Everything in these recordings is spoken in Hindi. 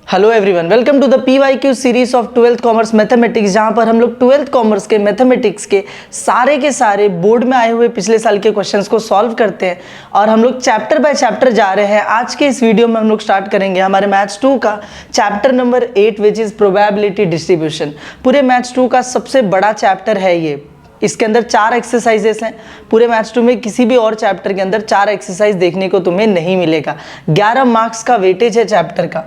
Hello everyone, welcome to the PYQ series of 12th commerce mathematics, जहां पर हम लोग 12th कॉमर्स के मैथमेटिक्स के सारे बोर्ड में आए हुए पिछले साल के क्वेश्चंस को सॉल्व करते हैं और हम लोग चैप्टर बाय चैप्टर जा रहे हैं। आज के इस वीडियो में हम लोग स्टार्ट करेंगे हमारे मैथ्स 2 का chapter number 8 which is probability distribution. पूरे मैथ्स 2 का सबसे बड़ा चैप्टर है ये। इसके अंदर 4 एक्सरसाइजेस हैं। पूरे मैथ्स 2 में किसी भी और चैप्टर के अंदर 4 एक्सरसाइज देखने को तुम्हें नहीं मिलेगा। 11 मार्क्स का वेटेज है चैप्टर का।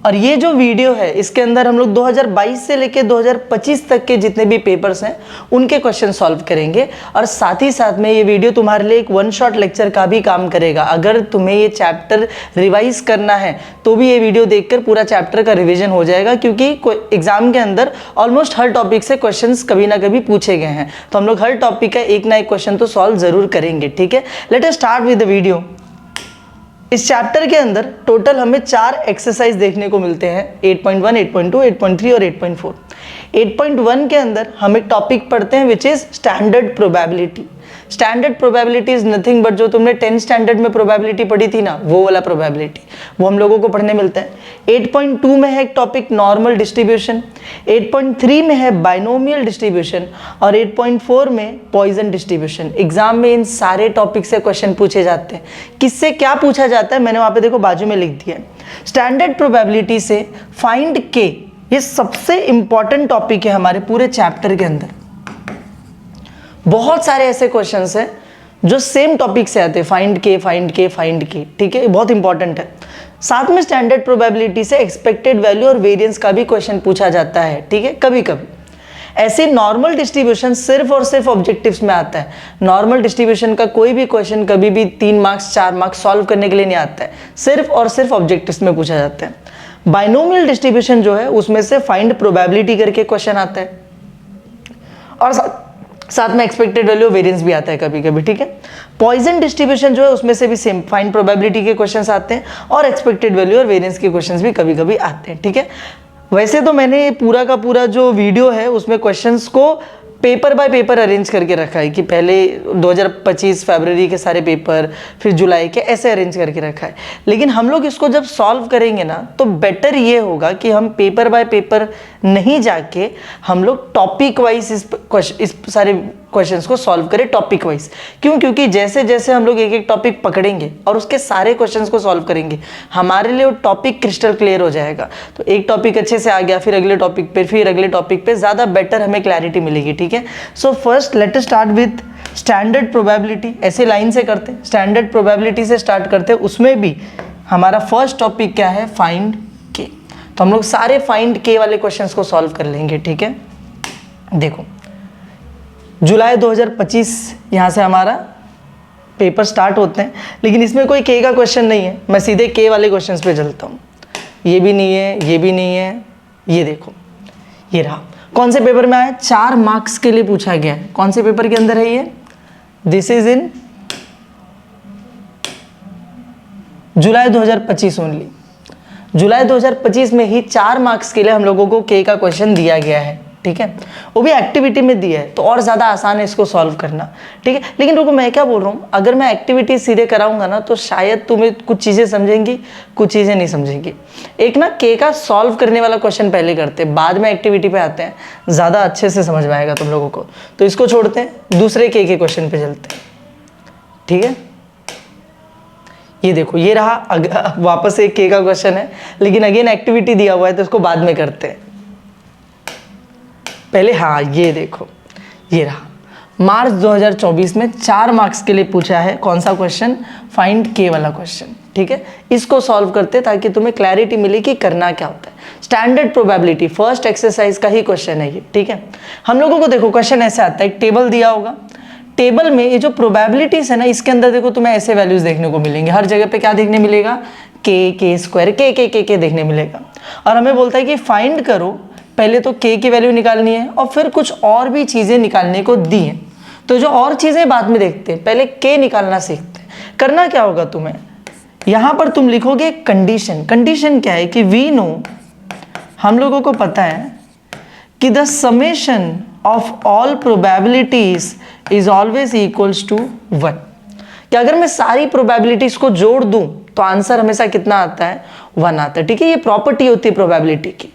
और ये जो वीडियो है इसके अंदर हम लोग 2022 से लेके 2025 तक के जितने भी पेपर्स हैं उनके क्वेश्चन सॉल्व करेंगे। और साथ ही साथ में ये वीडियो तुम्हारे लिए एक 1 शॉट लेक्चर का भी काम करेगा। अगर तुम्हें ये चैप्टर रिवाइज करना है तो भी ये वीडियो देखकर पूरा चैप्टर का रिवीजन हो जाएगा, क्योंकि एग्जाम के अंदर ऑलमोस्ट हर टॉपिक से क्वेश्चंस कभी ना कभी पूछे गए हैं। तो हम लोग हर टॉपिक का एक ना एक क्वेश्चन तो सॉल्व जरूर करेंगे। ठीक है, let us start with the video. इस चैप्टर के अंदर टोटल हमें 4 एक्सरसाइज देखने को मिलते हैं, 8.1, 8.2, 8.3 और 8.4। 8.1 के अंदर हम एक टॉपिक पढ़ते हैं which is standard probability. Standard probability is nothing but जो तुमने 10th स्टैंडर्ड में प्रोबेबिलिटी पढ़ी थी ना, वो वाला प्रोबेबिलिटी वो हम लोगों को पढ़ने मिलता है। 8.2 में है एक टॉपिक नॉर्मल डिस्ट्रीब्यूशन, 8.3 में है बाइनोमियल डिस्ट्रीब्यूशन और 8.4 में पॉइजन डिस्ट्रीब्यूशन। एग्जाम में इन सारे टॉपिक से क्वेश्चन पूछे जाते हैं। किससे क्या पूछा जाता है मैंने वहां पे देखो बाजू में लिख दिया है। स्टैंडर्ड प्रोबेबिलिटी से फाइंड के, ये सबसे इंपॉर्टेंट टॉपिक है हमारे पूरे चैप्टर के अंदर। बहुत सारे ऐसे क्वेश्चंस हैं जो सेम टॉपिक से आते हैं, फाइंड के फाइंड के फाइंड के। ठीक है, बहुत इंपॉर्टेंट है। साथ में स्टैंडर्ड प्रोबेबिलिटी से एक्सपेक्टेड वैल्यू और वेरिएंस का भी क्वेश्चन पूछा जाता है। ठीक है, कभी कभी ऐसे नॉर्मल डिस्ट्रीब्यूशन सिर्फ और सिर्फ ऑब्जेक्टिव्स में आता है। नॉर्मल डिस्ट्रीब्यूशन का कोई भी क्वेश्चन कभी भी 3 मार्क्स 4 मार्क्स सॉल्व करने के लिए नहीं आता है, सिर्फ और सिर्फ ऑब्जेक्टिव्स में पूछा जाता है। बाइनोमियल डिस्ट्रीब्यूशन जो है उसमें से फाइंड प्रोबेबिलिटी करके क्वेश्चन आता है और साथ में एक्सपेक्टेड वैल्यू वेरिएंस भी आता है कभी कभी। ठीक है, पॉइजन डिस्ट्रीब्यूशन जो है उसमें से भी सेम फाइंड प्रोबेबिलिटी के क्वेश्चंस आते हैं और एक्सपेक्टेड वैल्यू और वेरिएंस के क्वेश्चंस भी कभी कभी आते हैं। ठीक है, वैसे तो मैंने पूरा का पूरा जो वीडियो है उसमें क्वेश्चंस को पेपर बाय पेपर अरेंज करके रखा है कि पहले 2025 फरवरी के सारे पेपर, फिर जुलाई के, ऐसे अरेंज करके रखा है। लेकिन हम लोग इसको जब सॉल्व करेंगे ना तो बेटर ये होगा कि हम पेपर बाय पेपर नहीं जाके हम लोग टॉपिक वाइज इस सारे क्वेश्चंस को सॉल्व करें टॉपिक वाइज। क्यों? क्योंकि जैसे जैसे हम लोग एक एक टॉपिक पकड़ेंगे और उसके सारे क्वेश्चंस को सॉल्व करेंगे हमारे लिए वो टॉपिक क्रिस्टल क्लियर हो जाएगा। तो एक टॉपिक अच्छे से आ गया, फिर अगले टॉपिक पे, फिर अगले टॉपिक पे ज़्यादा बेटर हमें क्लैरिटी मिलेगी। ठीक है, so first let us start with standard probability. ऐसे लाइन से करते हैं, स्टैंडर्ड प्रोबेबिलिटी से स्टार्ट करते हैं। उसमें भी हमारा फर्स्ट टॉपिक क्या है? फाइंड के। तो हम लोग सारे फाइंड के वाले क्वेश्चंस को सॉल्व कर लेंगे। ठीक है, देखो जुलाई 2025 यहाँ से हमारा पेपर स्टार्ट होते हैं, लेकिन इसमें कोई के का क्वेश्चन नहीं है। मैं सीधे के वाले क्वेश्चंस पे चलता हूँ। ये भी नहीं है, ये भी नहीं है, ये देखो ये रहा। कौन से पेपर में आया? 4 मार्क्स के लिए पूछा गया है। कौन से पेपर के अंदर है ये? This is in July 2025 only. जुलाई 2025 में ही 4 मार्क्स के लिए हम लोगों को के का क्वेश्चन दिया गया है। ठीक है, वो भी एक्टिविटी में दिया है तो और ज़्यादा आसान है इसको सॉल्व करना। ठीक है, लेकिन रुको, मैं क्या बोल रहा हूँ, अगर मैं एक्टिविटी सीधे कराऊंगा ना तो शायद तुम्हें कुछ चीज़ें समझेंगी, कुछ चीज़ें नहीं समझेंगी। एक ना के का सॉल्व करने वाला क्वेश्चन पहले करते हैं, बाद में एक्टिविटी पे आते हैं, ज़्यादा अच्छे से समझ में आएगा तुम लोगों को। तो इसको छोड़ते हैं, दूसरे के क्वेश्चन पे चलते हैं। ठीक है, ये देखो ये रहा, वापस एक के का क्वेश्चन है, लेकिन अगेन एक्टिविटी दिया हुआ है तो इसको बाद में करते हैं पहले। हाँ, ये देखो ये रहा। मार्च 2024 में 4 मार्क्स के लिए पूछा है कौन सा क्वेश्चन? फाइंड के वाला क्वेश्चन। ठीक है, इसको सॉल्व करते ताकि तुम्हें क्लैरिटी मिले कि करना क्या होता है। स्टैंडर्ड प्रोबेबिलिटी फर्स्ट एक्सरसाइज का ही क्वेश्चन है ये। ठीक है, हम लोगों को देखो क्वेश्चन ऐसे आता है, एक टेबल दिया होगा, टेबल में ये जो प्रोबेबिलिटीज है ना इसके अंदर देखो तुम्हें ऐसे वैल्यूज देखने को मिलेंगे। हर जगह पे क्या देखने मिलेगा? के स्क्वायर, के देखने मिलेगा। और हमें बोलता है कि फाइंड करो, पहले तो के की वैल्यू निकालनी है और फिर कुछ और भी चीज़ें निकालने को दी हैं। तो जो और चीज़ें बाद में देखते हैं, पहले के निकालना सीखते हैं। करना क्या होगा तुम्हें, यहाँ पर तुम लिखोगे कंडीशन। कंडीशन क्या है कि वी नो, हम लोगों को पता है कि the summation of all probabilities is always equals to 1। कि अगर मैं सारी प्रोबेबिलिटीज को जोड़ दूं तो आंसर हमेशा कितना आता है? 1 आता है, ठीक है। ये प्रॉपर्टी होती है प्रोबेबिलिटी की।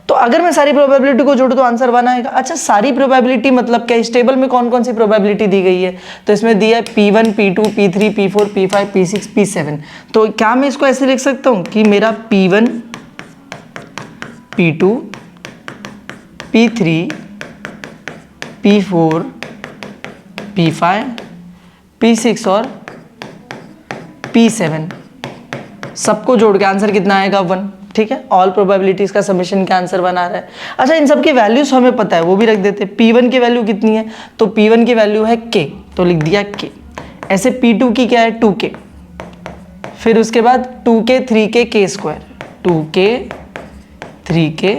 तो अगर मैं सारी प्रोबेबिलिटी को जोड़ूं तो आंसर 1 आएगा। अच्छा, सारी प्रोबेबिलिटी मतलब क्या, इस टेबल में कौन कौन सी प्रोबेबिलिटी दी गई है, तो इसमें दिया है P1, P2, P3, P4, P5, P6, P7। तो क्या मैं इसको ऐसे लिख सकता हूं कि मेरा P1, P2, P3, P4, P5, P6 और P7 सबको जोड़ के आंसर कितना आएगा 1, ठीक है। ऑल प्रोबेबिलिटीज का समेशन का आंसर 1 आ रहा है। अच्छा, इन सब की वैल्यूज हमें पता है, वो भी रख देते हैं। P1 की वैल्यू कितनी है, तो P1 की वैल्यू है k, तो लिख दिया k। ऐसे P2 की क्या है 2k, फिर उसके बाद 2k 3k k square, 2k 3k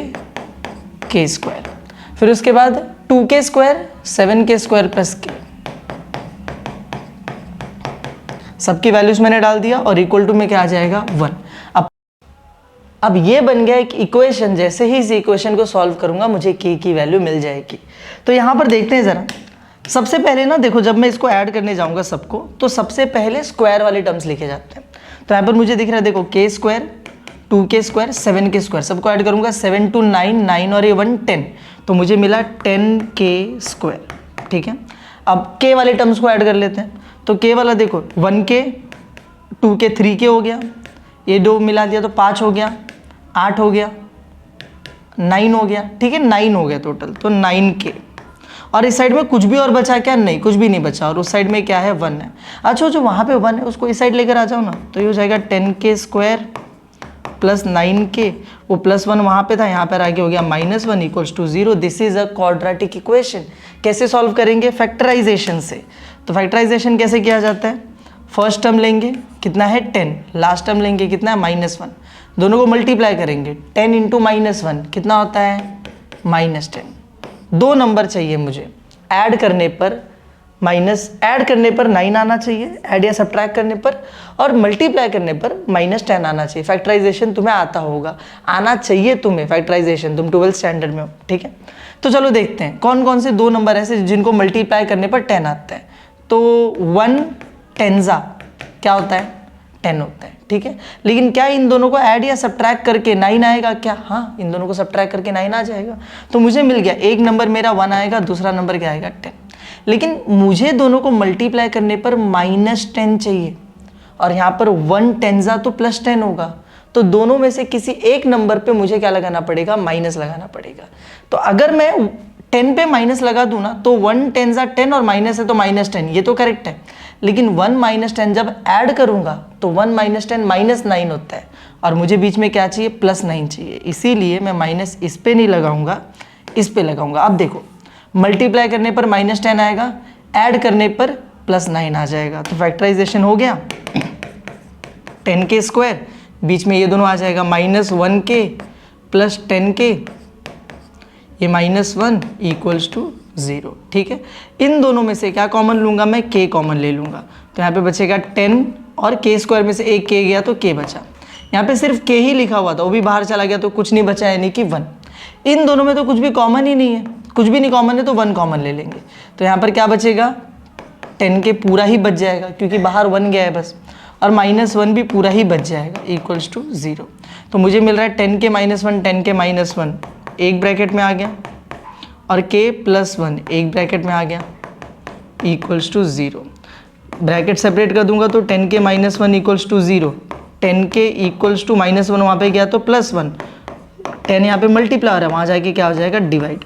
k square, फिर उसके बाद 2k square 7k square plus k, सबकी वैल्यूज मैंने डाल दिया और इक्वल टू में क्या आ जाएगा 1। अब ये बन गया एक इक्वेशन। जैसे ही इस इक्वेशन को सॉल्व करूंगा मुझे k की वैल्यू मिल जाएगी। तो यहाँ पर देखते हैं ज़रा। सबसे पहले ना देखो, जब मैं इसको ऐड करने जाऊंगा सबको, तो सबसे पहले स्क्वायर वाले टर्म्स लिखे जाते हैं। तो यहाँ पर मुझे दिख रहा है देखो, k square, 2k square, 7k square, सबको ऐड करूंगा 7 to 9, 9 और ये 1 10, तो मुझे मिला 10k स्क्वायर, ठीक है। अब k वाले टर्म्स को ऐड कर लेते हैं। तो k वाला देखो 1k, 2k 3k हो गया, ये 2 मिला दिया तो 5 हो गया, 8 हो गया, 9 हो गया, ठीक है। 9 हो गया टोटल, तो 9k। और इस साइड में कुछ भी और बचा क्या, नहीं, कुछ भी नहीं बचा। और उस साइड में क्या है 1 है। अच्छा, जो वहाँ पे 1 है उसको इस साइड लेकर आ जाओ ना, तो ये हो जाएगा 10k स्क्वायर प्लस 9k, वो +1 वहाँ पे था, यहाँ पर आगे हो गया -1 equals to 0। This is a quadratic equation. कैसे सॉल्व करेंगे, फैक्टराइजेशन से। तो फैक्टराइजेशन कैसे किया जाता है, फर्स्ट टर्म लेंगे कितना है 10, लास्ट टर्म लेंगे कितना है -1, दोनों को मल्टीप्लाई करेंगे। 10 इंटू -1 कितना होता है -10। 2 नंबर चाहिए मुझे, ऐड करने पर ऐड करने पर 9 आना चाहिए, ऐड या सब्ट्रैक्ट करने पर, और मल्टीप्लाई करने पर -10 आना चाहिए। फैक्टराइजेशन तुम्हें आता होगा, आना चाहिए तुम्हें फैक्टराइजेशन, तुम 12th स्टैंडर्ड में हो, ठीक है। तो चलो देखते हैं कौन कौन से 2 नंबर ऐसे जिनको मल्टीप्लाई करने पर 10 आता है। तो 1 10 क्या होता है 10 होता है, ठीक है। लेकिन क्या इन दोनों को ऐड या सब्ट्रैक्ट करके 9 आएगा क्या, हाँ, इन दोनों को सब्ट्रैक्ट करके 9 आ जाएगा। तो मुझे मिल गया, एक नंबर मेरा 1 आएगा, दूसरा नंबर क्या आएगा 10। लेकिन मुझे दोनों को मल्टीप्लाई करने पर -10 चाहिए, और यहाँ पर 1 10 तो +10 होगा। तो दोनों में से किसी एक नंबर पे मुझे क्या लगाना पड़ेगा, माइनस लगाना पड़ेगा। तो अगर मैं 10 पे माइनस लगा दूं ना, तो 1 10 10 और माइनस है तो -10, ये तो करेक्ट है। लेकिन 1 -10 जब ऐड करूंगा तो 1 -10 -9 होता है, और मुझे बीच में क्या चाहिए, +9 चाहिए। इसीलिए मैं माइनस इस पे नहीं लगाऊंगा, इस पे लगाऊंगा। अब देखो, मल्टीप्लाई करने पर -10 आएगा, ऐड करने पर +9 आ जाएगा। तो फैक्टराइजेशन हो गया 10k स्क्वायर, बीच में ये दोनों आ जाएगा -1k प्लस 10k, ये -1 इक्वल्स टू 0, ठीक है। इन दोनों में से क्या कॉमन लूंगा, मैं k कॉमन ले लूंगा। तो यहाँ पे बचेगा 10 और k स्क्वायर में से एक k गया तो k बचा। यहाँ पे सिर्फ k ही लिखा हुआ था, वो भी बाहर चला गया तो कुछ नहीं बचा, यानी कि 1। इन दोनों में तो कुछ भी कॉमन ही नहीं है, कुछ भी नहीं कॉमन है तो 1 कॉमन ले लेंगे। तो यहाँ पर क्या बचेगा, 10k पूरा ही बच जाएगा क्योंकि बाहर 1 गया है बस, और -1 भी पूरा ही बच जाएगा इक्वल्स टू 0। तो मुझे मिल रहा है 10k -1 10k -1 एक ब्रैकेट में आ गया, और k +1 एक ब्रैकेट में आ गया इक्वल्स टू 0। ब्रैकेट सेपरेट कर दूंगा तो 10k -1 equals to 0, 10k equals to -1 वहाँ पे गया तो +1, 10 यहाँ पे मल्टीप्लाई हो रहा है, वहाँ जाके क्या हो जाएगा डिवाइड।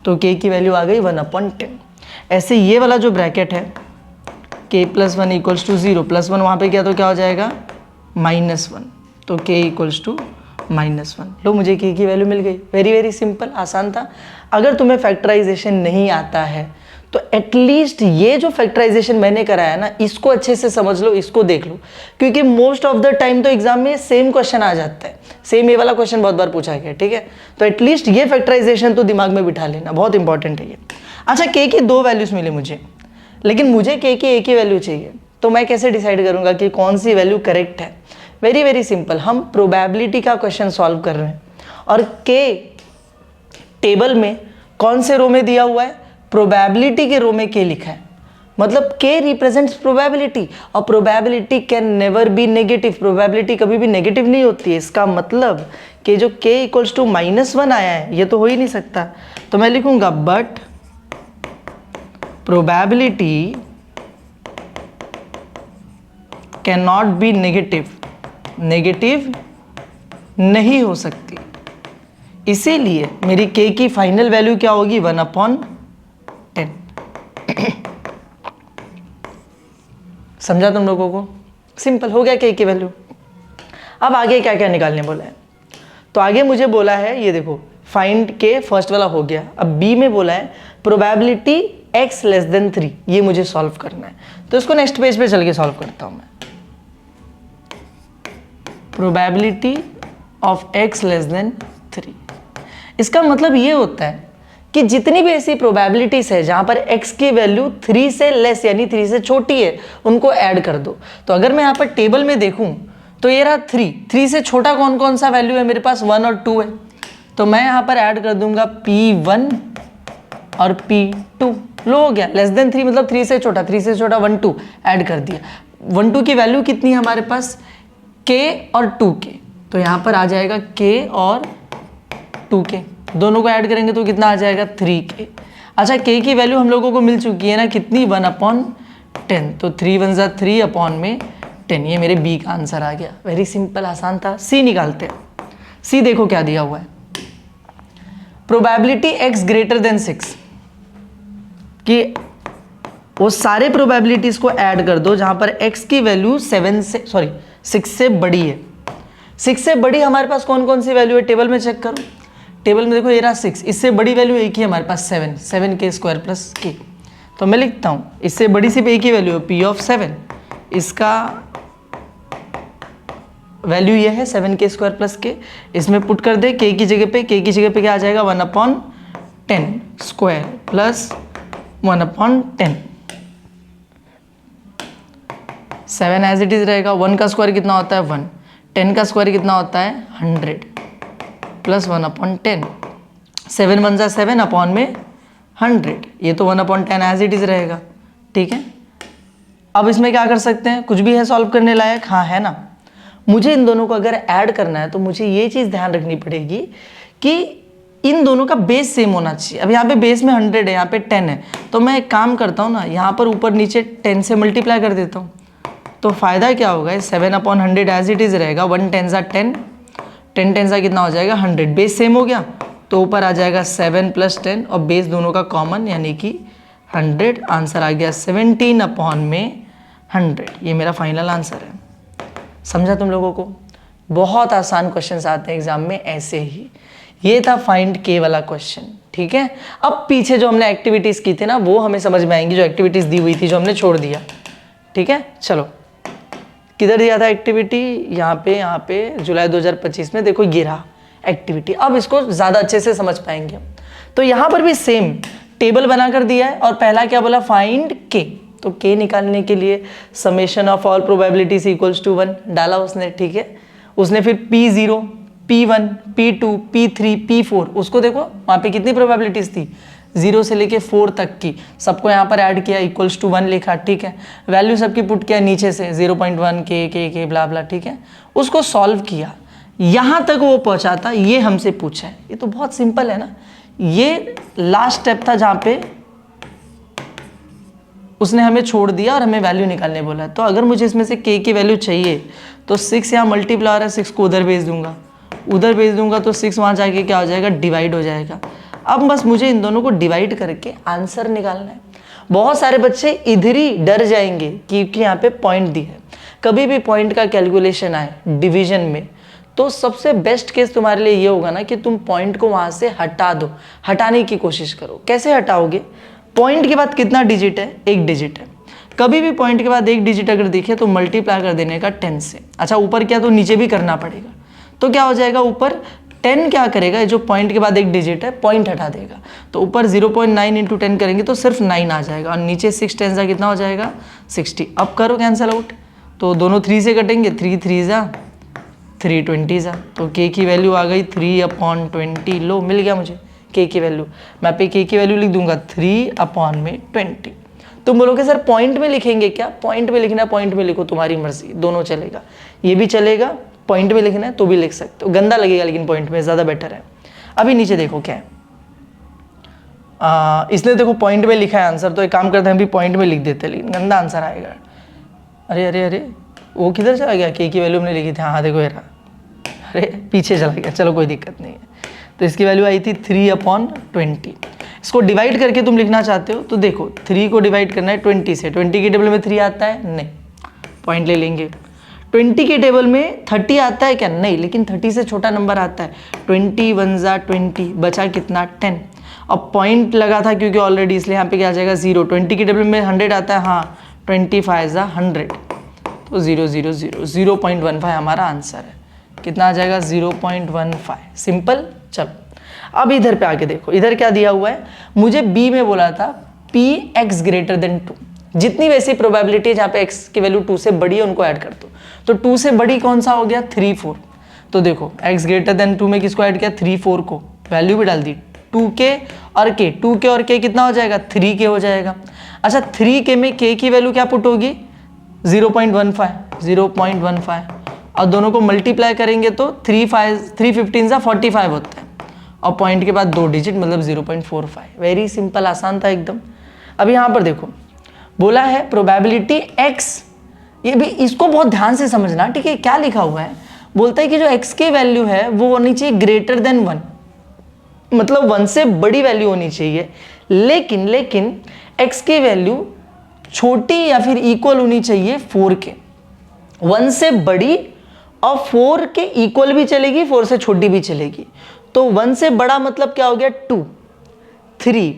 तो k की वैल्यू आ गई 1/10। ऐसे ये वाला जो ब्रैकेट है k +1 इक्वल्स टू 0, +1 वहाँ पे गया तो क्या हो जाएगा -1, तो k इक्वल्स टू -1। लो, मुझे k की वैल्यू मिल गई। वेरी वेरी सिंपल, आसान था। अगर तुम्हें फैक्टराइजेशन नहीं आता है तो एटलीस्ट ये जो फैक्टराइजेशन मैंने कराया ना, इसको अच्छे से समझ लो, इसको देख लो, क्योंकि मोस्ट ऑफ द टाइम तो एग्जाम में सेम क्वेश्चन आ जाता है, सेम ये वाला क्वेश्चन बहुत बार पूछा गया, ठीक है। तो एटलीस्ट ये फैक्टराइजेशन तो दिमाग में बिठा लेना, बहुत इंपॉर्टेंट है ये। अच्छा, k की 2 वैल्यूज मिली मुझे, लेकिन मुझे k की एक ही वैल्यू चाहिए, तो मैं कैसे डिसाइड करूंगा कि कौन सी वैल्यू करेक्ट है। वेरी वेरी सिंपल, हम प्रोबेबिलिटी का क्वेश्चन सॉल्व कर रहे हैं, और k टेबल में कौन से रो में दिया हुआ है, प्रोबेबिलिटी के रो में k लिखा है। मतलब k रिप्रेजेंट्स प्रोबेबिलिटी, और probability can never be negative, probability कभी भी नेगेटिव नहीं होती है। इसका मतलब कि जो k इक्वल्स टू -1 आया है ये तो हो ही नहीं सकता, तो मैं लिखूंगा but probability can not be negative, negative नहीं हो सकती, इसीलिए मेरी k की फाइनल वैल्यू क्या होगी 1/10। समझा तुम लोगों को? सिंपल हो गया k की वैल्यू। अब आगे क्या क्या निकालने बोला है, तो आगे मुझे बोला है ये देखो फाइंड k, फर्स्ट वाला हो गया। अब b में बोला है प्रोबेबिलिटी x लेस देन 3, ये मुझे सॉल्व करना है, तो इसको नेक्स्ट पेज पे चल के सॉल्व करता हूं मैं। Probability of x less then 3, इसका मतलब ये होता है कि जितनी भी ऐसी प्रोबेबिलिटीज है जहां पर x की वैल्यू 3 से लेस यानी 3 से छोटी है उनको ऐड कर दो। तो अगर मैं यहाँ पर टेबल में देखूं तो ये रहा 3 से छोटा कौन कौन सा वैल्यू है मेरे पास, 1 और 2 है, तो मैं यहाँ पर ऐड कर दूंगा P1 और P2। लो हो गया, लेस देन 3 मतलब 3 से छोटा, 3 से छोटा 1 2 ऐड कर दिया। 1 2 की वैल्यू कितनी है हमारे पास, k और 2k, तो यहाँ पर आ जाएगा k और 2k, दोनों को ऐड करेंगे तो कितना आ जाएगा 3k। अच्छा k की वैल्यू हम लोगों को मिल चुकी है ना कितनी, 1/10, तो 3 1 ज़ा 3/10, ये मेरे b का आंसर आ गया। वेरी सिंपल, आसान था। c निकालते हैं। c देखो क्या दिया हुआ है, प्रोबेबिलिटी x ग्रेटर देन 6, कि वो सारे प्रोबेबिलिटीज को ऐड कर दो जहां पर x की वैल्यू 6 से बड़ी है। 6 से बड़ी हमारे पास कौन कौन सी वैल्यू है, टेबल में चेक करो। टेबल में देखो ये रहा 6, इससे बड़ी वैल्यू एक ही हमारे पास 7k² प्लस k, तो मैं लिखता हूँ इससे बड़ी सिर्फ एक ही वैल्यू है p ऑफ 7, इसका वैल्यू ये है 7k² प्लस k, इसमें पुट कर दे k की जगह पे, k की जगह पे क्या आ जाएगा 1/10² प्लस 1/10, 7 एज इट इज रहेगा। 1 का स्क्वायर कितना होता है 1, 10 का स्क्वायर कितना होता है 100 प्लस 1/10, 7 1 ज़ा 7 अपॉन में 100, ये तो 1/10 एज इट इज रहेगा। ठीक है, अब इसमें क्या कर सकते हैं, कुछ भी है सॉल्व करने लायक, हाँ है ना। मुझे इन दोनों को अगर ऐड करना है तो मुझे ये चीज़ ध्यान रखनी पड़ेगी कि इन दोनों का बेस सेम होना चाहिए। अब यहाँ पे बेस में 100 है, यहाँ पे 10 है, तो मैं एक काम करता हूँ ना, यहाँ पर ऊपर नीचे 10 से मल्टीप्लाई कर देता हूँ, तो फ़ायदा क्या होगा, 7/100 एज इट इज़ रहेगा, 1 10 ज़ा 10, 10 10 ज़ा कितना हो जाएगा 100, बेस सेम हो गया, तो ऊपर आ जाएगा 7 + 10 और बेस दोनों का कॉमन यानी कि 100, आंसर आ गया 17/100, ये मेरा फाइनल आंसर है। समझा तुम लोगों को? बहुत आसान क्वेश्चंस आते हैं एग्जाम में ऐसे ही। ये था फाइंड के वाला क्वेश्चन। ठीक है, अब पीछे जो हमने एक्टिविटीज़ की थी ना वो हमें समझ में आएंगी, जो एक्टिविटीज़ दी हुई थी जो हमने छोड़ दिया। ठीक है, चलो किधर दिया था एक्टिविटी, यहाँ पे जुलाई 2025 में देखो ये रहा एक्टिविटी। अब इसको ज़्यादा अच्छे से समझ पाएंगे। तो यहाँ पर भी सेम टेबल बनाकर दिया है और पहला क्या बोला, फाइंड के। तो के निकालने के लिए summation of all probabilities equals to 1 डाला उसने। ठीक है, उसने फिर P0, P1, P2, P3, P4, उसको देखो वहाँ पे कितनी प्रोबेबिलिटीज थी, 0 से लेके 4 तक की, सबको यहाँ पर ऐड किया, इक्वल्स टू 1 लिखा। ठीक है, वैल्यू सबकी पुट किया नीचे से 0.1 के ब्ला ब्ला। ठीक है, उसको सॉल्व किया, यहाँ तक वो पहुँचा था, ये हमसे पूछा है। ये तो बहुत सिंपल है ना। ये लास्ट स्टेप था जहाँ पे उसने हमें छोड़ दिया और हमें वैल्यू निकालने बोला। तो अगर मुझे इसमें से k की वैल्यू चाहिए तो 6 यहाँ मल्टीप्लाई हो रहा है, 6 को उधर भेज दूंगा, उधर भेज दूंगा तो 6 वहाँ जाके क्या हो जाएगा, डिवाइड हो जाएगा। अब बस मुझे इन दोनों को डिवाइड करके आंसर निकालना है। बहुत सारे बच्चे इधर ही डर जाएंगे क्योंकि यहाँ पे पॉइंट दी है। कभी भी पॉइंट का कैलकुलेशन आए डिवीजन में तो सबसे बेस्ट केस तुम्हारे लिए ये होगा ना कि तुम पॉइंट को वहाँ से हटा दो, हटाने की कोशिश करो। कैसे हटाओगे, पॉइंट के बाद कितना डिजिट है, 1 डिजिट है। कभी भी पॉइंट के बाद 1 डिजिट अगर दिखे तो मल्टीप्लाई कर देने का 10 से। अच्छा ऊपर क्या, तो नीचे भी करना पड़ेगा। तो क्या हो जाएगा, ऊपर 10 क्या करेगा, जो पॉइंट के बाद 1 डिजिट है पॉइंट हटा देगा, तो ऊपर 0.9 × 10 करेंगे तो सिर्फ 9 आ जाएगा और नीचे 6 10 ज़ा कितना हो जाएगा 60। अब करो कैंसिल आउट, तो दोनों 3 से कटेंगे, 3 3 ज़ा 3 20 ज़ा, तो k की वैल्यू आ गई 3/20। लो मिल गया मुझे k की वैल्यू। मैं पे k की वैल्यू लिख दूंगा 3/20। तुम बोलोगे सर पॉइंट में लिखेंगे क्या? पॉइंट में लिखना, पॉइंट में लिखो, तुम्हारी मर्जी, दोनों चलेगा, ये भी चलेगा, पॉइंट में लिखना है तो भी लिख सकते हो, गंदा लगेगा लेकिन पॉइंट में ज़्यादा बेटर है। अभी नीचे देखो क्या है, इसने देखो पॉइंट में लिखा है आंसर, तो एक काम करते हैं, अभी पॉइंट में लिख देते हैं, लेकिन गंदा आंसर आएगा। अरे अरे अरे, वो किधर चला गया? के की वैल्यू हमने लिखी थी, हाँ देखो ये रहा, अरे पीछे चला गया, चलो कोई दिक्कत नहीं है। तो इसकी वैल्यू आई थी 3/20। इसको डिवाइड करके तुम लिखना चाहते हो तो देखो 3 को डिवाइड करना है 20 से, 20 के टेबल में 3 आता है? नहीं, पॉइंट ले लेंगे। 20 के टेबल में 30 आता है क्या? नहीं, लेकिन 30 से छोटा नंबर आता है। 20 1 जा 20, बचा कितना? 10। अब पॉइंट लगा था क्योंकि ऑलरेडी, इसलिए यहाँ पे क्या आ जाएगा? 0। 20 के टेबल में 100 आता है, हाँ, 25 जा 100, तो 0 0 0, 0.15 हमारा आंसर है। कितना आ जाएगा? 0.15। सिंपल। चलो अब इधर पे आके देखो, इधर क्या दिया हुआ है, मुझे बी में बोला था px ग्रेटर देन 2, जितनी वैसी प्रोबेबिलिटी है जहाँ पे x की वैल्यू 2 से बड़ी है उनको ऐड कर दो। तो 2 से बड़ी कौन सा हो गया? 3 4। तो देखो x ग्रेटर देन 2 में किसको ऐड किया? 3 4 को, वैल्यू भी डाल दी 2k और k, 2k और k कितना हो जाएगा? 3k हो जाएगा। अच्छा 3k में k की वैल्यू क्या पुट होगी? 0.15 और दोनों को मल्टीप्लाई करेंगे तो 3 15 जा 45 होता है, और पॉइंट के बाद 2 डिजिट मतलब 0.45। वेरी सिंपल, आसान था एकदम। अब यहाँ पर देखो बोला है प्रोबेबिलिटी x, ये भी इसको बहुत ध्यान से समझना, ठीक है? क्या लिखा हुआ है, बोलता है कि जो x की वैल्यू है वो होनी चाहिए ग्रेटर देन 1, मतलब 1 से बड़ी वैल्यू होनी चाहिए, लेकिन x की वैल्यू छोटी या फिर इक्वल होनी चाहिए 4 के। 1 से बड़ी और 4 के इक्वल भी चलेगी, 4 से छोटी भी चलेगी। तो 1 से बड़ा मतलब क्या हो गया? 2 3,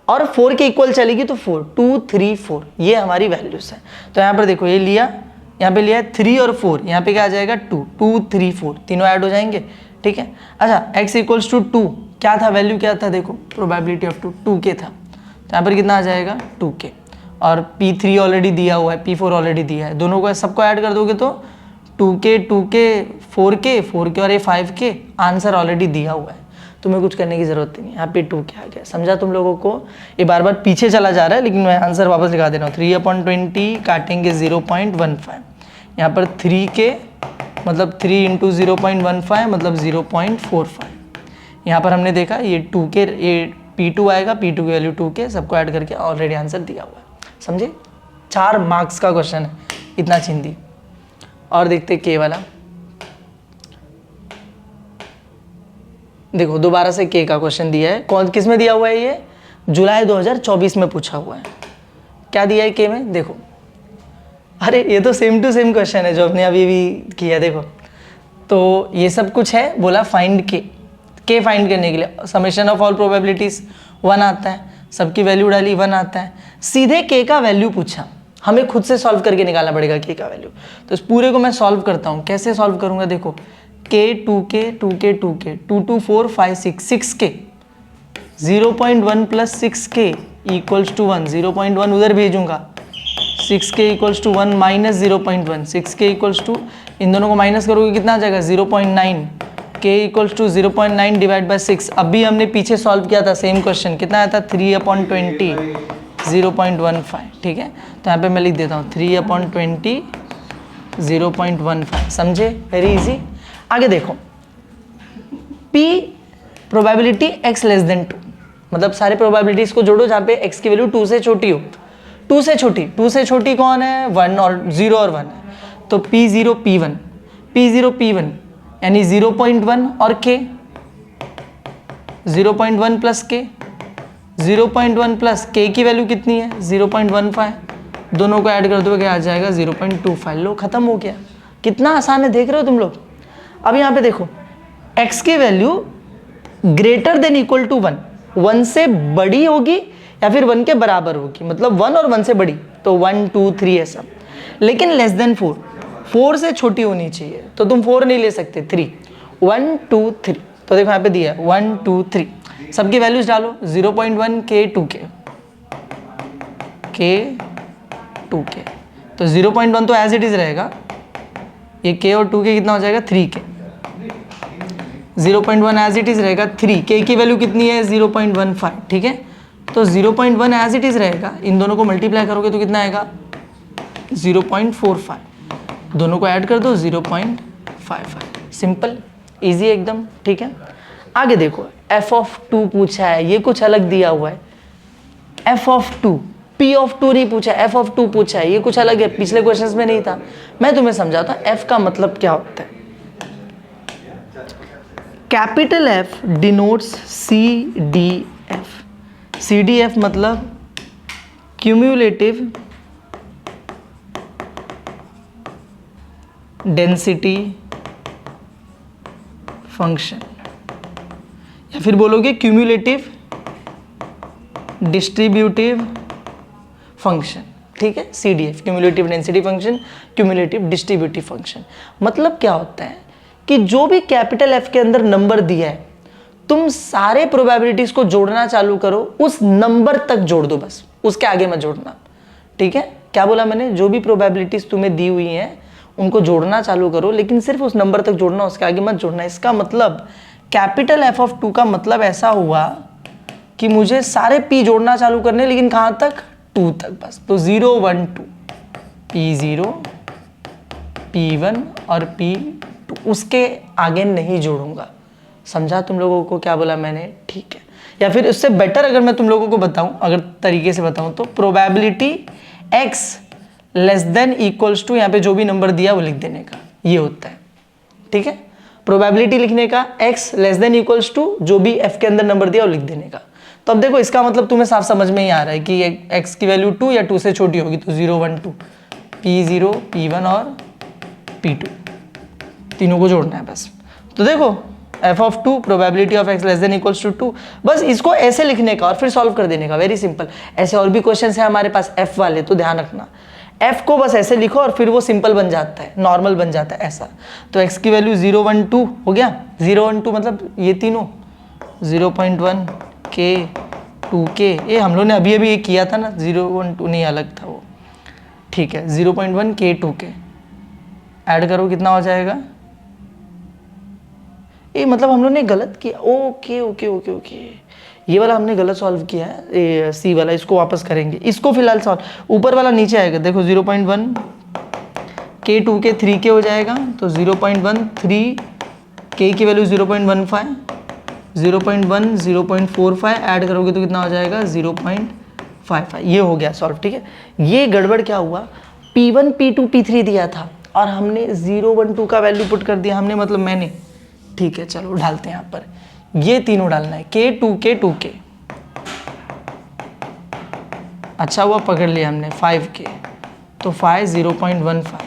और 4 के इक्वल चलेगी तो 4, 2 3 4, ये हमारी वैल्यूज है। तो यहाँ पर देखो ये लिया, यहाँ पे लिया 3 और 4, यहाँ पे क्या आ जाएगा? 2 2 3 4, तीनों ऐड हो जाएंगे, ठीक है? अच्छा x इक्वल्स टू 2 क्या था? वैल्यू क्या था? देखो प्रोबेबिलिटी ऑफ 2k था, तो यहाँ पर कितना आ जाएगा? 2k, और p3 ऑलरेडी दिया हुआ है, p4 ऑलरेडी दिया है, दोनों को सबको ऐड कर दोगे तो 2k 4k और ये 5k, आंसर ऑलरेडी दिया हुआ है, तुम्हें कुछ करने की जरूरत नहीं है। यहाँ पे 2k आ गया, समझा तुम लोगों को? ये बार बार पीछे चला जा रहा है, लेकिन मैं आंसर वापस लिखा दे रहा हूँ। 3/20 काटेंगे 0.15, यहाँ पर 3k मतलब 3 इंटू 0.15 मतलब 0.45। यहाँ पर हमने देखा ये 2k, ये p2 आएगा, p2 की वैल्यू 2k, सबको ऐड करके ऑलरेडी आंसर दिया हुआ है, समझे? 4 मार्क्स का क्वेश्चन है, इतना चिंदी। और देखते के वाला, देखो दोबारा से के का क्वेश्चन दिया है, कौन किस में दिया हुआ है? ये जुलाई 2024 में पूछा हुआ है। क्या दिया है के में? देखो, अरे ये तो सेम टू सेम क्वेश्चन है जो हमने अभी भी किया, देखो। तो ये सब कुछ है, बोला फाइंड के फाइंड करने के लिए समेशन ऑफ ऑल प्रोबेबिलिटीज 1 आता है, सबकी वैल्यू डाली 1 आता है, सीधे के का वैल्यू पूछा, हमें खुद से सॉल्व करके निकालना पड़ेगा के का वैल्यू। तो इस पूरे को मैं सॉल्व करता हूँ, कैसे सॉल्व करूँगा? देखो k 2k 2k 2k 2 2 4 5 6 6k 0.1 plus 6k equals to 1, 0.1 उधर भेजूंगा, 6k equals to 1 minus 0.1, 6k equals to, इन दोनों को माइनस करोगे कितना आ जाएगा? 0.9, k equals to 0.9 divide by 6। अभी हमने पीछे सॉल्व किया था सेम क्वेश्चन, कितना आया था? 3/20 0.15, ठीक है? तो यहाँ पे मैं लिख देता हूँ 3/20 0.15, समझे? Very easy. आगे देखो p probability x less then 2, मतलब सारे प्रोबेबिलिटीज को जोड़ो जहाँ पे x की वैल्यू 2 से छोटी हो। 2 से छोटी कौन है? 1 और 0 और 1 है, तो p0 p1 यानी 0.1 और k 0.1 plus k 0.1 plus k की वैल्यू कितनी है? 0.15, दोनों को ऐड कर दो क्या आ जाएगा? 0.25। लो खत्म हो गया, कितना आसान है, देख रहे हो तुम लोग? अब यहाँ पे देखो x की value greater than equal to 1, 1 से बड़ी होगी या फिर 1 के बराबर होगी, मतलब 1 और 1 से बड़ी, तो 1 2 3 ऐसा, लेकिन लेस देन 4, 4 से छोटी होनी चाहिए, तो तुम 4 नहीं ले सकते, 3, 1 2 3। तो देखो यहाँ पे दिया है 1 2 3, सबकी वैल्यूज डालो, 0.1 k 2k तो 0.1 तो एज इट इज रहेगा, ये k और 2k कितना हो जाएगा? 3k, 0.1 एज इट इज रहेगा 3, k की वैल्यू कितनी है? 0.15, ठीक है? तो 0.1 एज इट इज रहेगा, इन दोनों को मल्टीप्लाई करोगे तो कितना आएगा 0.45, दोनों को ऐड कर दो 0.55, सिंपल इजी एकदम, ठीक है। आगे देखो f(2) पूछा है, ये कुछ अलग दिया हुआ है, f(2), p(2) नहीं पूछा, f(2) पूछा है, ये कुछ अलग है, पिछले क्वेश्चंस में नहीं था। मैं तुम्हें समझाता हूं f का मतलब क्या होता है। Capital F denotes CDF, CDF मतलब क्यूम्यूलेटिव डेंसिटी फंक्शन, या फिर बोलोगे क्यूम्यूलेटिव डिस्ट्रीब्यूटिव फंक्शन, ठीक है। CDF cumulative density function, cumulative distributive function. मतलब क्या होता है कि जो भी कैपिटल F के अंदर नंबर दिया है, तुम सारे प्रोबेबिलिटीज को जोड़ना चालू करो, उस नंबर तक जोड़ दो बस, उसके आगे मत जोड़ना, ठीक है। क्या बोला मैंने, जो भी प्रोबेबिलिटीज तुम्हें दी हुई हैं उनको जोड़ना चालू करो, लेकिन सिर्फ उस नंबर तक जोड़ना, उसके आगे मत जोड़ना। इसका मतलब कैपिटल F(2) का मतलब ऐसा हुआ कि मुझे सारे P जोड़ना चालू करने, लेकिन कहाँ तक, 2 तक बस। तो 0 1 2, P0 P1 और P2, उसके आगे नहीं जोड़ूंगा। समझा तुम लोगों को क्या बोला मैंने, ठीक है। या फिर उससे बेटर अगर मैं तुम लोगों को बताऊं, अगर तरीके से बताऊं, तो probability x less than equals to, यहाँ पे जो भी नंबर दिया वो लिख देने का, ये होता है, ठीक है। प्रोबेबिलिटी लिखने का x less than equals to जो भी f के अंदर नंबर दिया वो लिख देने का। तो अब देखो इसका मतलब तुम्हें साफ समझ में ही आ रहा है कि x की वैल्यू 2 या 2 से छोटी होगी, तो 0 1 2, P0 P1 और P2, तीनों को जोड़ना है बस। तो देखो f(2) probability of x less than equals to 2, बस इसको ऐसे लिखने का और फिर सॉल्व कर देने का, वेरी सिंपल। ऐसे और भी क्वेश्चन है हमारे पास f वाले, तो ध्यान रखना, f को बस ऐसे लिखो और फिर वो सिंपल बन जाता है, नॉर्मल बन जाता है ऐसा। तो x की वैल्यू 0 1 2 हो गया, 0 1 2 मतलब ये तीनों, 0.1 k 2k, ये हम लोग ने अभी अभी किया था ना, 0 1 2 नहीं, अलग था वो, ठीक है। 0.1 k 2k ऐड करो, कितना हो जाएगा, ये मतलब हम लोग ने गलत किया, ओके ओके ओके ओके, ये वाला हमने गलत सॉल्व किया है, ये सी वाला, इसको वापस करेंगे, इसको फिलहाल सॉल्व, ऊपर वाला नीचे आएगा, देखो 0.1 k 2k 3k हो जाएगा, तो 0.1 3 k की वैल्यू 0.15, 0.1 0.45 ऐड करोगे तो कितना हो जाएगा 0.55, ये हो गया सॉल्व, ठीक है। ये गड़बड़ क्या हुआ, P1 P2 P3 दिया था और हमने 0 1 2 का वैल्यू पुट कर दिया, हमने मतलब मैंने, ठीक है। चलो डालते हैं यहाँ पर, ये तीनों डालना है, k 2k 2k, अच्छा हुआ पकड़ लिया हमने, 5k, तो 5 0.15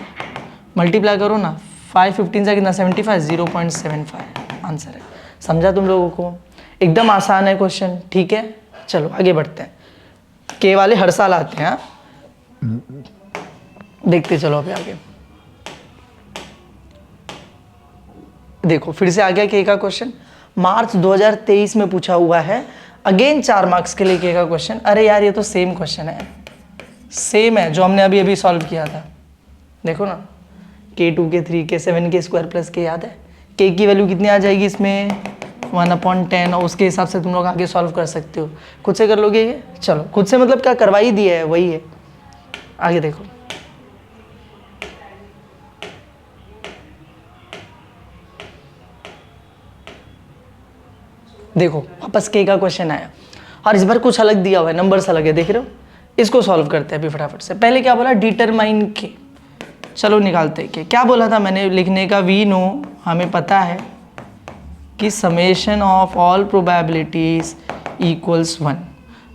मल्टीप्लाई करो ना, 5 15 से कितना 75, 0.75 आंसर है। समझा तुम लोगों को, एकदम आसान है क्वेश्चन, ठीक है। चलो आगे बढ़ते हैं, के वाले हर साल आते हैं, देखते चलो अभी आगे। देखो फिर से आ गया के का क्वेश्चन, मार्च 2023 में पूछा हुआ है, अगेन 4 मार्क्स के लिए के का क्वेश्चन। अरे यार ये तो सेम क्वेश्चन है, सेम है जो हमने अभी अभी सॉल्व किया था, देखो ना, k 2k 3k 7k square plus के, याद है k की वैल्यू कितनी आ जाएगी इसमें 1/10, और उसके हिसाब से तुम लोग आगे सॉल्व कर सकते हो, खुद से कर लोगे ये। चलो खुद से मतलब क्या, करवा ही दिया है, वही है। आगे देखो, देखो वापस के का क्वेश्चन आया और इस बार कुछ अलग दिया हुआ है, नंबर्स अलग है, देख रहे हो। इसको सॉल्व करते हैं अभी फटाफट से। पहले क्या बोला, डिटरमाइन के, चलो निकालते हैं के। क्या बोला था मैंने लिखने का, वी नो, हमें पता है कि summation of all probabilities equals 1।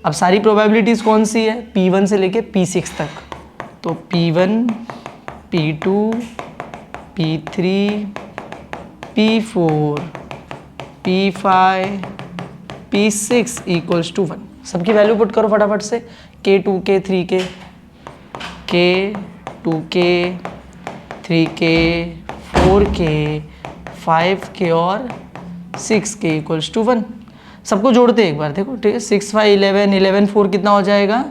अब सारी प्रोबेबिलिटीज कौन सी है, P1 से लेके P6 तक, तो P1 P2 P3 P4 P5 P6 equals to 1। सबकी वैल्यू पुट करो फटाफट से, k 2k 3k, k 2k 3k 4k 5k और 6k इक्वल्स टू 1। सबको जोड़ते हैं एक बार, देखो ठीक है। 6 5 11 11 4 कितना हो जाएगा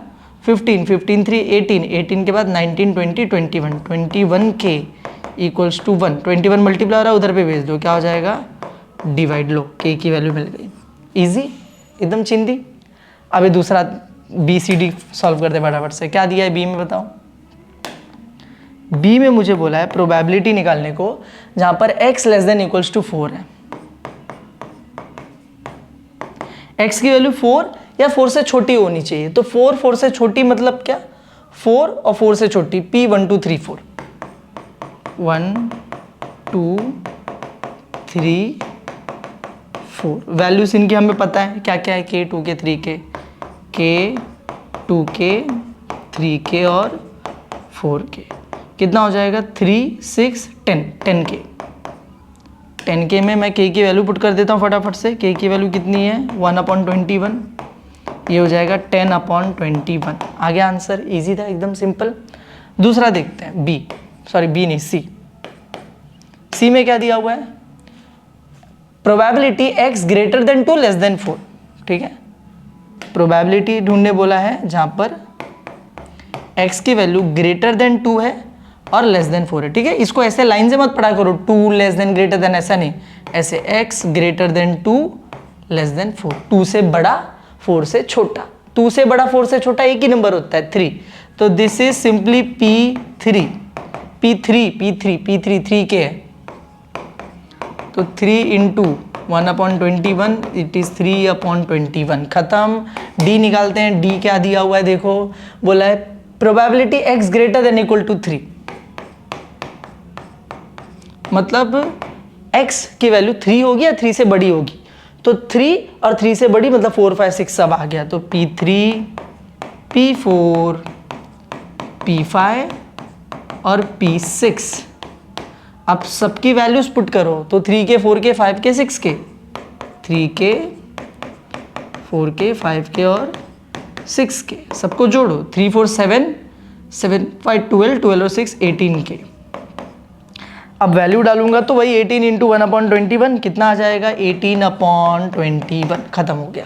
15 15 3 18 18 के बाद 19 20 21 21k इक्वल्स टू 1। 21 मल्टीप्लाई हो रहा है, उधर पे भेज दो, क्या हो जाएगा डिवाइड, लो k की वैल्यू मिल गई, इजी एकदम चिंदी। अभी दूसरा बी सी डी सॉल्व करते फटाफट से। क्या दिया है बी में बताओ। बी में मुझे बोला है प्रोबेबिलिटी निकालने को जहां पर x less than equals to 4 है। x की वैल्यू 4 या 4 से छोटी होनी चाहिए। तो 4 से छोटी मतलब क्या, 4 और 4 से छोटी, p 1 2 3 4 1 2 3 4। वैल्यूज इनकी हमें पता है क्या क्या है, k 2 के 3 के, k 2 के 3 के और 4 के। कितना हो जाएगा 3 6 10 10 के। 10 के में मैं k की वैल्यू पुट कर देता हूँ फटाफट से। k की वैल्यू कितनी है 1/21। ये हो जाएगा 10/21। आ गया आंसर, इजी था एकदम सिंपल। दूसरा देखते हैं बी, सॉरी बी नहीं सी। सी में क्या दिया हुआ है, probability x greater then 2 less than 4। ठीक है, प्रोबेबिलिटी ढूंढने बोला है जहां पर x की वैल्यू ग्रेटर देन 2 है और लेस देन 4 है। ठीक है, इसको ऐसे लाइन से मत पढ़ा करो 2 लेस देन ग्रेटर देन, ऐसा नहीं, ऐसे x greater then 2 less than 4। 2 से बड़ा 4 से छोटा, 2 से बड़ा 4 से छोटा एक ही नंबर होता है 3। तो दिस इज सिंपली P3 3 के है। तो 3 इंटू 1/21 इट इज 3/21। खत्म। डी निकालते हैं। डी क्या दिया हुआ है देखो, बोला है probability x greater than equal to 3, मतलब x की वैल्यू 3 होगी या 3 से बड़ी होगी। तो 3 और 3 से बड़ी मतलब 4 5 6 सब आ गया। तो P3 P4 P5 और P6। अब सबकी वैल्यूज पुट करो तो 3 के 4 के 5 के 6 के, 3 के 4 के 5 के और 6 के, सबको जोड़ो। 3 4 7 7 5 12 12 और 6 18 के। अब वैल्यू डालूंगा तो वही 18 इंटू 1/21 कितना आ जाएगा 18/21। खत्म हो गया।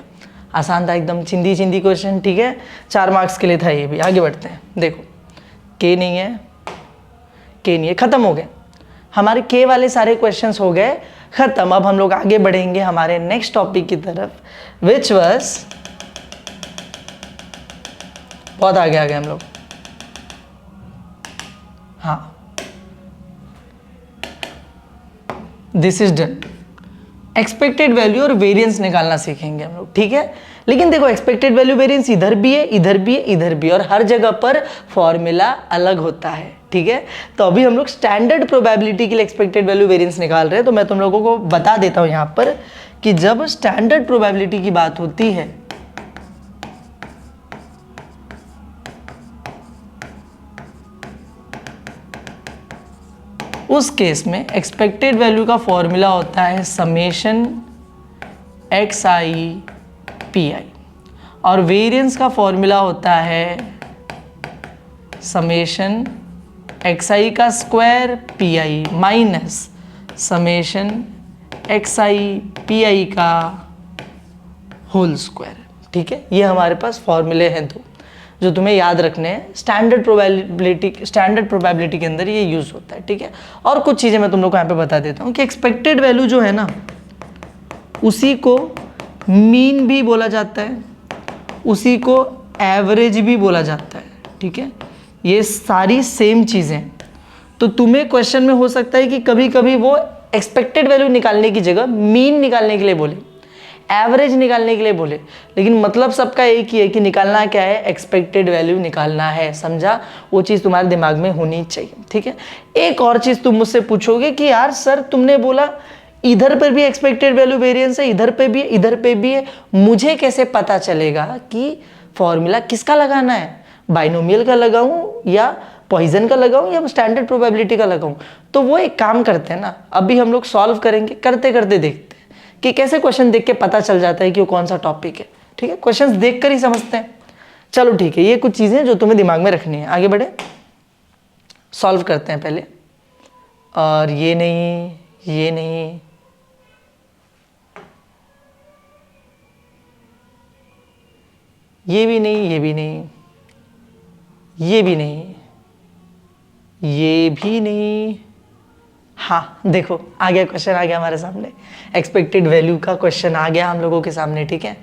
आसान था एकदम, चिंदी चिंदी क्वेश्चन। ठीक है, 4 मार्क्स के लिए था ये भी। आगे बढ़ते हैं। देखो के नहीं है, के नहीं है, खत्म हो गए हमारे के वाले सारे क्वेश्चंस हो गए खत्म। अब हम लोग आगे बढ़ेंगे हमारे नेक्स्ट टॉपिक की तरफ, विच वाज, बहुत आगे आ गए हम लोग। हाँ, this is done. Expected value और वेरिएंस निकालना सीखेंगे हम लोग। ठीक है, लेकिन देखो एक्सपेक्टेड वैल्यू वेरिएंस इधर भी है, इधर भी है, इधर भी है, और हर जगह पर फॉर्मूला अलग होता है। ठीक है, तो अभी हम लोग स्टैंडर्ड प्रोबेबिलिटी के लिए एक्सपेक्टेड वैल्यू वेरिएंस निकाल रहे हैं। तो मैं तुम लोगों को बता देता हूं यहां पर कि जब स्टैंडर्ड प्रोबेबिलिटी की बात होती है उस केस में एक्सपेक्टेड वैल्यू का फॉर्मूला होता है समेशन xi pi, और वेरिएंस का फॉर्मूला होता है समेशन xi का square pi minus summation xi pi का होल स्क्वायर। ठीक है, ये हमारे पास फॉर्मूले हैं दो जो तुम्हें याद रखने हैं। स्टैंडर्ड प्रोबेबिलिटी के अंदर ये यूज होता है। ठीक है, और कुछ चीजें मैं तुम लोग को यहाँ पे बता देता हूँ कि एक्सपेक्टेड वैल्यू जो है ना, उसी को मीन भी बोला जाता है, उसी को एवरेज भी बोला जाता है। ठीक है, ये सारी सेम चीजें। तो तुम्हें क्वेश्चन में हो सकता है कि कभी कभी वो एक्सपेक्टेड वैल्यू निकालने की जगह मीन निकालने के लिए बोले, एवरेज निकालने के लिए बोले, लेकिन मतलब सबका एक ही है कि निकालना क्या है, एक्सपेक्टेड वैल्यू निकालना है। समझा? वो चीज़ तुम्हारे दिमाग में होनी चाहिए। ठीक है, एक और चीज़ तुम मुझसे पूछोगे कि यार सर तुमने बोला इधर पर भी एक्सपेक्टेड वैल्यू वेरिएंस है, इधर पे भी है, इधर पे भी है, मुझे कैसे पता चलेगा कि फॉर्मूला किसका लगाना है, बाइनोमियल का लगाऊं या पॉइजन का लगाऊं या स्टैंडर्ड प्रोबेबिलिटी का लगाऊं। तो वो एक काम करते हैं ना, अभी हम लोग सॉल्व करेंगे, करते करते देखते हैं कि कैसे क्वेश्चन देख के पता चल जाता है कि वो कौन सा टॉपिक है। ठीक है, क्वेश्चंस देख कर ही समझते हैं। चलो ठीक है, ये कुछ चीज़ें जो तुम्हें दिमाग में रखनी है। आगे बढ़े, सॉल्व करते हैं पहले। और ये नहीं, ये नहीं, ये भी नहीं, ये भी नहीं, ये भी नहीं, ये भी नहीं। हाँ देखो, आ गया क्वेश्चन, आ गया हमारे सामने, एक्सपेक्टेड वैल्यू का क्वेश्चन आ गया हम लोगों के सामने। ठीक है,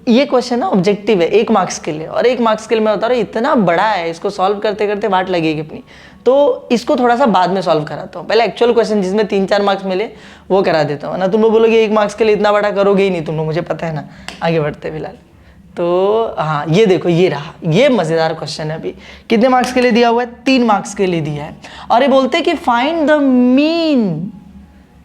ये क्वेश्चन ना ऑब्जेक्टिव है 1 मार्क्स के लिए, और 1 मार्क्स के लिए मैं बता रहा हूँ इतना बड़ा है, इसको सॉल्व करते करते वाट लगेगी अपनी, तो इसको थोड़ा सा बाद में सॉल्व कराता हूँ। पहले एक्चुअल क्वेश्चन जिसमें 3-4 मार्क्स मिले वो करा देता हूँ ना। तुम लोग बोलोगे 1 मार्क्स के लिए इतना बड़ा करोगे ही नहीं तुम लोग, मुझे पता है ना। आगे बढ़ते फिलहाल तो हाँ, ये देखो ये रहा, ये मजेदार क्वेश्चन है। अभी कितने मार्क्स के लिए दिया हुआ है? 3 मार्क्स के लिए दिया है। और ये बोलते हैं कि फाइंड द मीन,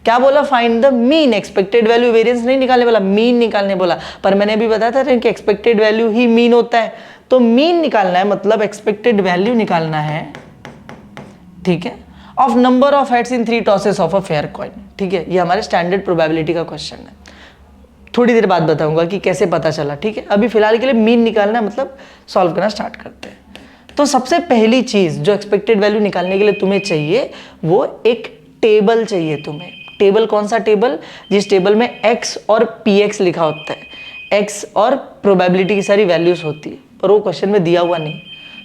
क्या बोला? Find the mean, expected value variance नहीं निकालने बोला, मीन निकालने बोला। पर मैंने अभी बताया था कि एक्सपेक्टेड वैल्यू ही मीन होता है, तो मीन निकालना है, मतलब एक्सपेक्टेड वैल्यू निकालना है, ठीक है, of number of heads in 3 tosses of a fair coin. ठीक है, ये हमारे स्टैंडर्ड प्रोबेबिलिटी का क्वेश्चन है। थोड़ी देर बाद बताऊंगा कि कैसे पता चला, ठीक है। अभी फिलहाल के लिए मीन निकालना है, मतलब सॉल्व करना स्टार्ट करते हैं। तो सबसे पहली चीज जो एक्सपेक्टेड वैल्यू निकालने के लिए तुम्हें चाहिए, वो एक टेबल चाहिए तुम्हें। टेबल कौन सा टेबल? जिस टेबल में x और px लिखा होता है, x और प्रोबेबिलिटी की सारी वैल्यूज होती है, पर वो क्वेश्चन में दिया हुआ नहीं।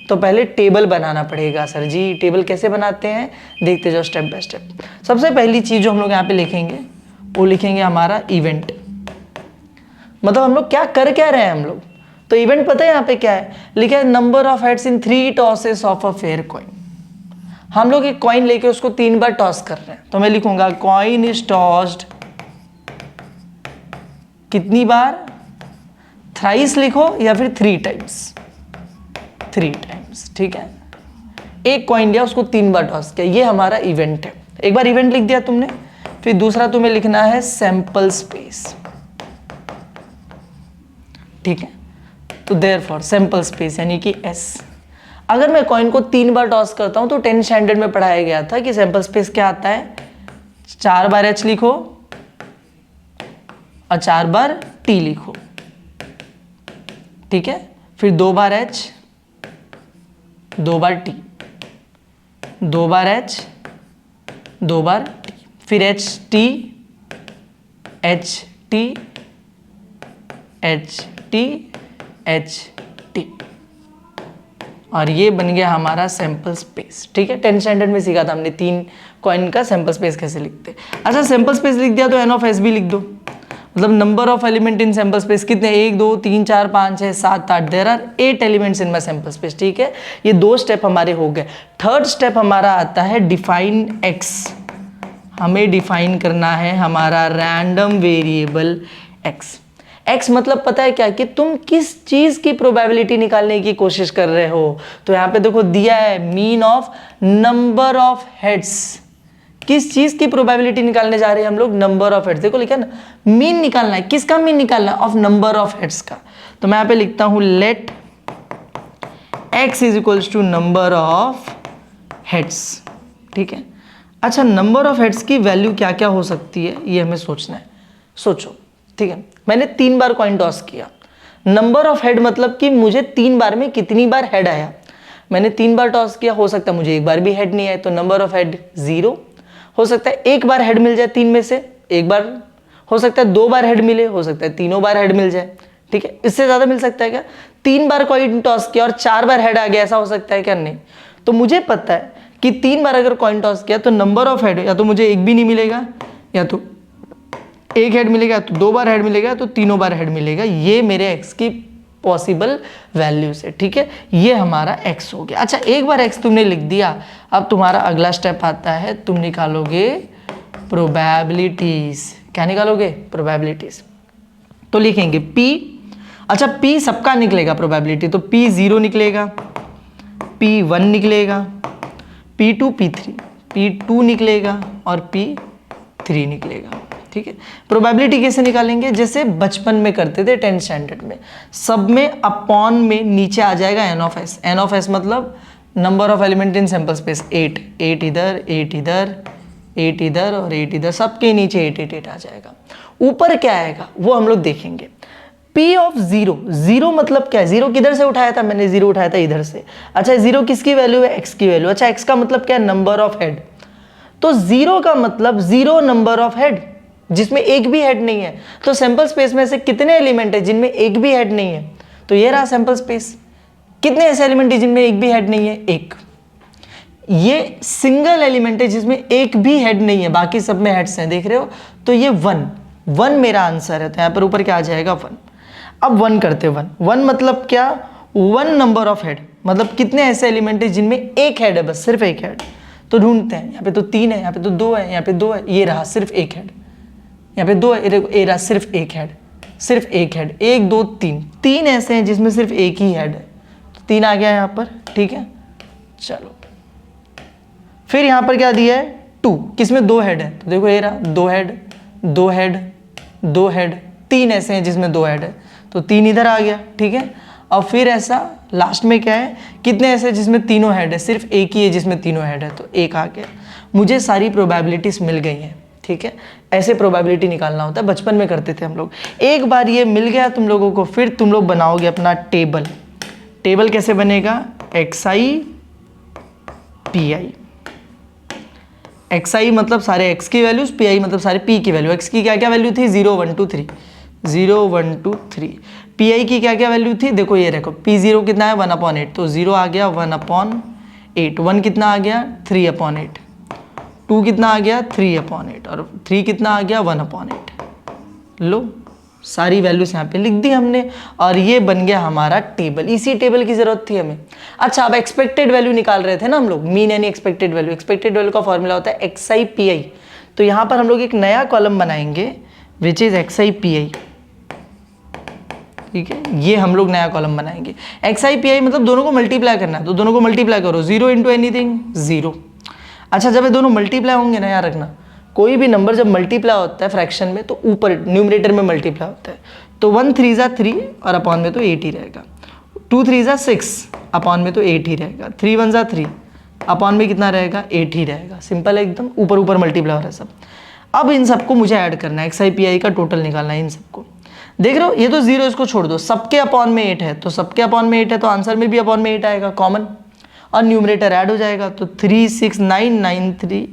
तो पहले टेबल बनाना पड़ेगा। सर जी टेबल कैसे बनाते हैं, देखते जाओ स्टेप बाय स्टेप। सबसे पहली चीज जो हम लोग यहाँ पे लिखेंगे, वो लिखेंगे हमारा इवेंट। मतलब हम लोग क्या कर क्या रहे हैं हम लोग, तो इवेंट पता है यहाँ पे क्या है, लिखा है number of heads in 3 tosses of a fair coin. हम लोग एक कॉइन लेके उसको 3 बार टॉस कर रहे हैं, तो मैं लिखूंगा कॉइन इज टॉस्ड, कितनी बार? थ्राइस लिखो या फिर 3 टाइम्स, 3 टाइम्स, ठीक है। एक कॉइन लिया, उसको 3 बार टॉस किया, ये हमारा इवेंट है। एक बार इवेंट लिख दिया तुमने, फिर दूसरा तुम्हें लिखना है सैंपल स्पेस, ठीक है। तो देयरफॉर सैंपल स्पेस यानी कि S। अगर मैं कॉइन को 3 बार टॉस करता हूं तो 10 स्टैंडर्ड में पढ़ाया गया था कि सैंपल स्पेस क्या आता है, 4 बार H लिखो और 4 बार T लिखो, ठीक है। फिर 2 बार H, 2 बार T, 2 बार H, 2 बार T, फिर H T, H T, H T, H T, और ये बन गया हमारा सैंपल स्पेस, ठीक है। 10 स्टैंडर्ड में सीखा था हमने 3 कॉइन का सैंपल स्पेस कैसे लिखते। अच्छा, सैंपल स्पेस लिख दिया तो एन ऑफ एस भी लिख दो, मतलब number of element in sample space कितने, 1 2 3 4 5 6 7 8, there are 8 elements in my sample space, ठीक है। ये 2 स्टेप हमारे हो गए। थर्ड स्टेप हमारा आता है डिफाइन एक्स। हमें डिफाइन करना है हमारा रैंडम वेरिएबल एक्स। एक्स मतलब पता है क्या, कि तुम किस चीज की प्रोबेबिलिटी निकालने की कोशिश कर रहे हो। तो यहाँ पे देखो दिया है mean of number of heads. किस चीज की प्रोबेबिलिटी निकालने जा रहे हैं हम लोग, नंबर ऑफ हेड्स। देखो लिखा है ना, मीन निकालना है, किसका मीन निकालना है, ऑफ नंबर ऑफ हेड्स का। तो मैं यहाँ पे लिखता हूं let x is equals to number of heads, ठीक है। अच्छा, नंबर ऑफ हेड्स की वैल्यू क्या क्या हो सकती है, ये हमें सोचना है। सोचो, ठीक है। मैंने 3 बार कॉइन टॉस किया, नंबर ऑफ हेड मतलब कि मुझे 3 बार में कितनी बार हेड आया। मैंने 3 बार टॉस किया, हो सकता है मुझे 1 बार भी हेड नहीं आए, तो नंबर ऑफ हेड 0। हो सकता है 1 बार हेड मिल जाए 3 में से, 1 बार। हो सकता है 2 बार हेड मिले, हो सकता है 3 बार हेड मिल जाए, ठीक है। इससे ज्यादा मिल सकता है क्या? 3 बार कॉइन टॉस किया और 4 बार हेड आ गया, ऐसा हो सकता है क्या? नहीं। तो मुझे पता है कि 3 बार अगर कॉइन टॉस किया तो नंबर ऑफ हेड या तो मुझे 1 भी नहीं मिलेगा, या तो 1 हेड मिलेगा, तो 2 बार हेड मिलेगा, तो 3 बार हेड मिलेगा। ये मेरे एक्स की पॉसिबल वैल्यूज है, ठीक है। ये हमारा एक्स हो गया। अच्छा, एक बार एक्स तुमने लिख दिया, अब तुम्हारा अगला स्टेप आता है, तुम निकालोगे प्रोबेबिलिटीज। क्या निकालोगे? प्रोबेबिलिटीज। तो लिखेंगे P। अच्छा, P सबका निकलेगा प्रोबेबिलिटी, तो P 0 निकलेगा, P 1 निकलेगा, P 2 P3, P 2 निकलेगा और P 3 निकलेगा, ठीक है। प्रोबेबिलिटी कैसे निकालेंगे? जैसे बचपन में करते थे 10 स्टैंडर्ड में, सब में अपॉन में नीचे आ जाएगा N of S. N of S मतलब number of element in sample space 8, 8 इधर, 8 इधर, 8 इधर और 8 इधर, सबके नीचे 8 8 8 आ जाएगा। ऊपर क्या आएगा वो हम लोग देखेंगे। P ऑफ 0, 0 मतलब क्या है? 0 किधर से उठाया था मैंने? 0 उठाया था इधर से। अच्छा, 0 किसकी वैल्यू है? x की वैल्यू। अच्छा, x का मतलब क्या है? Number of head. तो 0 का मतलब 0 नंबर ऑफ हेड, जिसमें एक भी हेड नहीं है। तो सैंपल स्पेस में से कितने एलिमेंट है जिनमें एक भी हेड नहीं है? तो ये रहा सैंपल स्पेस। कितने ऐसे एलिमेंट है जिनमें एक भी हेड नहीं है? एक। ये सिंगल एलिमेंट है जिसमें एक भी हेड नहीं है, बाकी सब में हेड्स हैं, देख रहे हो। तो ये 1 मेरा आंसर है, तो यहां पर ऊपर क्या आ जाएगा? 1। अब 1 करते हैं, 1 मतलब क्या, 1 नंबर ऑफ हेड, मतलब कितने ऐसे एलिमेंट है जिनमें एक हेड है, बस सिर्फ एक हेड। तो ढूंढते हैं, यहाँ पे तो 3 है, यहाँ पे तो 2 है, यहाँ पे 2 है, ये रहा सिर्फ एक हेड, यहाँ पे 2 है, ये रहा सिर्फ एक हेड, सिर्फ एक हेड, 1 2 3, 3 ऐसे हैं जिसमें सिर्फ एक ही हेड है, तो 3 आ गया यहाँ पर, ठीक है। चलो फिर यहाँ पर क्या दिया है, 2, किसमें 2 हेड है, तो देखो ये रहा 2 हेड 2 हेड 2 हेड, 3 ऐसे हैं जिसमें 2 हेड है, तो 3 इधर आ गया, ठीक है। और फिर ऐसा लास्ट में क्या है, कितने ऐसे जिसमें तीनों हेड है, सिर्फ एक ही है जिसमें तीनों हेड है, तो 1 आ गया। मुझे सारी प्रोबेबिलिटीज मिल गई हैं, ठीक है। ऐसे प्रोबेबिलिटी निकालना होता है, बचपन में करते थे हम लोग। एक बार ये मिल गया तुम लोगों को, फिर तुम लोग बनाओगे अपना टेबल। टेबल कैसे बनेगा, xi pi, xi मतलब सारे x की वैल्यूज, pi मतलब सारे p की वैल्यू। x की क्या क्या वैल्यू थी, 0 1 2 3, 0 1 2 3। pi की क्या क्या वैल्यू थी, देखो ये देखो, p0 कितना है 1/8, तो 0 आ गया 1/8, 1 कितना आ गया 3/8, 2 कितना आ गया 3/8, और 3 कितना आ गया 1/8। लो सारी वैल्यूज यहाँ पे लिख दी हमने, और ये बन गया हमारा टेबल। इसी टेबल की जरूरत थी हमें। अच्छा, अब एक्सपेक्टेड वैल्यू निकाल रहे थे ना हम लोग, मीन यानी एक्सपेक्टेड वैल्यू। एक्सपेक्टेड वैल्यू का फॉर्मूला होता है xi pi। तो यहाँ पर हम लोग एक नया कॉलम बनाएंगे विच इज xi pi, ठीक है। ये हम लोग नया कॉलम बनाएंगे। xi pi मतलब दोनों को मल्टीप्लाई करना है, तो दोनों को मल्टीप्लाई करो, 0 इंटू एनीथिंग 0। अच्छा, जब ये दोनों मल्टीप्लाई होंगे ना, याद रखना कोई भी नंबर जब मल्टीप्लाई होता है फ्रैक्शन में, तो ऊपर न्यूमरेटर में मल्टीप्लाई होता है, तो 1 3 3 और अपॉन में तो 8 ही रहेगा, 2 3 6 अपॉन में तो 8 ही रहेगा, 3 1 3 अपॉन में कितना रहेगा 8 ही रहेगा। सिंपल है एकदम, ऊपर ऊपर मल्टीप्लाई हो रहा है सब। अब इन सबको मुझे ऐड करना है, xi pi का टोटल निकालना है इन सबको। देख रहे हो ये तो 0, इसको छोड़ दो, सबके अपॉन में 8 है, तो सबके अपॉन में 8 है, तो आंसर में भी अपॉन में 8 आएगा कॉमन, और न्यूमरेटर ऐड हो जाएगा, तो 3 6 9 9 3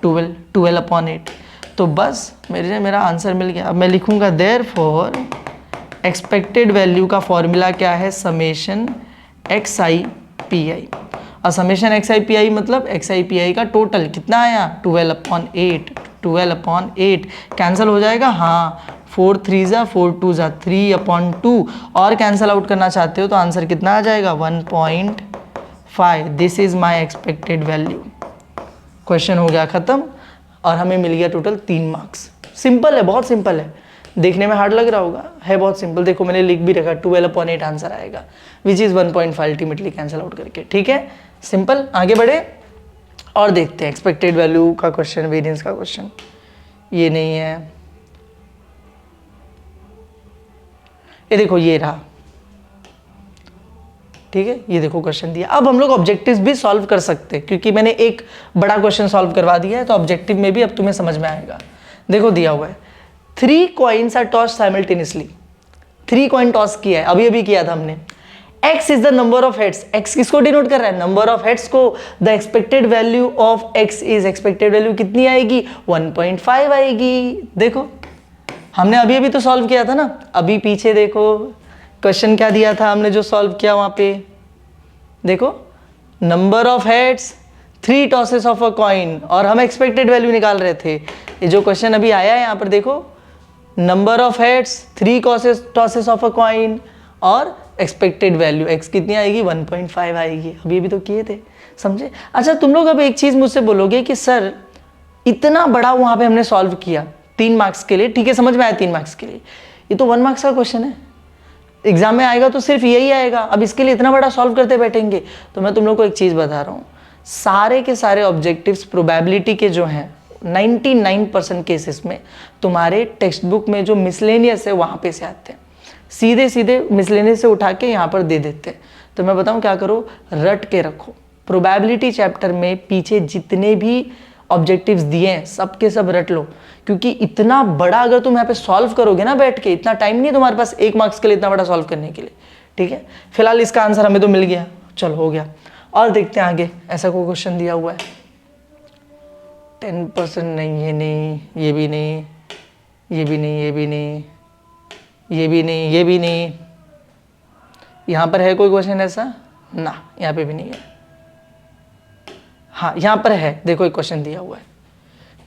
12, 12/8। तो बस मेरा आंसर मिल गया। अब मैं लिखूंगा देयरफॉर एक्सपेक्टेड वैल्यू का फॉर्मूला क्या है, समेशन xi pi। और समेशन xi pi मतलब xi pi का टोटल कितना आया 12/8, 12/8 कैंसिल हो जाएगा, हाँ 4 3 ज़ा 4 2 ज़ा 3/2, और कैंसिल आउट करना चाहते हो तो आंसर कितना आ जाएगा 1.5। This is my expected value. Question हो गया खत्म, और हमें मिल गया टोटल 3 मार्क्स। सिंपल है, बहुत सिंपल है, देखने में हार्ड लग रहा होगा, है बहुत सिंपल। देखो मैंने लिख भी रखा 12/8 आंसर आएगा, which is 1.5 ultimately cancel out करके, ठीक है। सिंपल, आगे बढ़े और देखते हैं एक्सपेक्टेड वैल्यू का क्वेश्चन, वेरिएंस का क्वेश्चन। ये नहीं है, ये देखो ये रहा, ठीक है। ये देखो क्वेश्चन दिया। अब हम लोग ऑब्जेक्टिव्स भी सॉल्व कर सकते हैं, क्योंकि मैंने एक बड़ा क्वेश्चन सॉल्व करवा दिया है, तो ऑब्जेक्टिव में भी अब तुम्हें समझ में आएगा। देखो दिया हुआ है 3 coins are toss simultaneously. 3 coin toss किया है, अभी अभी किया था हमने। x is the number of heads. x किसको डिनोट कर रहा है, नंबर ऑफ हेड्स को। The expected value of x is, expected value कितनी आएगी 1.5 आएगी। देखो हमने अभी अभी तो सॉल्व किया था ना, अभी पीछे देखो क्वेश्चन क्या दिया था हमने जो सॉल्व किया वहां पे, देखो number of heads 3 tosses of a coin, और हम एक्सपेक्टेड वैल्यू निकाल रहे थे। ये जो क्वेश्चन अभी आया है यहाँ पर देखो, number of heads 3 tosses of a coin, और एक्सपेक्टेड वैल्यू x कितनी आएगी 1.5 आएगी। अभी भी तो किए थे, समझे। अच्छा तुम लोग अब एक चीज मुझसे बोलोगे कि सर इतना बड़ा वहां पे हमने सॉल्व किया 3 मार्क्स के लिए, ठीक है समझ में आया 3 मार्क्स के लिए, ये तो 1 मार्क्स का क्वेश्चन है, एग्जाम में आएगा तो सिर्फ यही आएगा। अब इसके लिए इतना बड़ा सॉल्व करते बैठेंगे, तो मैं तुम लोग को एक चीज बता रहा हूँ, सारे के सारे ऑब्जेक्टिव्स प्रोबेबिलिटी के जो हैं 99% केसेस में तुम्हारे टेक्स्ट बुक में जो मिसलेनियस है वहां पे से आते हैं, सीधे सीधे मिसलेनियस से उठा के यहाँ पर दे देते हैं। तो मैं बताऊँ क्या करो, रट के रखो। प्रोबेबिलिटी चैप्टर में पीछे जितने भी ऑब्जेक्टिव्स दिए हैं सब के सब रट लो, क्योंकि इतना बड़ा अगर तुम यहाँ पे सॉल्व करोगे ना बैठ के, इतना टाइम नहीं तुम्हारे पास 1 मार्क्स के लिए इतना बड़ा सॉल्व करने के लिए, ठीक है। फिलहाल इसका आंसर हमें तो मिल गया, चल हो गया। और देखते हैं आगे, ऐसा कोई क्वेश्चन दिया हुआ है 10% नहीं, ये नहीं, ये भी नहीं, ये भी नहीं, ये भी नहीं, ये भी नहीं, ये भी नहीं। यहाँ पर है कोई क्वेश्चन ऐसा ना, यहाँ पे भी नहीं है। हाँ यहाँ पर है, देखो एक क्वेश्चन दिया हुआ है,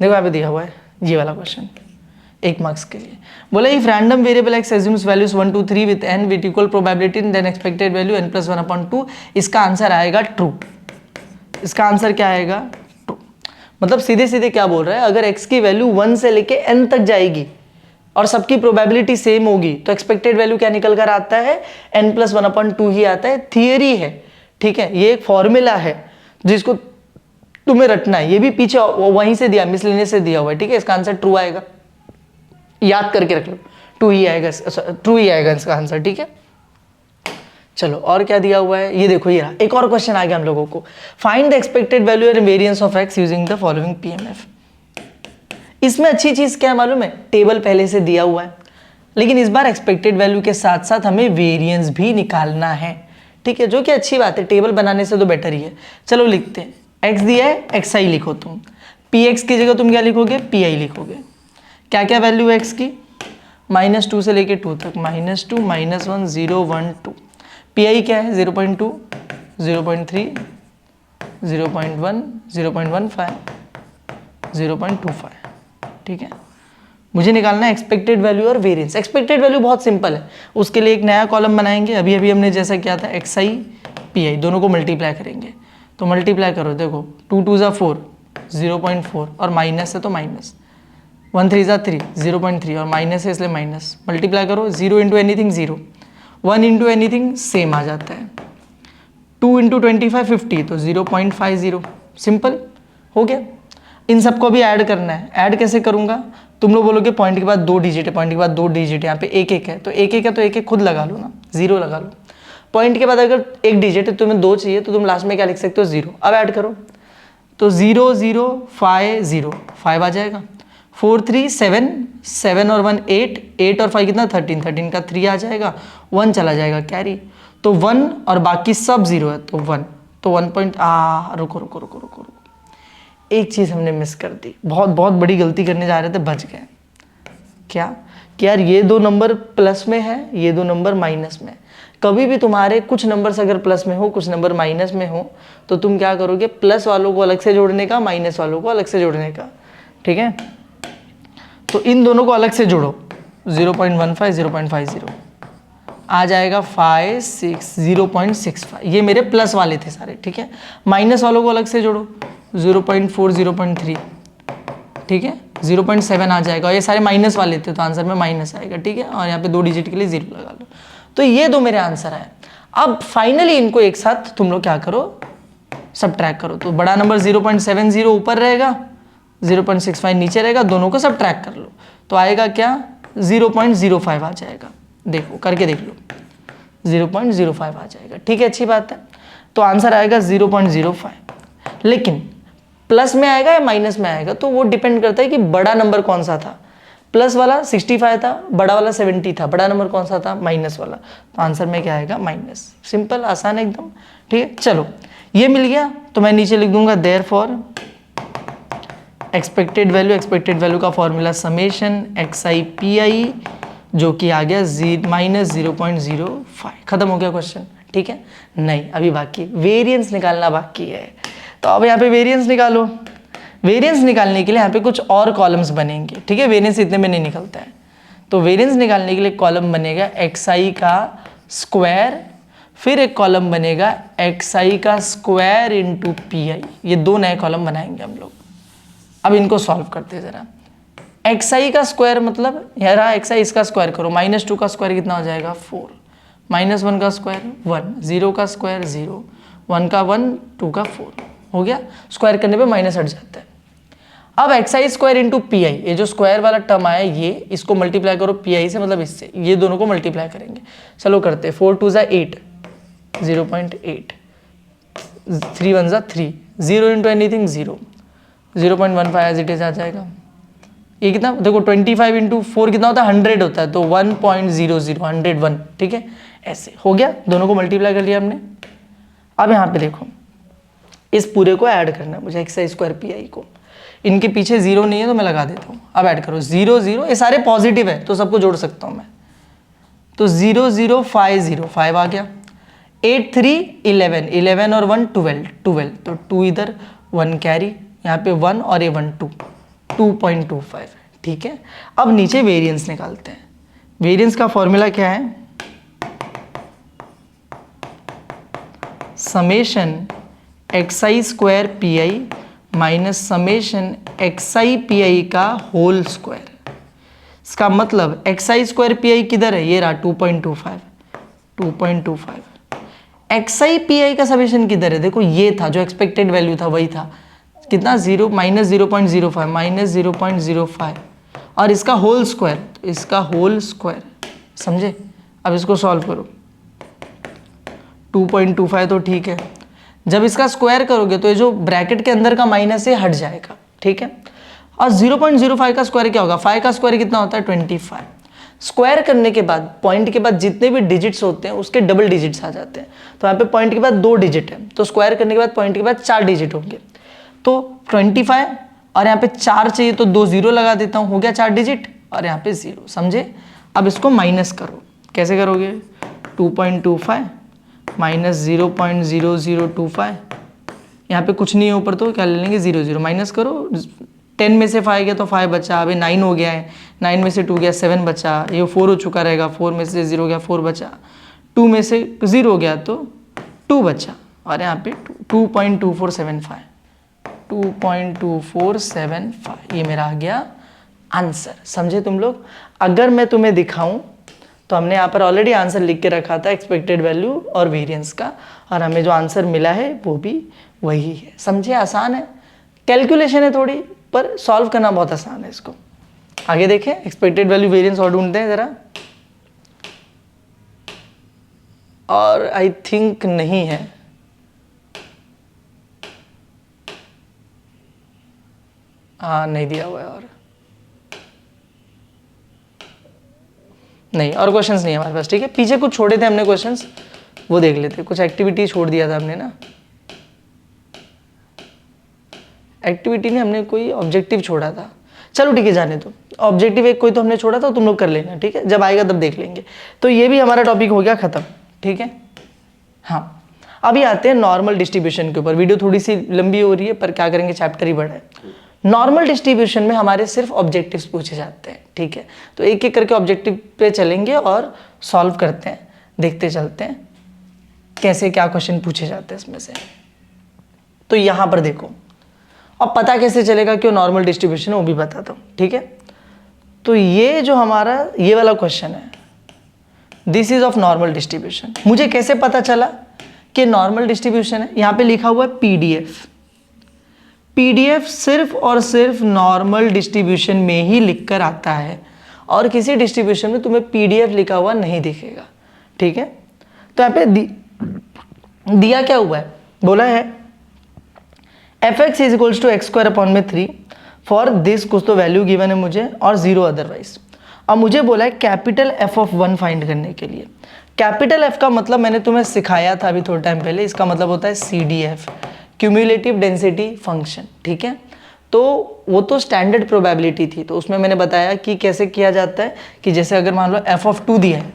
देखो यहाँ पे दिया हुआ है ये वाला क्वेश्चन, 1 मार्क्स के लिए। बोला if random variable x assumes values 1 2 3 with n with equal probability then expected value n + 1/2, इसका आंसर आएगा ट्रू। इसका आंसर क्या आएगा? ट्रू। मतलब सीधे सीधे क्या बोल रहा है, अगर x की वैल्यू 1 से लेके n तक जाएगी और सबकी प्रोबेबिलिटी सेम होगी तो एक्सपेक्टेड वैल्यू क्या निकल कर आता है? n + 1/2 ही आता है। थियरी है, ठीक है, ये एक फॉर्मूला है जिसको तुम्हें रटना है। ये भी पीछे वहीं से दिया, मिसलेनियस से दिया हुआ है, ठीक है। इसका आंसर ट्रू आएगा, याद करके रख लो, ट्रू ही आएगा इसका आंसर, ठीक है। चलो और क्या दिया हुआ है ये देखो, ये रहा एक और क्वेश्चन आ गया हम लोगों को। Find the expected value and variance of x using the following PMF. इसमें अच्छी चीज क्या है मालूम है, टेबल पहले से दिया हुआ है, लेकिन इस बार एक्सपेक्टेड वैल्यू के साथ साथ हमें वेरिएंस भी निकालना है, ठीक है, जो कि अच्छी बात है, टेबल बनाने से तो बेटर ही है। चलो लिखते हैं, एक्स दिया है, एक्स आई लिखो तुम, पी एक्स की जगह तुम क्या लिखोगे? पी आई लिखोगे। क्या क्या वैल्यू है एक्स की? -2 से लेके 2 तक, -2 -1 0 1 2। पी आई क्या है? 0.2 0.3 0.1 0.15 0.25, ठीक है। मुझे निकालना है एक्सपेक्टेड वैल्यू और वेरिएंस। एक्सपेक्टेड वैल्यू बहुत सिंपल है, उसके लिए एक नया कॉलम बनाएंगे। अभी अभी हमने जैसा किया था, एक्स आई पी आई दोनों को मल्टीप्लाई करेंगे। तो मल्टीप्लाई करो, देखो 2 2 ज़ा 4 0.4 और माइनस है तो माइनस, 1 3 ज़ा 3 0.3 और माइनस है इसलिए माइनस। मल्टीप्लाई करो, 0 into anything 0, 1 into anything same आ जाता है। 2 इंटू 25 50 तो 0.50, सिंपल हो गया। इन सबको भी ऐड करना है। ऐड कैसे करूंगा? तुम लोग बोलोगे पॉइंट के बाद 2 डिजिट है, पॉइंट के बाद 2 डिजिट है, यहाँ पे 1 1 है, तो 1 1 है तो 1 1 खुद लगा लो ना, 0 लगा लो। पॉइंट के बाद अगर 1 डिजिट है, तुम्हें 2 चाहिए, तो तुम लास्ट में क्या लिख सकते हो? 0। अब ऐड करो तो 0 0 5 0 5 आ जाएगा। 4 3 7 7 और 1 8 8 और 5 कितना? 13 13 का 3 आ जाएगा, 1 चला जाएगा कैरी, तो 1 और बाकी सब 0 है तो 1, तो 1 पॉइंट रुको रुको रुको रुको रुको, एक चीज़ हमने मिस कर दी, बहुत बहुत बड़ी गलती करने जा रहे थे, बच गए। क्या कि यार ये 2 नंबर प्लस में है, ये 2 नंबर माइनस में। कभी भी तुम्हारे कुछ नंबर्स अगर प्लस में हो, कुछ नंबर माइनस में हो, तो तुम क्या करोगे? प्लस वालों को अलग से जोड़ने का, माइनस वालों को अलग से जोड़ने का, ठीक है। तो इन दोनों को अलग से जोड़ो, 0.15 0.50 आ जाएगा 5 6 0.65, ये मेरे प्लस वाले थे सारे, ठीक है। माइनस वालों को अलग से जोड़ो, 0.4 0.3, ठीक है, 0.7 आ जाएगा, और ये सारे माइनस वाले थे तो आंसर में माइनस आएगा, ठीक है। और यहाँ पे 2 डिजिट के लिए 0 लगा लो। तो ये 2 मेरे आंसर है। अब फाइनली इनको एक साथ तुम लोग क्या करो? सबट्रैक्ट करो। तो बड़ा नंबर 0.70 ऊपर रहेगा, 0.65 नीचे रहेगा, दोनों को सबट्रैक्ट कर लो तो आएगा क्या? 0.05 आ जाएगा। देखो करके देख लो, 0.05 आ जाएगा, ठीक है, अच्छी बात है। तो आंसर आएगा 0.05। लेकिन प्लस में आएगा या माइनस में आएगा तो वो डिपेंड करता है कि बड़ा नंबर कौन सा था। प्लस वाला 65 था, बड़ा वाला 70 था, बड़ा नंबर कौन सा था? माइनस वाला। तो आंसर में क्या आएगा? माइनस। सिंपल, आसान एकदम, ठीक है। चलो ये मिल गया तो मैं नीचे लिख दूंगा देयरफॉर एक्सपेक्टेड वैल्यू का formula summation x I P I, जो कि आ गया -0.05। खत्म हो गया क्वेश्चन, ठीक है। नहीं, अभी बाकी वेरिएंस निकालना बाकी है। तो अब यहाँ पे वेरिएंस निकालो। वेरिएंस निकालने के लिए यहाँ पे कुछ और कॉलम्स बनेंगे, ठीक है। वेरिएंस इतने में नहीं निकलता है, तो वेरिएंस निकालने के लिए कॉलम बनेगा एक्स आई का स्क्वायर, फिर एक कॉलम बनेगा एक्स आई का स्क्वायर इंटू पी आई। ये 2 नए कॉलम बनाएंगे हम लोग। अब इनको सॉल्व करते हैं जरा। एक्स आई का स्क्वायर मतलब यार एक्स आई, इसका स्क्वायर करो, -2 का स्क्वायर कितना हो जाएगा? 4, -1 का स्क्वायर 1, 0 का स्क्वायर 0, 1 का 1, 2 का 4 हो गया। स्क्वायर करने पे माइनस हट जाता है। अब x I square into P I, ये जो स्क्वायर वाला टर्म आया ये, इसको मल्टीप्लाई करो पी आई से, मतलब इससे, ये दोनों को मल्टीप्लाई करेंगे। चलो करते हैं, 4 2 ज़ा 8 0.8, 3 1 ज़ा 3, 0 into anything 0, 0.15 as it is आ जाएगा। ये कितना देखो, 25 इंटू 4 कितना होता है? 100 होता है, तो 1.00 101, ठीक है। ऐसे हो गया, दोनों को मल्टीप्लाई कर लिया हमने। अब यहाँ पे देखो, इस पूरे को ऐड करना है मुझे, x I square P I को। इनके पीछे 0 नहीं है तो मैं लगा देता हूँ। अब ऐड करो, 0 0, ये सारे पॉजिटिव है तो सबको जोड़ सकता हूँ मैं। तो 0 0 5 0 5 आ गया। 8 3 11 11 और 1 12 12, तो 2 इधर, 1 कैरी, यहाँ पे 1 और ये 1 2, 2.25, ठीक है। अब नीचे वेरिएंस निकालते हैं। वेरिएंस का फॉर्मूला क्या है? Summation xi square pi minus summation xi pi का होल स्क्वायर। इसका मतलब xi स्क्वायर pi किधर है? ये रहा 2.25 xi pi का समेशन किधर है? देखो ये था जो एक्सपेक्टेड वैल्यू था, वही था कितना, 0 माइनस 0.05 माइनस 0.05 और इसका होल स्क्वायर, तो इसका होल स्क्वायर, समझे? अब इसको सॉल्व करो। 2.25 तो ठीक है, जब इसका स्क्वायर करोगे तो ये जो ब्रैकेट के अंदर का माइनस है हट जाएगा, ठीक है। और 0.05 का स्क्वायर क्या होगा? 5 का स्क्वायर कितना होता है? 25। स्क्वायर करने के बाद पॉइंट के बाद जितने भी डिजिट्स होते हैं उसके डबल डिजिट्स आ जाते हैं। तो यहाँ पे पॉइंट के बाद 2 डिजिट है, तो स्क्वायर करने के बाद पॉइंट के बाद 4 डिजिट होंगे। तो 25 और यहाँ पे 4 चाहिए तो 2 0 लगा देता हूँ, हो गया 4 डिजिट और यहाँ पे 0, समझे? अब इसको माइनस करो, कैसे करोगे? 2.25 माइनस 0.0025, यहाँ पे कुछ नहीं है ऊपर तो क्या ले लेंगे? 0 0 माइनस करो। 10 में से 5 गया तो 5 बचा, अभी 9 हो गया है, 9 में से 2 गया 7 बचा, ये 4 हो चुका रहेगा, 4 में से 0 गया 4 बचा, 2 में से 0 हो गया तो 2 बचा और यहाँ पे 2.2475 2.2475 ये मेरा आ गया आंसर, समझे तुम लोग? अगर मैं तुम्हें दिखाऊं तो हमने यहाँ पर ऑलरेडी आंसर लिख के रखा था एक्सपेक्टेड वैल्यू और वेरिएंस का, और हमें जो आंसर मिला है वो भी वही है, समझे? आसान है, कैलकुलेशन है थोड़ी, पर सॉल्व करना बहुत आसान है इसको। आगे देखें, एक्सपेक्टेड वैल्यू वेरिएंस और ढूंढते हैं ज़रा, और आई थिंक नहीं है, हाँ नहीं दिया हुआ है, और नहीं, और क्वेश्चंस नहीं है हमारे पास, ठीक है। पीछे कुछ छोड़े थे हमने क्वेश्चंस, वो देख लेते, कुछ एक्टिविटी छोड़ दिया था हमने ना, एक्टिविटी ने हमने कोई ऑब्जेक्टिव छोड़ा था, चलो ठीक है जाने दो, ऑब्जेक्टिव एक कोई तो हमने छोड़ा था, तुम लोग कर लेना, ठीक है, जब आएगा तब देख लेंगे। तो ये भी हमारा टॉपिक हो गया खत्म, ठीक है। हाँ, अभी आते हैं नॉर्मल डिस्ट्रीब्यूशन के ऊपर। वीडियो थोड़ी सी लंबी हो रही है पर क्या करेंगे, चैप्टर ही बड़ा है। नॉर्मल डिस्ट्रीब्यूशन में हमारे सिर्फ ऑब्जेक्टिव्स पूछे जाते हैं, ठीक है। तो एक एक करके ऑब्जेक्टिव पे चलेंगे और सॉल्व करते हैं, देखते चलते हैं कैसे क्या क्वेश्चन पूछे जाते हैं इसमें से। तो यहाँ पर देखो, अब पता कैसे चलेगा क्यों नॉर्मल डिस्ट्रीब्यूशन है वो भी बताता हूँ, ठीक है। तो ये जो हमारा ये वाला क्वेश्चन है, this is of normal distribution. मुझे कैसे पता चला कि नॉर्मल डिस्ट्रीब्यूशन है? यहाँ पे लिखा हुआ है पीडीएफ। पीडीएफ सिर्फ और सिर्फ नॉर्मल डिस्ट्रीब्यूशन में ही लिखकर आता है, और किसी डिस्ट्रीब्यूशन में तुम्हें पीडीएफ लिखा हुआ नहीं दिखेगा, ठीक है। तो यहाँ पे दिया क्या हुआ है, बोला है fx is equals to x square upon में 3 फॉर दिस, कुछ तो वैल्यू गिवन है मुझे, और 0 अदरवाइज। अब मुझे बोला है कैपिटल f ऑफ 1 फाइंड करने के लिए। कैपिटल f का मतलब मैंने तुम्हें सिखाया था अभी थोड़े टाइम पहले, इसका मतलब होता है CDF, क्यूम्युलेटिव डेंसिटी फंक्शन, ठीक है। तो वो तो स्टैंडर्ड प्रोबेबिलिटी थी, तो उसमें मैंने बताया कि कैसे किया जाता है, कि जैसे अगर मान लो f ऑफ 2 दिया है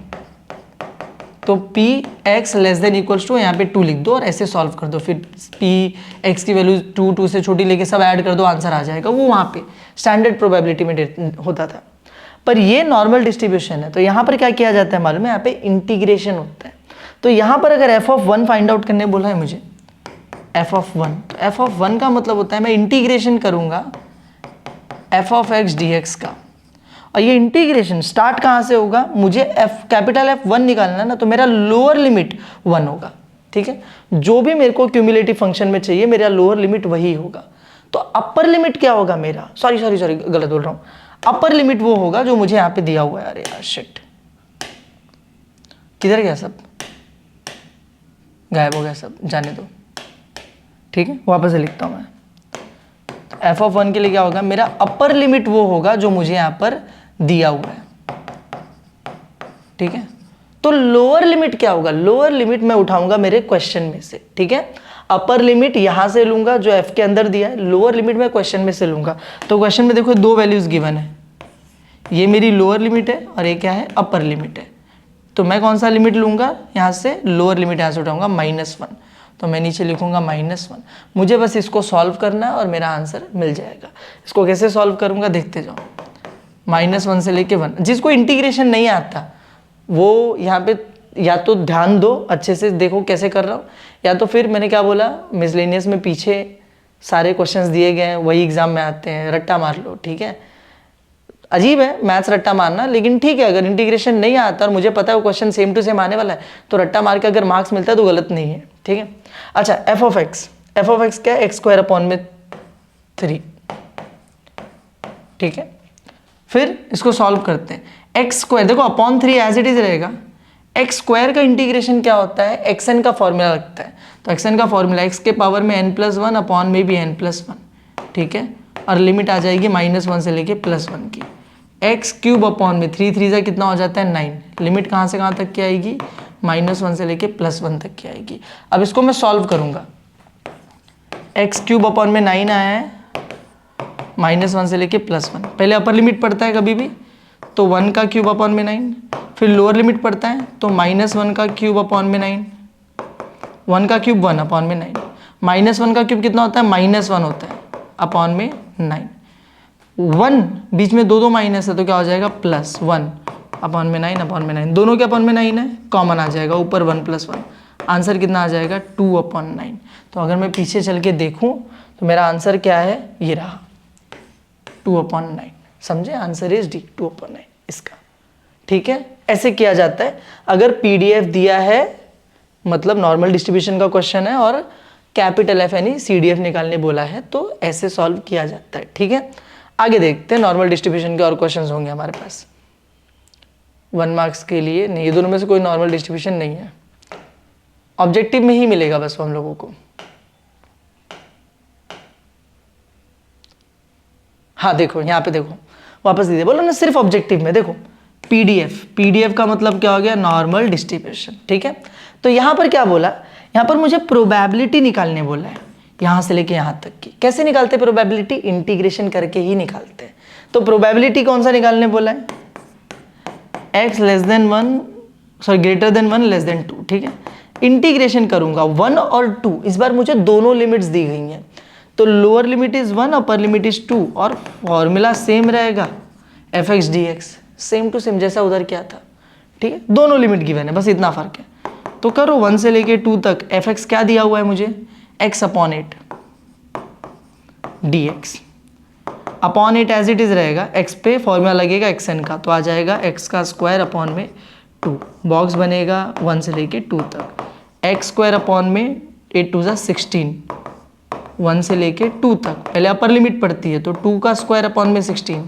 तो px less than equals to, यहाँ पे 2 लिख दो और ऐसे सॉल्व कर दो, फिर px की वैल्यू 2 से छोटी लेके सब ऐड कर दो, आंसर आ जाएगा। वो वहाँ पे स्टैंडर्ड प्रोबेबिलिटी में होता था, पर ये नॉर्मल डिस्ट्रीब्यूशन है। तो यहाँ पर क्या किया जाता है मालूम है, यहाँ पे इंटीग्रेशन होता है। तो यहाँ पर अगर f ऑफ 1 फाइंड आउट करने बोला है मुझे, f ऑफ 1, तो f ऑफ 1 का मतलब होता है मैं इंटीग्रेशन करूँगा f ऑफ x dx का, और ये इंटीग्रेशन स्टार्ट कहाँ से होगा, मुझे कैपिटल F1 निकालना है ना, तो मेरा लोअर लिमिट 1 होगा, ठीक है। जो भी मेरे को क्यूमुलेटिव फंक्शन में चाहिए मेरा लोअर लिमिट वही होगा। तो अपर लिमिट क्या होगा मेरा, सॉरी गलत बोल रहा हूँ, अपर लिमिट वो होगा जो मुझे यहाँ पे दिया हुआ है। अरे यार शिट, किधर गया सब, गायब हो गया सब, जाने दो, ठीक है, वापस से लिखता हूँ मैं। f ऑफ 1 के लिए क्या होगा, मेरा अपर लिमिट वो होगा जो मुझे यहाँ पर दिया हुआ है, ठीक है। तो लोअर लिमिट क्या होगा, लोअर लिमिट मैं उठाऊंगा मेरे क्वेश्चन में से, ठीक है। अपर लिमिट यहाँ से लूंगा जो f के अंदर दिया है, लोअर लिमिट मैं क्वेश्चन में से लूंगा। तो क्वेश्चन में देखो 2 वैल्यूज गिवन है, ये मेरी लोअर लिमिट है और ये क्या है, अपर लिमिट है। तो मैं कौन सा लिमिट लूंगा, यहाँ से लोअर लिमिट यहाँ से उठाऊंगा -1, तो मैं नीचे लिखूंगा -1। मुझे बस इसको सॉल्व करना है और मेरा आंसर मिल जाएगा। इसको कैसे सॉल्व करूंगा देखते जाओ। -1 से लेके 1। जिसको इंटीग्रेशन नहीं आता वो यहाँ पे या तो ध्यान दो, अच्छे से देखो कैसे कर रहा हूँ, या तो फिर मैंने क्या बोला, मिसलेनियस में पीछे सारे क्वेश्चंस दिए गए हैं, वही एग्जाम में आते हैं, रट्टा मार लो, ठीक है। अजीब है मैथ्स रट्टा मारना, लेकिन ठीक है, अगर इंटीग्रेशन नहीं आता और मुझे पता है वो क्वेश्चन सेम टू सेम आने वाला है तो रट्टा मार के अगर मार्क्स मिलता है तो गलत नहीं है, ठीक है। अच्छा, एफ ऑफ एक्स क्या है, x² / 3, ठीक है। फिर इसको सॉल्व करते हैं। x², देखो अपॉन 3 एज इट इज रहेगा। x² का इंटीग्रेशन क्या होता है, xn का फॉर्मूला लगता है, तो xn का फॉर्मूला x के पावर में n+1 अपॉन में भी n+1, ठीक है। और लिमिट आ जाएगी -1 से लेके +1 की। x³ अपॉन में 3 3 से कितना हो जाता है 9। लिमिट कहाँ से कहाँ तक की आएगी, -1 से लेके +1 तक की आएगी। अब इसको मैं सॉल्व करूंगा। x³ अपॉन में 9 आया है, -1 से लेके +1। पहले अपर लिमिट पड़ता है कभी भी, तो 1 का क्यूब अपॉन में 9। फिर लोअर लिमिट पड़ता है तो -1 का क्यूब अपॉन में 9। 1 का क्यूब 1 अपॉन में 9। -1 का क्यूब कितना होता है, -1 होता है अपॉन में 9। 1 बीच में दो माइनस है तो क्या हो जाएगा, +1 अपॉन में 9 अपॉन में 9। दोनों के अपॉन में 9 है, कॉमन आ जाएगा, ऊपर 1 + 1। आंसर कितना आ जाएगा, 2/9। तो अगर मैं पीछे चल के देखूं तो मेरा आंसर क्या है, ये रहा 2/9। समझे, आंसर इज डी, 2/9 इसका, ठीक है। ऐसे किया जाता है। अगर पीडीएफ दिया है, मतलब नॉर्मल डिस्ट्रीब्यूशन का क्वेश्चन है और कैपिटल एफ यानी सीडीएफ निकालने बोला है, तो ऐसे सॉल्व किया जाता है, ठीक है। आगे देखते हैं, नॉर्मल डिस्ट्रीब्यूशन के और क्वेश्चंस होंगे हमारे पास 1 मार्क्स के लिए। नहीं, ये दोनों में से कोई नॉर्मल डिस्ट्रीब्यूशन नहीं है, ऑब्जेक्टिव में ही मिलेगा बस हम लोगों को। हाँ देखो, यहाँ पे देखो, वापस दीजिए, बोलो ना सिर्फ ऑब्जेक्टिव में। देखो पीडीएफ का मतलब क्या हो गया, नॉर्मल डिस्ट्रीब्यूशन, ठीक है। तो यहाँ पर क्या बोला, यहाँ पर मुझे प्रोबेबिलिटी निकालने बोला है, यहाँ से लेके यहाँ तक की। कैसे निकालते हैं प्रोबेबिलिटी, इंटीग्रेशन करके ही निकालते हैं। तो प्रोबेबिलिटी कौन सा निकालने बोला है, x <1 greater than 1 less than 2, ठीक है। इंटीग्रेशन करूंगा 1 और 2, इस बार मुझे दोनों लिमिट्स दी गई हैं, तो lower limit is 1, upper limit is 2, और फॉर्मूला सेम रहेगा fx dx, same to same जैसा उधर क्या था, ठीक है। दोनों लिमिट गिवन है, बस इतना फर्क है। तो करो 1 से लेके 2 तक, fx क्या दिया हुआ है मुझे, x/8 dx upon 8 as it is रहेगा। x पे फॉर्मूला लगेगा xn का, तो आ जाएगा x² अपॉन में 2। बॉक्स बनेगा 1 से लेके 2 तक, x² अपॉन में 8 2 16, 1 से लेके 2 तक। पहले अपर लिमिट पड़ती है तो 2 का स्क्वायर अपॉन में 16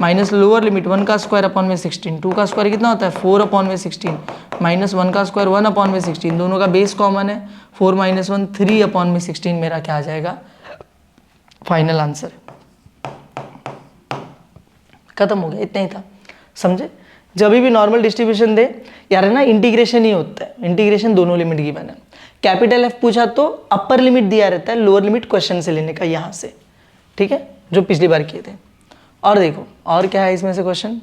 माइनस लोअर लिमिट 1 का स्क्वायर अपॉन में 16। 2 का स्क्वायर कितना होता है, 4 अपॉन में 16 माइनस 1 का स्क्वायर 1 अपॉन में 16। दोनों का बेस कॉमन है, 4 - 1 3 अपॉन में 16 मेरा क्या आ जाएगा, फाइनल आंसर। खत्म हो गया, इतना ही था, समझे। जब भी नॉर्मल डिस्ट्रीब्यूशन दे यार, है ना, इंटीग्रेशन ही होता है। इंटीग्रेशन दोनों लिमिट गिवन है। कैपिटल एफ पूछा तो अपर लिमिट दिया रहता है, लोअर लिमिट क्वेश्चन से लेने का, यहाँ से, ठीक है, जो पिछली बार किए थे। और देखो और क्या है इसमें से क्वेश्चन,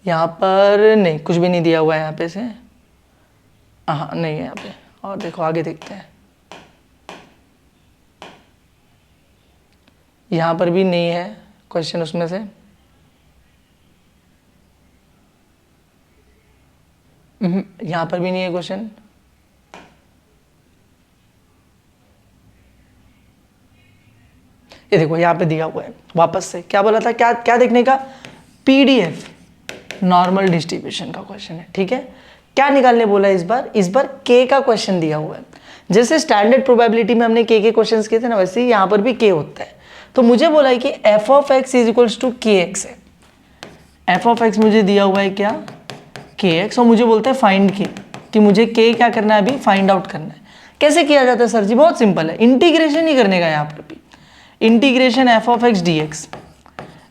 यहाँ पर नहीं, कुछ भी नहीं दिया हुआ है यहाँ पे से, हाँ नहीं है यहाँ पे। और देखो आगे देखते हैं, यहाँ पर भी नहीं है क्वेश्चन उसमें से। यहाँ पर भी नहीं है क्वेश्चन। ये देखो यहाँ पे दिया हुआ है, वापस से क्या बोला था, क्या क्या देखने का, पीडीएफ नॉर्मल डिस्ट्रीब्यूशन का क्वेश्चन है, ठीक है। क्या निकालने बोला है इस बार के का क्वेश्चन दिया हुआ है। जैसे स्टैंडर्ड प्रोबेबिलिटी में हमने के क्वेश्चंस किए थे ना, वैसे ही यहाँ पर भी के होता है। तो मुझे बोला है कि f of x is equals to k x है। एफ ऑफ एक्स मुझे दिया हुआ है क्या, के एक्स, और मुझे बोलता है फाइंड के, कि मुझे के क्या करना है, अभी फाइंड आउट करना है। कैसे किया जाता है सर जी, बहुत सिंपल है, इंटीग्रेशन ही करने का यहाँ पर भी, integration F of x D x.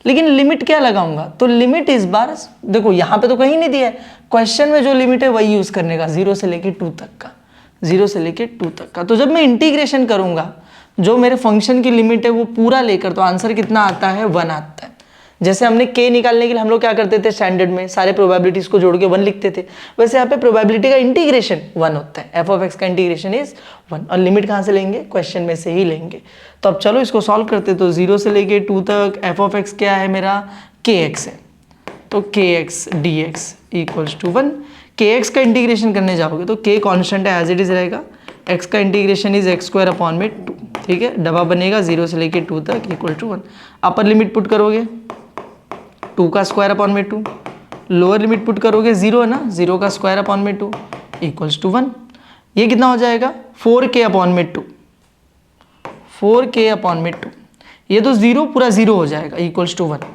लेकिन लिमिट क्या लगाऊंगा, तो लिमिट इस बार देखो यहाँ पे तो कहीं नहीं दिया है, क्वेश्चन में जो लिमिट है वही यूज करने का, 0 से लेके 2 तक का, 0 से लेके 2 तक का। तो जब मैं इंटीग्रेशन करूंगा, जो मेरे फंक्शन की लिमिट है वो पूरा लेकर, तो आंसर कितना आता है, 1 आता है। जैसे हमने k निकालने के लिए हम लोग क्या करते थे स्टैंडर्ड में, सारे प्रोबेबिलिटीज को जोड़ के 1 लिखते थे, वैसे यहाँ पे प्रोबेबिलिटी का इंटीग्रेशन 1 होता है, f ऑफ x का इंटीग्रेशन इज 1। और लिमिट कहाँ से लेंगे, क्वेश्चन में से ही लेंगे। तो अब चलो इसको सॉल्व करते, तो 0 से लेके 2 तक f ऑफ x क्या है मेरा, kx है, तो kx dx equals to 1। kx का इंटीग्रेशन करने जाओगे तो k कॉन्स्टेंट है, एज इट इज रहेगा, x का इंटीग्रेशन इज x स्क्वायर अपॉन में 2, ठीक है, डबा बनेगा 0 से लेके 2 तक equal to 1। Upper limit put करोगे 2 का स्क्वायर अपॉन में 2, लोअर लिमिट पुट करोगे 0 है ना, 0 का स्क्वायर अपॉन में 2 इक्वल्स टू 1। ये कितना हो जाएगा 4k अपॉन में 2, 4k अपॉन में 2, ये तो 0 पूरा 0 हो जाएगा इक्वल्स टू 1,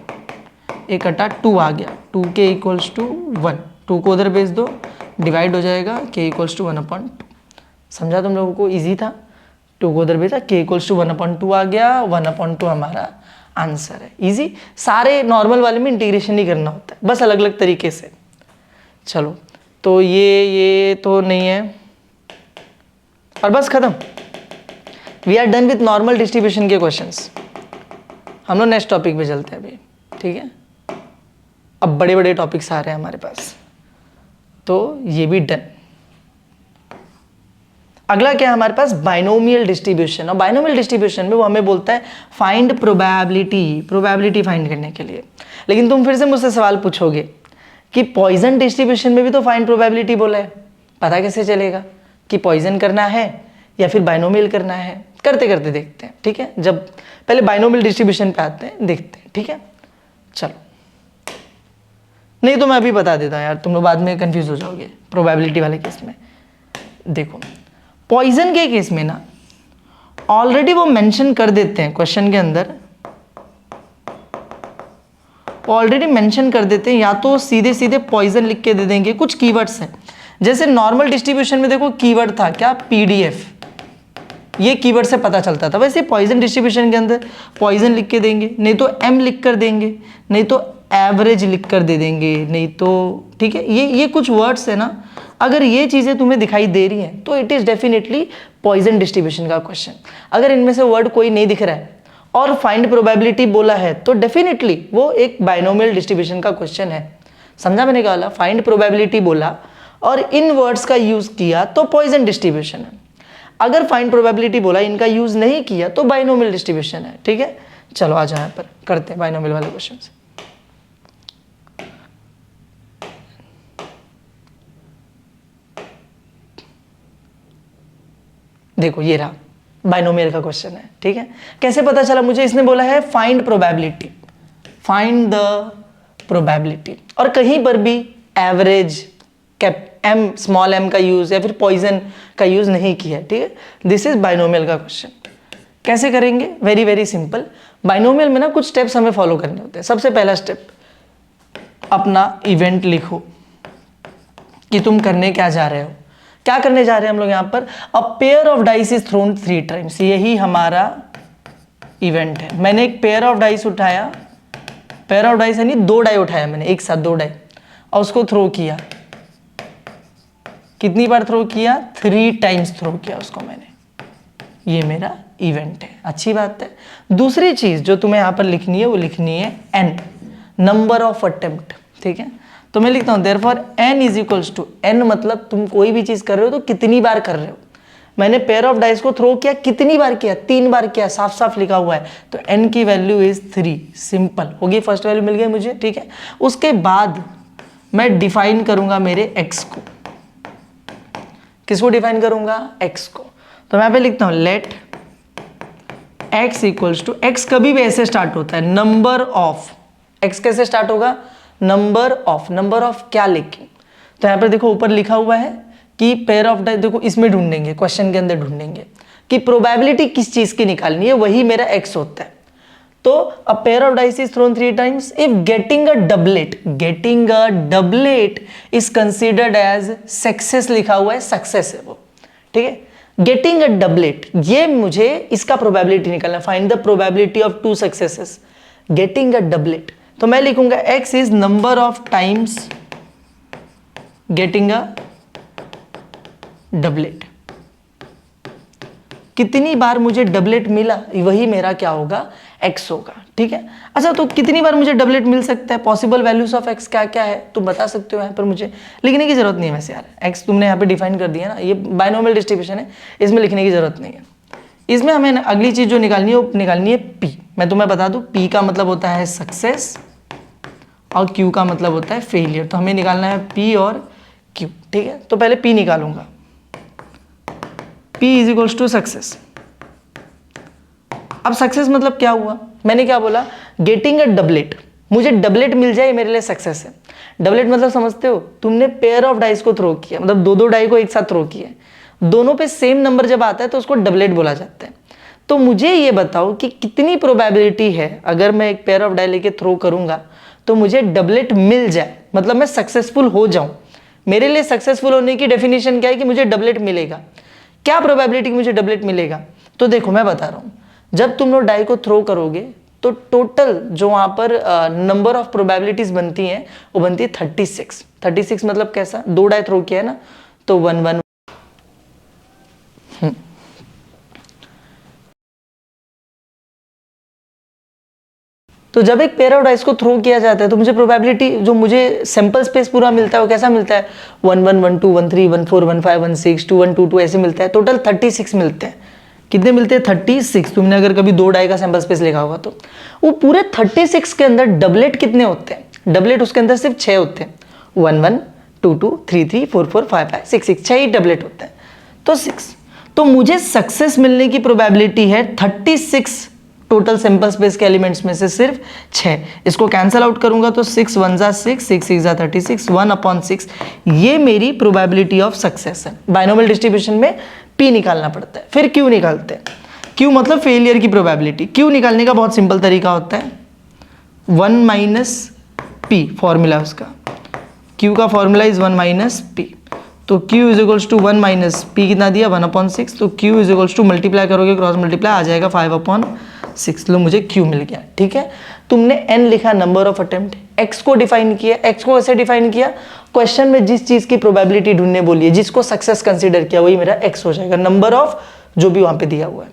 एक कटा 2 आ गया, 2k इक्वल्स टू 1, 2 को उधर भेज दो, डिवाइड हो जाएगा k इक्वल्स टू 1 अपॉन 2। समझा तुम लोगों को, इजी था, 2 को उधर भेजा, k इक्वल्स टू 1 अपॉन 2 आ गया, 1 अपॉन 2 हमारा आंसर है। इजी, सारे नॉर्मल वाले में इंटीग्रेशन नहीं करना होता है, बस अलग अलग तरीके से। चलो तो ये तो नहीं है, और बस खत्म, we are done with normal distribution के क्वेश्चंस। हम लोग नेक्स्ट टॉपिक पे चलते हैं अभी, ठीक है। अब बड़े बड़े टॉपिक्स आ रहे हैं हमारे पास, तो ये भी डन। अगला क्या है हमारे पास, बाइनोमियल डिस्ट्रीब्यूशन। और बाइनोमियल डिस्ट्रीब्यूशन में वो हमें बोलता है फाइंड प्रोबेबिलिटी फाइंड करने के लिए। लेकिन तुम फिर से मुझसे सवाल पूछोगे कि पॉइजन डिस्ट्रीब्यूशन में भी तो फाइंड प्रोबेबिलिटी बोला है, पता कैसे चलेगा कि पॉइजन करना है या फिर बाइनोमियल करना है। करते करते देखते हैं, ठीक है, जब पहले बाइनोमियल डिस्ट्रीब्यूशन पे आते हैं, देखते हैं, ठीक है। चलो, नहीं तो मैं अभी बता देता हूँ यार, तुम लोग बाद में कंफ्यूज हो जाओगे प्रोबेबिलिटी वाले केस में। देखो पॉइजन के केस में ना ऑलरेडी वो मेंशन कर देते हैं क्वेश्चन के अंदर, ऑलरेडी मेंशन कर देते हैं, या तो सीधे सीधे पॉइजन लिख के दे देंगे, कुछ कीवर्ड्स हैं। जैसे नॉर्मल डिस्ट्रीब्यूशन में देखो कीवर्ड था क्या, पीडीएफ, ये कीवर्ड से पता चलता था। वैसे पॉइजन डिस्ट्रीब्यूशन के अंदर पॉइजन लिख के देंगे, नहीं तो एम लिख कर देंगे, नहीं तो एवरेज लिख कर दे देंगे, नहीं तो, ठीक है, ये कुछ वर्ड्स है ना, अगर ये चीज़ें तुम्हें दिखाई दे रही हैं तो it is definitely Poisson distribution का क्वेश्चन। अगर इनमें से वर्ड कोई नहीं दिख रहा है और फाइंड प्रोबेबिलिटी बोला है तो डेफिनेटली वो एक बाइनोमियल डिस्ट्रीब्यूशन का क्वेश्चन है। समझा मैंने क्या बोला, फाइंड प्रोबेबिलिटी बोला और इन वर्ड्स का यूज़ किया तो पॉइजन डिस्ट्रीब्यूशन है। अगर फाइंड प्रोबेबिलिटी बोला, इनका यूज़ नहीं किया तो बाइनोमियल डिस्ट्रीब्यूशन है, ठीक है। चलो आ जाओ यहाँ पर करते हैं बाइनोमियल वाले क्वेश्चन। देखो ये रहा बाइनोमियल का क्वेश्चन है, ठीक है। कैसे पता चला मुझे, इसने बोला है find probability, find the probability, और कहीं पर भी average, cap M, small M का यूज या फिर पॉइजन का यूज नहीं किया है, ठीक है। दिस इज बाइनोमियल का क्वेश्चन। कैसे करेंगे, वेरी वेरी सिंपल। बाइनोमियल में ना कुछ स्टेप्स हमें फॉलो करने होते हैं। सबसे पहला स्टेप, अपना इवेंट लिखो कि तुम करने क्या जा रहे हो। क्या करने जा रहे हैं हम लोग यहाँ पर, अ pair of dice is thrown 3 times, यही हमारा इवेंट है। मैंने एक पेयर ऑफ डाइस उठाया, पेयर ऑफ डाइस यानी 2 डाई उठाया मैंने एक साथ, 2 डाई, और उसको थ्रो किया। कितनी बार थ्रो किया, 3 टाइम्स थ्रो किया उसको मैंने। ये मेरा इवेंट है, अच्छी बात है। दूसरी चीज जो तुम्हें यहाँ पर लिखनी है वो लिखनी है n, नंबर ऑफ अटेम्प्ट, ठीक है। तो मैं लिखता हूं therefore n is equals to, n मतलब तुम कोई भी चीज कर रहे हो तो कितनी बार कर रहे हो। मैंने पेयर ऑफ डाइस को थ्रो किया, कितनी बार किया, 3 बार किया, साफ साफ लिखा हुआ है। तो n की वैल्यू इज 3, सिंपल होगी, फर्स्ट वैल्यू मिल गई मुझे, ठीक है। उसके बाद मैं डिफाइन करूंगा मेरे x को। किसको डिफाइन करूंगा, x को। तो मैं यहाँ पे लिखता हूं let x equals to, x कभी भी ऐसे स्टार्ट होता है, नंबर ऑफ, x कैसे स्टार्ट होगा, नंबर ऑफ, नंबर ऑफ क्या लिखें। तो यहाँ पर देखो ऊपर लिखा हुआ है कि पेयर ऑफ डाइस, देखो इसमें ढूंढेंगे, क्वेश्चन के अंदर ढूंढेंगे कि प्रोबेबिलिटी किस चीज की निकालनी है, वही मेरा x होता है। तो a pair of dice is thrown 3 times if getting a doublet is considered as success, लिखा हुआ है सक्सेस है वो, ठीक है। गेटिंग अ डबलेट, ये मुझे इसका प्रोबेबिलिटी निकालना, find the probability of 2 successes, getting a doublet. तो मैं लिखूंगा x is number of times getting a doublet, कितनी बार मुझे डबलेट मिला वही मेरा क्या होगा, x होगा, ठीक है। अच्छा, तो कितनी बार मुझे डबलेट मिल सकता है, पॉसिबल वैल्यूज ऑफ x क्या क्या है तुम बता सकते हो। यहाँ पर मुझे लिखने की जरूरत नहीं है वैसे यार, x तुमने यहाँ पे डिफाइन कर दिया ना, ये बाइनोमियल डिस्ट्रीब्यूशन है, इसमें लिखने की जरूरत नहीं है। इसमें हमें अगली चीज जो निकालनी है वो निकालनी है p। मैं तुम्हें बता दूं p का मतलब होता है सक्सेस और q का मतलब होता है फेलियर। तो हमें निकालना है p और q, ठीक है। तो पहले p निकालूंगा, p is equals to success. अब सक्सेस मतलब क्या हुआ, मैंने क्या बोला, गेटिंग अ डबलेट, मुझे डबलेट मिल जाए मेरे लिए सक्सेस है। डबलेट मतलब समझते हो, तुमने पेयर ऑफ डाइस को थ्रो किया, मतलब दो दो डाई को एक साथ थ्रो किया, दोनों पे सेम नंबर जब आता है तो उसको डबलेट बोला जाता है। तो मुझे ये बताओ कि कितनी प्रोबेबिलिटी है अगर मैं एक पेयर ऑफ डाई लेके थ्रो करूंगा तो मुझे डबलेट मिल जाए, मतलब मैं सक्सेसफुल हो जाऊं। मेरे लिए सक्सेसफुल होने की डेफिनेशन क्या है कि मुझे डबलेट मिलेगा। क्या प्रोबेबिलिटी मुझे डबलेट मिलेगा, तो देखो मैं बता रहा हूं, जब तुम लोग डाई को थ्रो करोगे तो टोटल जो वहां पर नंबर ऑफ प्रोबेबिलिटीज बनती हैं वो बनती है 36। 36 मतलब कैसा, दो डाई थ्रो किया है ना, तो 1 1। तो जब एक पेयर ऑफ डाइस को थ्रो किया जाता है तो मुझे प्रोबेबिलिटी, जो मुझे सैंपल स्पेस पूरा मिलता है वो कैसा मिलता है, 1 1 1 2 1 3 1 4 1 5 1 6 2 1 2 2 ऐसे मिलता है। टोटल 36 मिलते हैं। कितने मिलते हैं, 36। तुमने अगर कभी दो डाई का सैंपल स्पेस लिखा होगा तो वो पूरे 36 के अंदर डबलेट कितने होते हैं, डबलेट उसके अंदर सिर्फ 6 होते हैं, 1 1 2 2 3 3 4 4 5 5 6 6, 6 ही डबलेट होते हैं, तो 6। तो मुझे सक्सेस मिलने की प्रोबेबिलिटी है 36 टोटल सैंपल स्पेस के एलिमेंट्स में से सिर्फ 6। इसको कैंसल आउट करूंगा तो 6 1 जा 6 6 6 जा 36 1/6, ये मेरी प्रोबेबिलिटी ऑफ सक्सेस है। बाइनोमियल डिस्ट्रीब्यूशन में p निकालना पड़ता है, फिर q निकालते हैं। q मतलब फेलियर की प्रोबेबिलिटी। q निकालने का बहुत सिंपल तरीका होता है, 1 माइनस p फॉर्मूला उसका, q का फॉर्मूला इज 1 माइनस p। तो q is equals to 1 minus p कितना दिया, 1/6। तो q is equals to multiply करोगे, क्रॉस मल्टीप्लाई आ जाएगा 5/6। लो मुझे q मिल गया, ठीक है। तुमने n लिखा नंबर ऑफ अटेम्प्ट, x को डिफाइन किया। x को कैसे डिफाइन किया, क्वेश्चन में जिस चीज की प्रोबेबिलिटी ढूंढने बोली है, जिसको सक्सेस कंसीडर किया, वही मेरा x हो जाएगा, नंबर ऑफ जो भी वहां पे दिया हुआ है।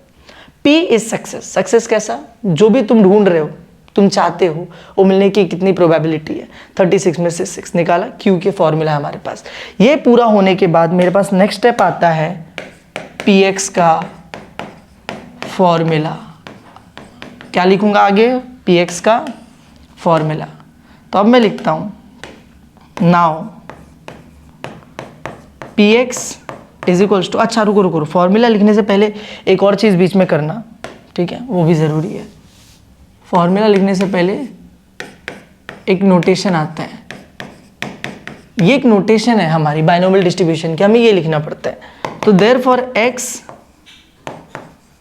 p is success. सक्सेस कैसा, जो भी तुम ढूंढ रहे हो, तुम चाहते हो, वो मिलने की कितनी प्रोबेबिलिटी है, 36 में से 6 निकाला, q के फॉर्मूला है हमारे पास। ये पूरा होने के बाद मेरे पास नेक्स्ट स्टेप आता है px का फॉर्मूला। क्या लिखूंगा आगे, px का फॉर्मूला। तो अब मैं लिखता हूं now px is equals to, अच्छा रुको रुको, फॉर्मूला लिखने से पहले एक और चीज बीच में करना, ठीक है, वो भी जरूरी है। फॉर्मूला लिखने से पहले एक नोटेशन आता है, ये एक नोटेशन है हमारी बाइनोमियल डिस्ट्रीब्यूशन की, हमें ये लिखना पड़ता है। तो देयरफॉर x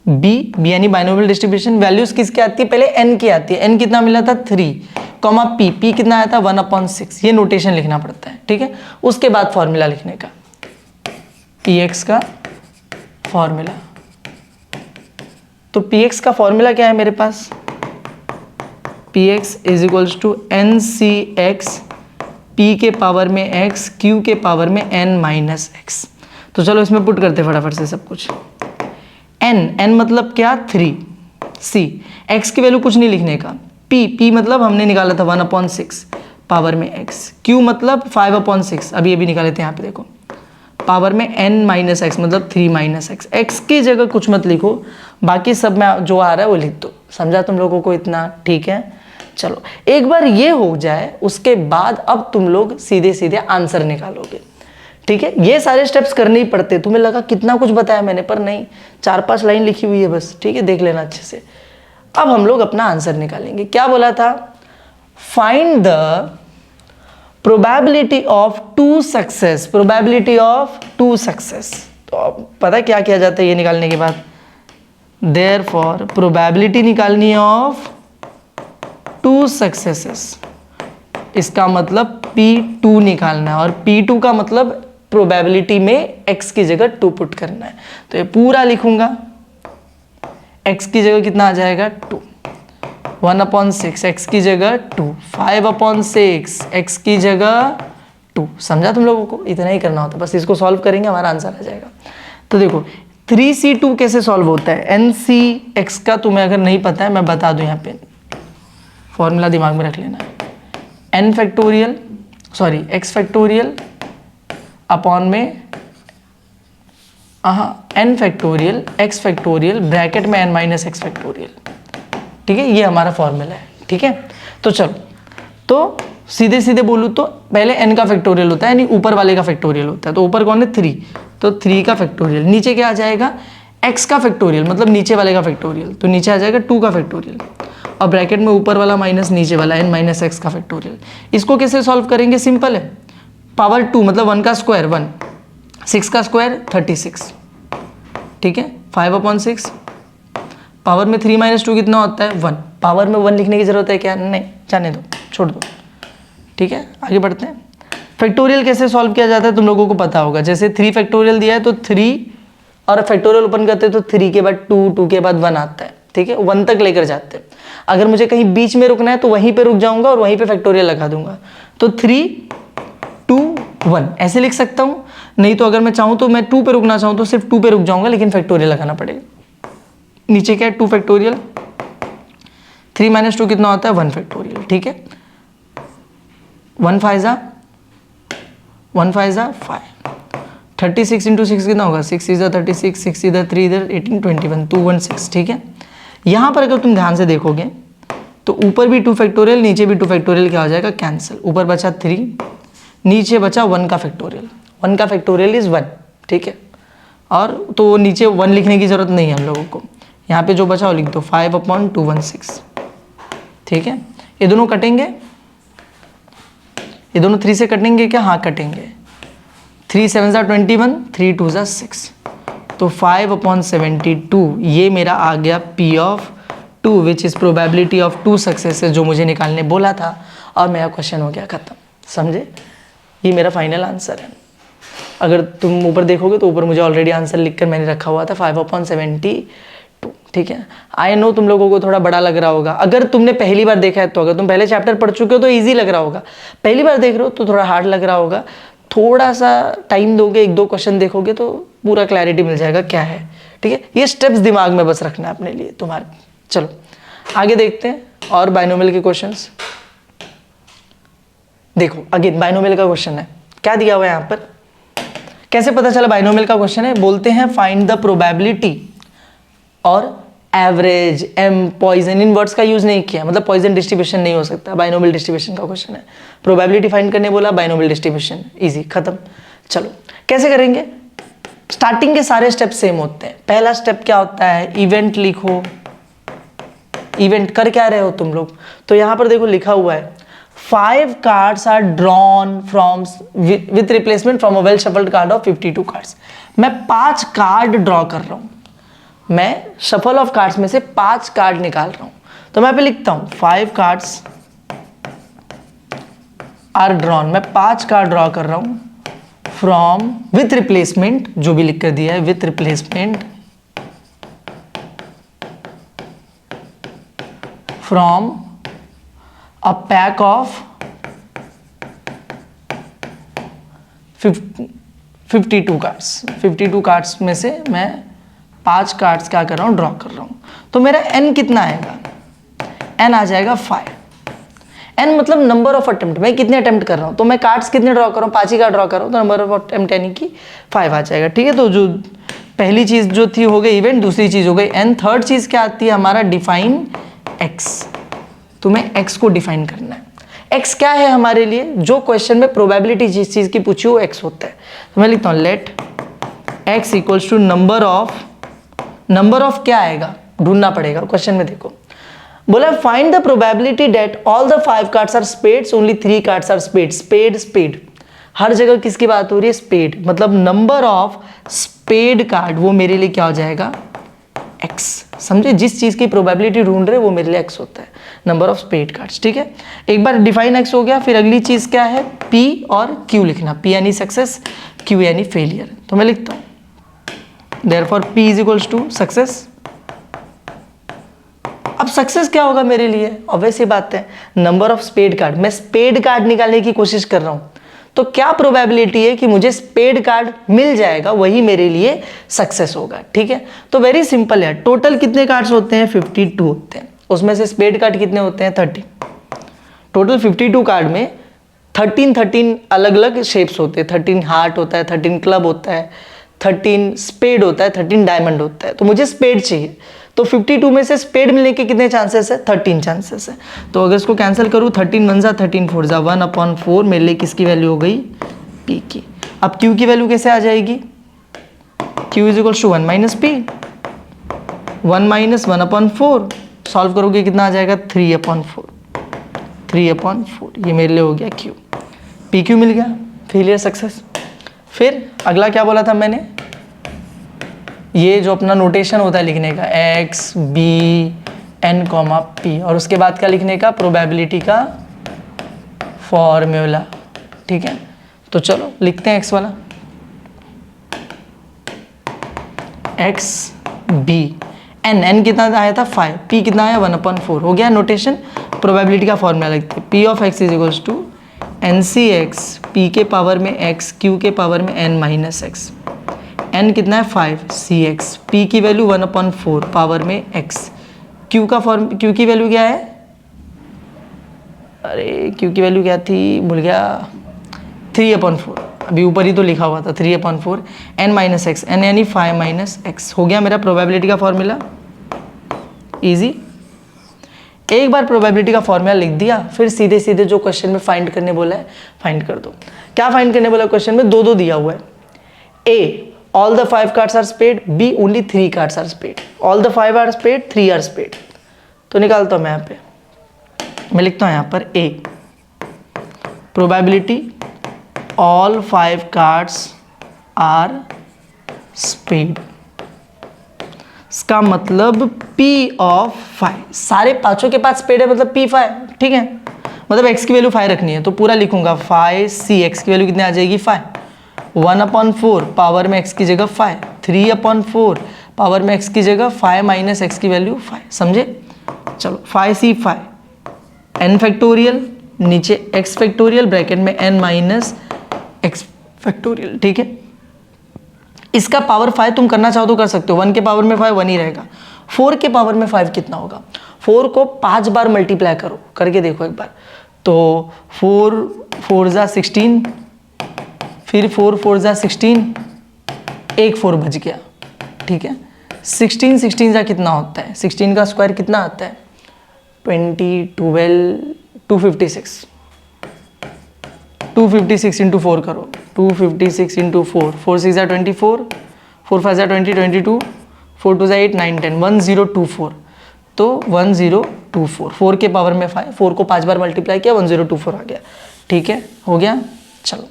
b यानी बाइनोमियल डिस्ट्रीब्यूशन, वैल्यूज किसकी आती है, पहले n की आती है। n कितना मिला था 3, कॉमा p कितना आया था 1/6। ये नोटेशन लिखना पड़ता है, ठीक है। उसके बाद फॉर्मूला लिखने का, px का फॉर्मूला। तो px का फॉर्मूला क्या है मेरे पास, px is equals to ncx p के पावर में x q के पावर में n माइनस x। तो चलो इसमें पुट करते फटाफट से सब कुछ। n मतलब क्या, 3, c x की वैल्यू कुछ नहीं लिखने का, p मतलब हमने निकाला था 1/6 पावर में x, q मतलब 5/6, अभी ये भी निकाले थे यहाँ पे देखो, पावर में n माइनस एक्स मतलब 3 माइनस एक्स। एक्स की जगह कुछ मत लिखो, बाकी सब में जो आ रहा है वो लिख दो। समझा तुम लोगों को इतना, ठीक है। चलो एक बार ये हो जाए उसके बाद अब तुम लोग सीधे सीधे आंसर निकालोगे, ठीक है। ये सारे स्टेप्स करने ही पड़ते। तुम्हें लगा कितना कुछ बताया मैंने, पर नहीं, 4-5 लाइन लिखी हुई है बस, ठीक है, देख लेना अच्छे से। अब हम लोग अपना आंसर निकालेंगे। क्या बोला था, find the probability of 2 success, probability of 2 success. तो अब पता है क्या किया जाता है ये निकालने के बाद, देयरफॉर प्रोबेबिलिटी निकालनी है ऑफ 2 सक्सेसेस, इसका मतलब P2 निकालना है, और P2 का मतलब प्रोबेबिलिटी में x की जगह 2 पुट करना है। तो ये पूरा लिखूंगा, x की जगह कितना आ जाएगा 2, 1/6 x की जगह 2, 5/6 x की जगह 2। समझा तुम लोगों को, इतना ही करना होता है, बस इसको सॉल्व करेंगे हमारा आंसर आ जाएगा। तो देखो 3C2 कैसे सॉल्व होता है? NCX का तुम्हें अगर नहीं पता है मैं बता दूं, यहाँ पे फॉर्मूला दिमाग में रख लेना, n factorial sorry x factorial upon में n factorial x factorial bracket में n माइनस x फैक्टोरियल। ठीक है, ये हमारा फॉर्मूला है। ठीक है, तो चलो, तो सीधे सीधे बोलूँ तो पहले n का फैक्टोरियल होता है, यानी ऊपर वाले का फैक्टोरियल होता है। तो ऊपर कौन है? 3, तो 3 का फैक्टोरियल। नीचे क्या आ जाएगा? x का फैक्टोरियल, मतलब नीचे वाले का फैक्टोरियल, तो नीचे आ जाएगा 2 का फैक्टोरियल, और ब्रैकेट में ऊपर वाला माइनस नीचे वाला n माइनस एक्स का फैक्टोरियल। इसको कैसे सॉल्व करेंगे? सिंपल है, पावर 2 मतलब 1 का स्क्वायर 1, 6 का स्क्वायर 36। ठीक है, 5/6, पावर में 3 - 2 कितना होता है? 1। पावर में 1 लिखने की जरूरत है क्या? नहीं, जाने दो, छोड़ दो। ठीक है, आगे बढ़ते हैं। फैक्टोरियल कैसे सॉल्व किया जाता है तुम लोगों को पता होगा। जैसे 3 फैक्टोरियल दिया है तो 3 और फैक्टोरियल ओपन करते हैं तो 3 के बाद 2, 2 के बाद 1 आता है। ठीक है, 1 तक लेकर जाते हैं। अगर मुझे कहीं बीच में रुकना है तो वहीं पे रुक जाऊंगा और वहीं पे फैक्टोरियल लगा दूंगा। तो 3, 2, 1 ऐसे लिख सकता हूँ। नहीं तो अगर मैं चाहूँ तो मैं 2 पे रुकना चाहूँ तो सिर्फ 2 पे रुक जाऊंगा, लेकिन फैक्टोरियल लगाना पड़ेगा। नीचे क्या है? 2 फैक्टोरियल, 3 - 2 कितना होता है? 1 फैक्टोरियल। ठीक है, 1 5 जा 5, 36 × 6 कितना होगा? 6 इधर 36, 6 इधर 3 इधर 18, 21, 216। ठीक है, यहाँ पर अगर तुम ध्यान से देखोगे तो ऊपर भी 2 फैक्टोरियल, नीचे भी 2 फैक्टोरियल, क्या हो जाएगा? कैंसिल। ऊपर बचा 3, नीचे बचा 1 का फैक्टोरियल। 1 का फैक्टोरियल इज 1। ठीक है, और तो नीचे 1 लिखने की जरूरत नहीं है हम लोगों को। यहाँ पे जो बचा वो लिख दो, 5/216। ठीक है, ये दोनों कटेंगे, ये दोनों 3 से कटेंगे क्या? हाँ कटेंगे। 3 7 = 21, 3 2 = 6, तो 5/72 ये मेरा आ गया P of 2 which is probability of 2 successes, जो मुझे निकालने बोला था, और मेरा क्वेश्चन हो गया खत्म। समझे? ये मेरा फाइनल आंसर है। अगर तुम ऊपर देखोगे तो ऊपर मुझे ऑलरेडी आंसर लिखकर मैंने रखा हुआ था 5/72। ठीक है, आई नो तुम लोगों को थोड़ा बड़ा लग रहा होगा। अगर तुमने पहली बार देखा है तो, अगर तुम पहले चैप्टर पढ़ चुके हो तो ईजी लग रहा होगा, पहली बार देख रहे हो तो थोड़ा हार्ड लग रहा होगा। थोड़ा सा टाइम दोगे, 1-2 क्वेश्चन देखोगे तो पूरा क्लैरिटी मिल जाएगा क्या है। ठीक है, ये स्टेप्स दिमाग में बस रखना है अपने लिए तुम्हारे। चलो आगे देखते हैं और बाइनोमियल के क्वेश्चंस। देखो अगेन बाइनोमियल का क्वेश्चन है, क्या दिया हुआ है यहाँ पर? कैसे पता चला बाइनोमियल का क्वेश्चन है? बोलते हैं फाइंड द प्रोबेबिलिटी और एवरेज, एम पॉइजन, इन वर्ड्स का यूज नहीं किया, मतलब पॉइजन डिस्ट्रीब्यूशन नहीं हो सकता, बाइनोमियल डिस्ट्रीब्यूशन का क्वेश्चन है। प्रोबेबिलिटी फाइंड करने बोला, बाइनोमियल डिस्ट्रीब्यूशन, इजी, खत्म। चलो कैसे करेंगे? स्टार्टिंग के सारे स्टेप सेम होते हैं। पहला स्टेप क्या होता है? इवेंट लिखो। इवेंट कर क्या रहे हो तुम लोग? तो यहां पर देखो लिखा हुआ है 5 cards are drawn from with replacement from a well shuffled card of 52 cards. मैं 5 कार्ड ड्रॉ कर रहा हूं, मैं शफल ऑफ कार्ड्स में से 5 कार्ड निकाल रहा हूं। तो मैं पे लिखता हूं 5 कार्ड्स आर ड्रॉन, मैं 5 कार्ड ड्रॉ कर रहा हूं फ्रॉम विथ रिप्लेसमेंट, जो भी लिख कर दिया है, with replacement from a pack of 52 cards. 52 cards में से मैं 5 कार्ड्स क्या कर रहा हूँ? ड्रॉ कर रहा हूँ। तो मेरा n कितना आएगा? n आ जाएगा 5। n मतलब नंबर ऑफ अटेम्प्ट, मैं कितने अटेम्प्ट कर रहा हूँ। तो मैं कार्ड्स कितने ड्रॉ कर रहा हूँ? 5 ही कार्ड ड्रॉ कर रहा हूँ, तो नंबर ऑफ अटेम्प्ट यानी कि 5 आ जाएगा। ठीक है, तो जो पहली चीज़ जो थी हो गई इवेंट, दूसरी चीज़ हो गई n, थर्ड चीज़ क्या आती है हमारा? Define x। तुम्हें x को डिफाइन करना है। x क्या है हमारे लिए? जो क्वेश्चन में प्रोबेबिलिटी जिस चीज़ की पूछी हो x होता है। तो मैं लिखता हूँ let x equals to number of क्या आएगा? ढूंढना पड़ेगा क्वेश्चन में। देखो बोला find the probability that all the 5 cards are spades, only 3 cards are spade. Spade हर जगह किसकी बात हो रही है? स्पेड, मतलब नंबर ऑफ स्पेड कार्ड, वो मेरे लिए क्या हो जाएगा? x। समझे? जिस चीज की प्रोबेबिलिटी ढूंढ रहे वो मेरे लिए x होता है, नंबर ऑफ स्पेड कार्ड्स। ठीक है, एक बार डिफाइन x हो गया, फिर अगली चीज क्या है? p और q लिखना। p यानी सक्सेस, q यानी फेलियर। तो मैं लिखता हूं therefore p is equals to success. अब सक्सेस क्या होगा मेरे लिए? ऑब्वियस ही बात है, नंबर ऑफ स्पेड कार्ड। मैं स्पेड कार्ड निकालने की कोशिश कर रहा हूं, तो क्या प्रोबेबिलिटी है कि मुझे स्पेड कार्ड मिल जाएगा, वही मेरे लिए सक्सेस होगा। ठीक है, तो वेरी सिंपल है। टोटल कितने कार्ड्स होते हैं? 52 होते हैं। उसमें से स्पेड कार्ड कितने होते हैं? 30। टोटल 52 कार्ड में 13 अलग अलग शेप्स होते हैं। 13 हार्ट होता है, 13 क्लब होता है, 13 स्पेड होता है, 13 डायमंड होता है। तो मुझे स्पेड चाहिए, तो 52 में से स्पेड मिलने के कितने चांसेस है? 13 चांसेस है। तो अगर इसको कैंसिल करूँ, 13 1 जा 13 4 जा 1/4 मेरे लिए किसकी वैल्यू हो गई? पी की। अब क्यू की वैल्यू कैसे आ जाएगी? Q is equals to 1 minus p, 1 minus 1/4। Solve करोगे कितना आ जाएगा? 3/4, 3/4। ये मेरे लिए हो गया क्यू। पी क्यू मिल गया, फेलियर सक्सेस। फिर अगला क्या बोला था मैंने? ये जो अपना नोटेशन होता है लिखने का, x B n comma p, और उसके बाद क्या लिखने का? प्रोबेबिलिटी का फॉर्मूला। ठीक है, तो चलो लिखते हैं एक्स वाला, एक्स बी एन। एन कितना आया था? 5। पी कितना आया? 1/4। हो गया नोटेशन। प्रोबेबिलिटी का फॉर्मूला लिखते हैं, p of x is equals to n C x, P के पावर में एक्स, क्यू के पावर में एन माइनस एक्स। एन कितना है? 5, सी एक्स, पी की वैल्यू 1/4 पावर में एक्स। क्यू की वैल्यू क्या है? अरे क्यू की वैल्यू क्या थी, भूल गया, 3/4। अभी ऊपर ही तो लिखा हुआ था 3/4, एन माइनस एक्स, एन यानी 5 माइनस एक्स। हो गया मेरा प्रोबेबिलिटी का फॉर्मूला। इजी। एक बार प्रोबेबिलिटी का फॉर्मूला लिख दिया, फिर सीधे सीधे जो क्वेश्चन में फाइंड करने बोला है फाइंड कर दो। क्या फाइंड करने बोला क्वेश्चन में? दो दिया हुआ है। A, all the 5 cards are spade, B, only 3 cards are spade. All the 5 are spade, 3 are spade. तो निकालता हूं मैं यहाँ पे, मैं लिखता हूं यहाँ पर A, probability all 5 cards are spade. इसका मतलब P ऑफ 5, सारे पांचों के पास स्पेड है, मतलब P5। ठीक है, मतलब x की वैल्यू 5 रखनी है, तो पूरा लिखूंगा 5 सी, x की वैल्यू कितनी आ जाएगी? 5। 1/4 पावर में x की जगह 5, 3/4 पावर में x की जगह 5 माइनस x की वैल्यू 5। समझे? चलो 5c 5, n फैक्टोरियल, नीचे x फैक्टोरियल, ब्रैकेट में n माइनस x फैक्टोरियल। ठीक है, इसका पावर 5 तुम करना चाहो तो कर सकते हो। 1 के पावर में 5 1 ही रहेगा। 4 के पावर में 5 कितना होगा? 4 को 5 बार मल्टीप्लाई करो, करके देखो एक बार। तो 4 4 जा 16, फिर 4 4 जा 16, एक 4 बच गया। ठीक है, 16 16 जा कितना होता है? 16 का स्क्वायर कितना आता है? 20 12 256। 256 इंटू 4 करो, 256 इंटू 4, 4 6 जा 24, 4 5 जा 20 22, 4 2 जा 8 9 10, 1024। तो 1024, 4 के पावर में 5, 4 को 5 बार मल्टीप्लाई किया, 1024 आ गया। ठीक है, हो गया। चलो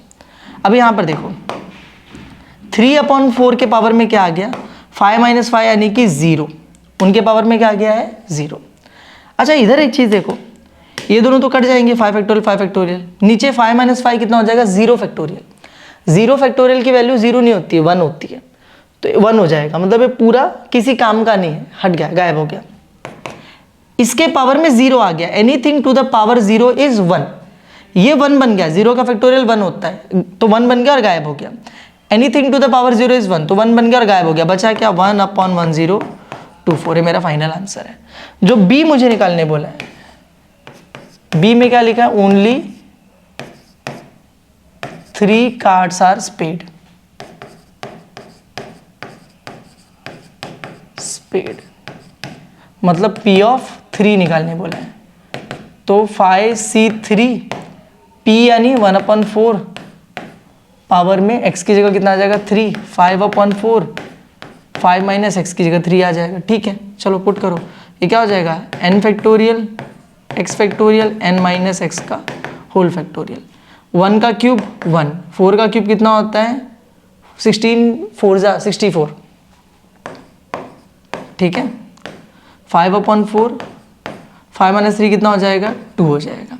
अब यहाँ पर देखो, 3/4 के पावर में क्या आ गया? 5 माइनस 5 यानी कि 0। उनके पावर में क्या आ गया है? 0। अच्छा इधर एक चीज़ देखो, ये दोनों तो कट जाएंगे, 5 फैक्टोरियल 5 फैक्टोरियल। नीचे 5 माइनस 5 कितना हो जाएगा? 0 फैक्टोरियल। 0 फैक्टोरियल की वैल्यू 0 नहीं होती है, 1 होती है, तो 1 हो जाएगा। मतलब ये पूरा किसी काम का नहीं है, हट गया, गायब हो गया। इसके पावर में 0 आ गया, anything to the power 0 is 1। ये 1 बन गया, 0 का फैक्टोरियल 1 होता है, तो 1 बन गया और गायब हो गया। Anything to the power 0 is 1, तो 1 बन गया और गायब हो गया। बचा क्या? 1/1024। ये मेरा फाइनल आंसर है। जो बी मुझे निकालने बोला है, बी में क्या लिखा है? Only 3 cards are spade. Spade मतलब P ऑफ 3 निकालने बोला है। तो 5C3, P यानी 1/4 पावर में x की जगह कितना आ जाएगा? 3, 5/4, 5 माइनस एक्स की जगह 3 आ जाएगा। ठीक है, चलो पुट करो, ये क्या हो जाएगा? n factorial x factorial n minus x का होल फैक्टोरियल। 1 का क्यूब 1, 4 का क्यूब कितना होता है? 16 4 जा 64। ठीक है, 5/4, 5 माइनस 3 कितना हो जाएगा? 2 हो जाएगा।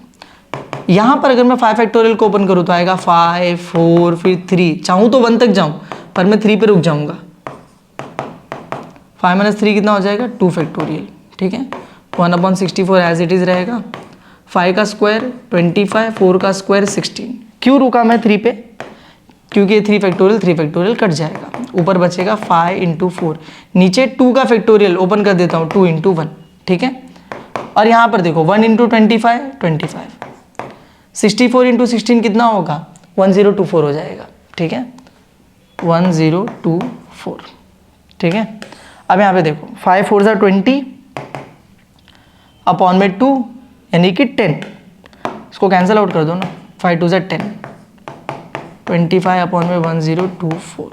यहाँ पर अगर मैं 5 फैक्टोरियल को ओपन करूँ तो आएगा 5 4 फिर 3। चाहूँ तो 1 तक जाऊँ, पर मैं 3 पे रुक जाऊँगा। 5 माइनस 3 कितना हो जाएगा? 2 फैक्टोरियल। ठीक है, 1/64 एज इट इज़ रहेगा। 5 का स्क्वायर 25, 4 का स्क्वायर 16। क्यों रुका मैं 3 पे, क्योंकि ये 3 फैक्टोरियल कट जाएगा, ऊपर बचेगा 5 इंटू 4, नीचे 2 का फैक्टोरियल ओपन कर देता हूँ 2 इंटू 1, ठीक है। और यहाँ पर देखो 1 इंटू 25, 64 इंटू 16 कितना होगा 1024 हो जाएगा, ठीक है, 1024, ठीक है। अब यहाँ पे देखो 5 4 ज़ा 20 अपॉन में 2 यानी कि 10, इसको कैंसिल आउट कर दो ना, 5 2 ज़ा 10, 25 अपॉन में 1024,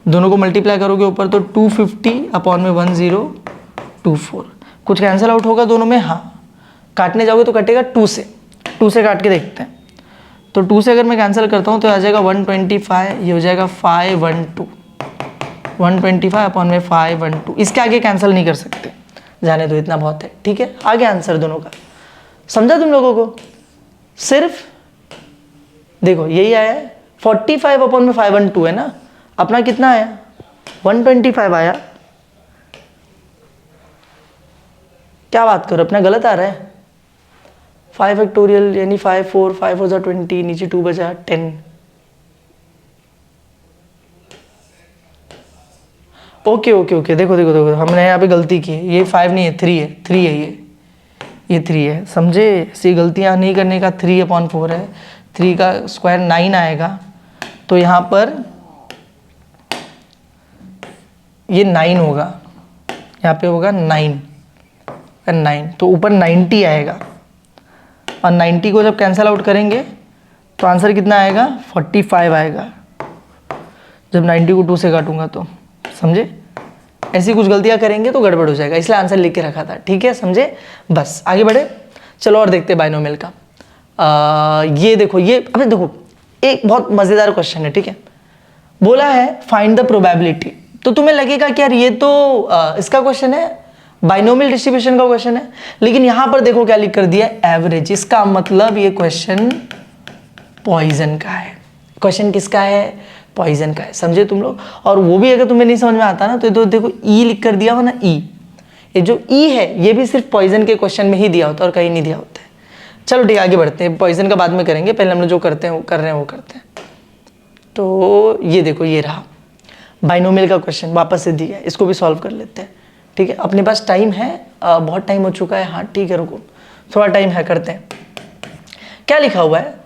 दोनों को मल्टीप्लाई करोगे ऊपर तो 250 अपॉन में 1024, कुछ कैंसिल आउट होगा दोनों में, हाँ काटने जाओगे तो कटेगा 2 से, 2 से काट के देखते हैं। तो 2 से अगर मैं कैंसिल करता हूँ तो आ जाएगा 125, ये हो जाएगा 512, 125 अपॉन में 512, इसके आगे कैंसिल नहीं कर सकते, जाने दो इतना बहुत है, ठीक है। आगे आंसर दोनों का समझा तुम लोगों को, सिर्फ देखो यही आया है 45 अपॉन में 512 है ना, अपना कितना आया 125 आया, क्या बात करो अपना गलत आ रहा है, 5 फैक्टोरियल यानी 5 4 5 4 20, नीचे 2 बचा 10, ओके ओके ओके, देखो देखो देखो हमने यहाँ पे गलती की है, ये 5 नहीं है 3 है, 3 है ये 3 है, समझे, ऐसी गलतियाँ नहीं करने का, 3 अपॉन 4 है, 3 का स्क्वायर 9 आएगा, तो यहाँ पर ये 9 होगा, यहाँ पे होगा 9, तो ऊपर 90 आएगा, और 90 को जब कैंसिल आउट करेंगे तो आंसर कितना आएगा 45 आएगा, जब 90 को 2 से काटूंगा तो, समझे, ऐसी कुछ गलतियां करेंगे तो गड़बड़ हो जाएगा, इसलिए आंसर लिख के रखा था, ठीक है, समझे। बस आगे बढ़े, चलो और देखते हैं बाइनोमियल का। ये देखो, ये अबे देखो एक बहुत मजेदार क्वेश्चन है, ठीक है, बोला है फाइंड द प्रोबेबिलिटी, तो तुम्हें लगेगा कि यार ये तो इसका क्वेश्चन है, बाइनोमियल डिस्ट्रीब्यूशन का क्वेश्चन है, लेकिन यहां पर देखो क्या लिख कर दिया एवरेज, इसका मतलब ये क्वेश्चन पॉइजन का है, क्वेश्चन किसका है पॉइजन का है, समझे तुम लोग। और वो भी अगर तुम्हें नहीं समझ में आता ना तो देखो ई लिख कर दिया हो ना, ई, ये जो ई है ये भी सिर्फ पॉइजन के क्वेश्चन में ही दिया होता है और कहीं नहीं दिया होता है। चलो ठीक है आगे बढ़ते हैं, पॉइजन का बाद में करेंगे, पहले हम लोग जो करते हैं वो कर रहे हैं वो करते हैं। तो ये देखो ये रहा बाइनोमियल का क्वेश्चन, वापस से दिया है, इसको भी सॉल्व कर लेते हैं, ठीक है। अपने पास टाइम है, बहुत टाइम हो चुका है, हाँ ठीक है रुको थोड़ा टाइम है, करते हैं। क्या लिखा हुआ है,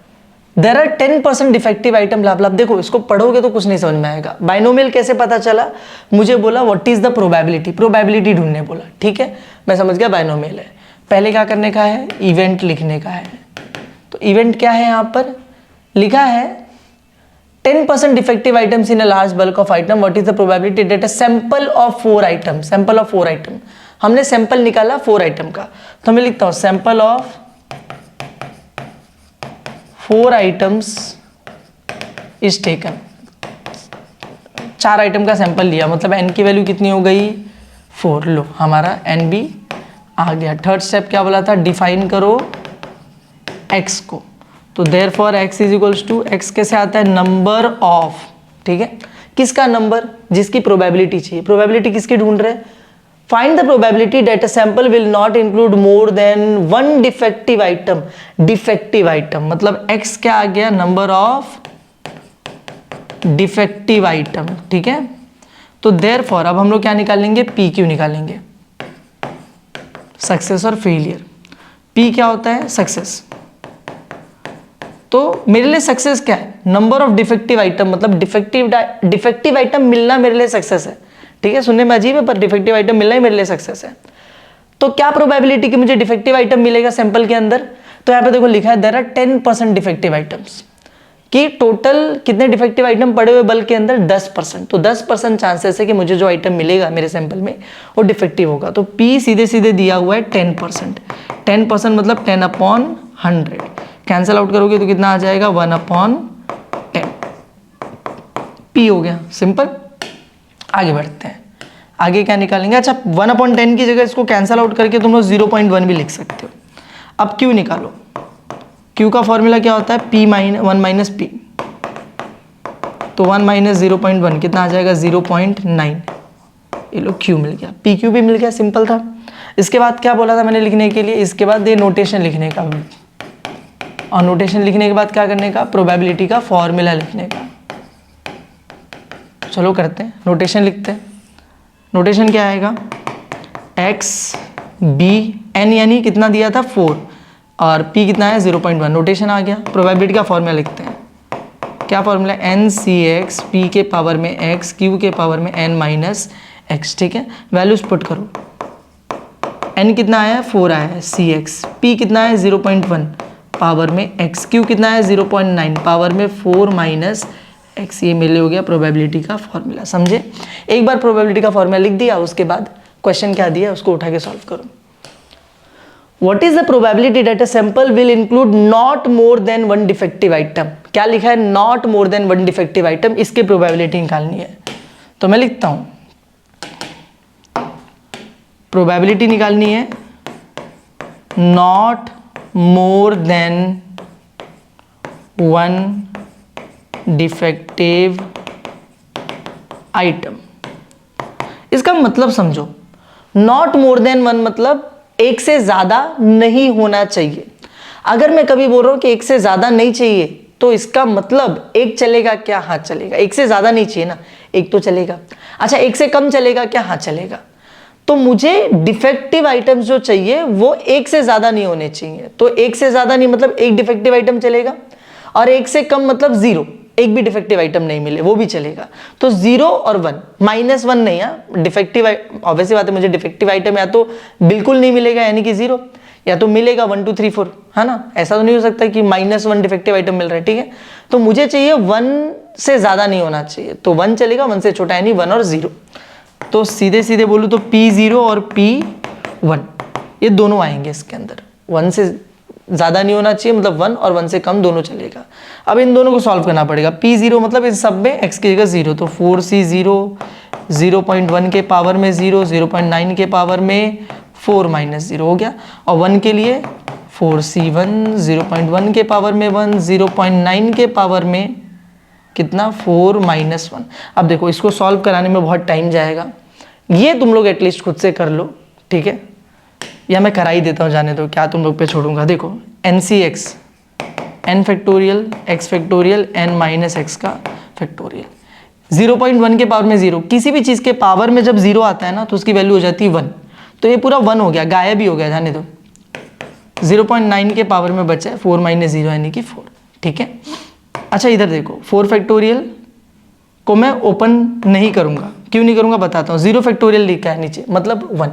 देयर आर 10% डिफेक्टिव आइटम लाभ लाभ, देखो इसको पढ़ोगे तो कुछ नहीं समझ में आएगा। बाइनोमियल कैसे पता चला, मुझे बोला what is the probability, probability ढूंढने बोला, ठीक है मैं समझ गया बाइनोमियल है। पहले क्या करने का है, इवेंट लिखने का है, तो इवेंट क्या है यहाँ पर लिखा है 10% defective items in a large bulk of item, what is the probability that a sample of 4 item, sample of 4 item, हमने सैंपल निकाला 4 आइटम का, तो मैं लिखता हूं sample of 4 items is taken, 4 item का सैंपल लिया, मतलब n की वैल्यू कितनी हो गई 4, लो हमारा n भी आ गया। थर्ड स्टेप क्या बोला था, डिफाइन करो x को, तो therefore x is equals to, x कैसे आता है नंबर ऑफ, ठीक है किसका नंबर, जिसकी प्रोबेबिलिटी चाहिए, प्रोबेबिलिटी किसकी ढूंढ रहे हैं, find the probability that a sample will not include more than 1 defective item, defective item मतलब x क्या आ गया नंबर ऑफ डिफेक्टिव आइटम, ठीक है। तो देयरफॉर अब हम लोग क्या निकालेंगे, PQ निकालेंगे, सक्सेस और फेलियर। P क्या होता है सक्सेस, तो मेरे लिए सक्सेस क्या है, नंबर ऑफ डिफेक्टिव आइटम, मतलब डिफेक्टिव आइटम मिलना मेरे लिए सक्सेस है, ठीक है सुनने में अजीब है पर डिफेक्टिव आइटम मिलना ही मेरे लिए सक्सेस है। तो क्या प्रोबेबिलिटी कि मुझे डिफेक्टिव आइटम मिलेगा सैंपल के अंदर, तो यहाँ पे देखो लिखा है देयर आर 10% डिफेक्टिव आइटम्स, कि टोटल कितने डिफेक्टिव आइटम पड़े हुए बल्क के अंदर 10%, तो 10% चांसेस है कि मुझे जो आइटम मिलेगा मेरे सैंपल में वो डिफेक्टिव होगा। तो P सीधे सीधे दिया हुआ है 10%, 10% मतलब 10/100, कैंसिल आउट करोगे तो कितना आ जाएगा 1/10, P हो गया सिंपल। आगे बढ़ते हैं, आगे क्या निकालेंगे, अच्छा 1/10 की जगह इसको कैंसिल आउट करके तुम लोग 0.1 भी लिख सकते हो। अब Q निकालो, Q का फॉर्मूला क्या होता है, P-1 माइनस P, तो 1 माइनस 0.1 कितना आ जाएगा 0.9, ये लो Q मिल गया, PQ भी मिल गया, सिंपल था। इसके बाद क्या बोला था मैंने लिखने के लिए, इसके बाद ये नोटेशन लिखने का, और नोटेशन लिखने के बाद क्या करने का, प्रोबेबिलिटी का फॉर्मूला लिखने का। चलो करते हैं, नोटेशन लिखते हैं। नोटेशन क्या आएगा, एक्स बी एन यानी कितना दिया था 4 और पी कितना है 0.1, नोटेशन आ गया। प्रोबेबिलिटी का फॉर्मूला लिखते हैं, क्या formula, n C x P के पावर में एक्स क्यू के पावर में एन माइनस एक्स। ठीक है, वैल्यूज पुट करो, एन कितना आया है 4 आया है सी एक्स, पी कितना है 0.1 पावर में एक्स, क्यू कितना है 0.9 पावर में 4 माइनस एक्स। ये मेरे हो गया प्रोबेबिलिटी का फॉर्मूला। समझे, एक बार प्रोबेबिलिटी का फॉर्मूला लिख दिया, उसके बाद क्वेश्चन क्या दिया उसको उठा के सॉल्व करो। What is the probability that a sample will include not more than one defective item? क्या लिखा है, not more than one defective item, इसकी प्रोबेबिलिटी निकालनी है। तो मैं लिखता हूं, प्रोबेबिलिटी निकालनी है not more than one defective item। इसका मतलब समझो, not more than one मतलब एक से ज्यादा नहीं होना चाहिए। अगर मैं कभी बोल रहा हूं कि एक से ज्यादा नहीं चाहिए, तो इसका मतलब एक चलेगा क्या, हाँ चलेगा। एक से ज्यादा नहीं चाहिए ना, एक तो चलेगा। अच्छा, एक से कम चलेगा क्या, हाँ चलेगा। तो मुझे डिफेक्टिव आइटम्स जो चाहिए वो एक से ज्यादा नहीं होने चाहिए। तो एक से ज्यादा नहीं मतलब एक डिफेक्टिव आइटम चलेगा, और एक से कम मतलब 0, एक भी डिफेक्टिव आइटम नहीं मिले वो भी चलेगा। तो 0 और 1, -1 नहीं है डिफेक्टिव। ऑब्वियसली बात है, मुझे डिफेक्टिव आइटम या तो बिल्कुल नहीं मिलेगा यानी कि 0, या तो मिलेगा 1 2 3 4, है ना। ऐसा तो नहीं हो सकता कि -1 डिफेक्टिव आइटम मिल रहा है। ठीक है, तो मुझे चाहिए 1 से ज्यादा नहीं होना चाहिए, तो 1 चलेगा, 1 से छोटा यानी 1 और 0। तो सीधे सीधे बोलूँ तो P0 और P1 ये दोनों आएंगे इसके अंदर। 1 से ज़्यादा नहीं होना चाहिए मतलब 1, और 1 से कम दोनों चलेगा। अब इन दोनों को सॉल्व करना पड़ेगा। P0 मतलब इस सब में x की जगह 0, तो 4C0 0.1 के पावर में 0, 0.9 के पावर में 4 माइनस 0 हो गया। और 1 के लिए 4C1 0.1 के पावर में 1, 0.9 के पावर में कितना 4 माइनस 1। अब देखो इसको सॉल्व कराने में बहुत टाइम जाएगा, ये तुम लोग एटलीस्ट खुद से कर लो। ठीक है, या मैं करा ही देता हूँ, जाने दो, क्या तुम लोग पे छोड़ूंगा। देखो n C x n factorial x factorial n minus x का फैक्टोरियल, 0.1 के पावर में 0। किसी भी चीज़ के पावर में जब 0 आता है ना तो उसकी वैल्यू हो जाती है 1। तो ये पूरा 1 हो गया, गायब ही हो गया, जाने दो। 0.9 के पावर में बचा है 4 माइनस 0 यानी कि 4। ठीक है, अच्छा इधर देखो 4 फैक्टोरियल को मैं ओपन नहीं करूंगा, क्यों नहीं करूंगा बताता हूँ। 0 फैक्टोरियल लिखा है नीचे मतलब 1।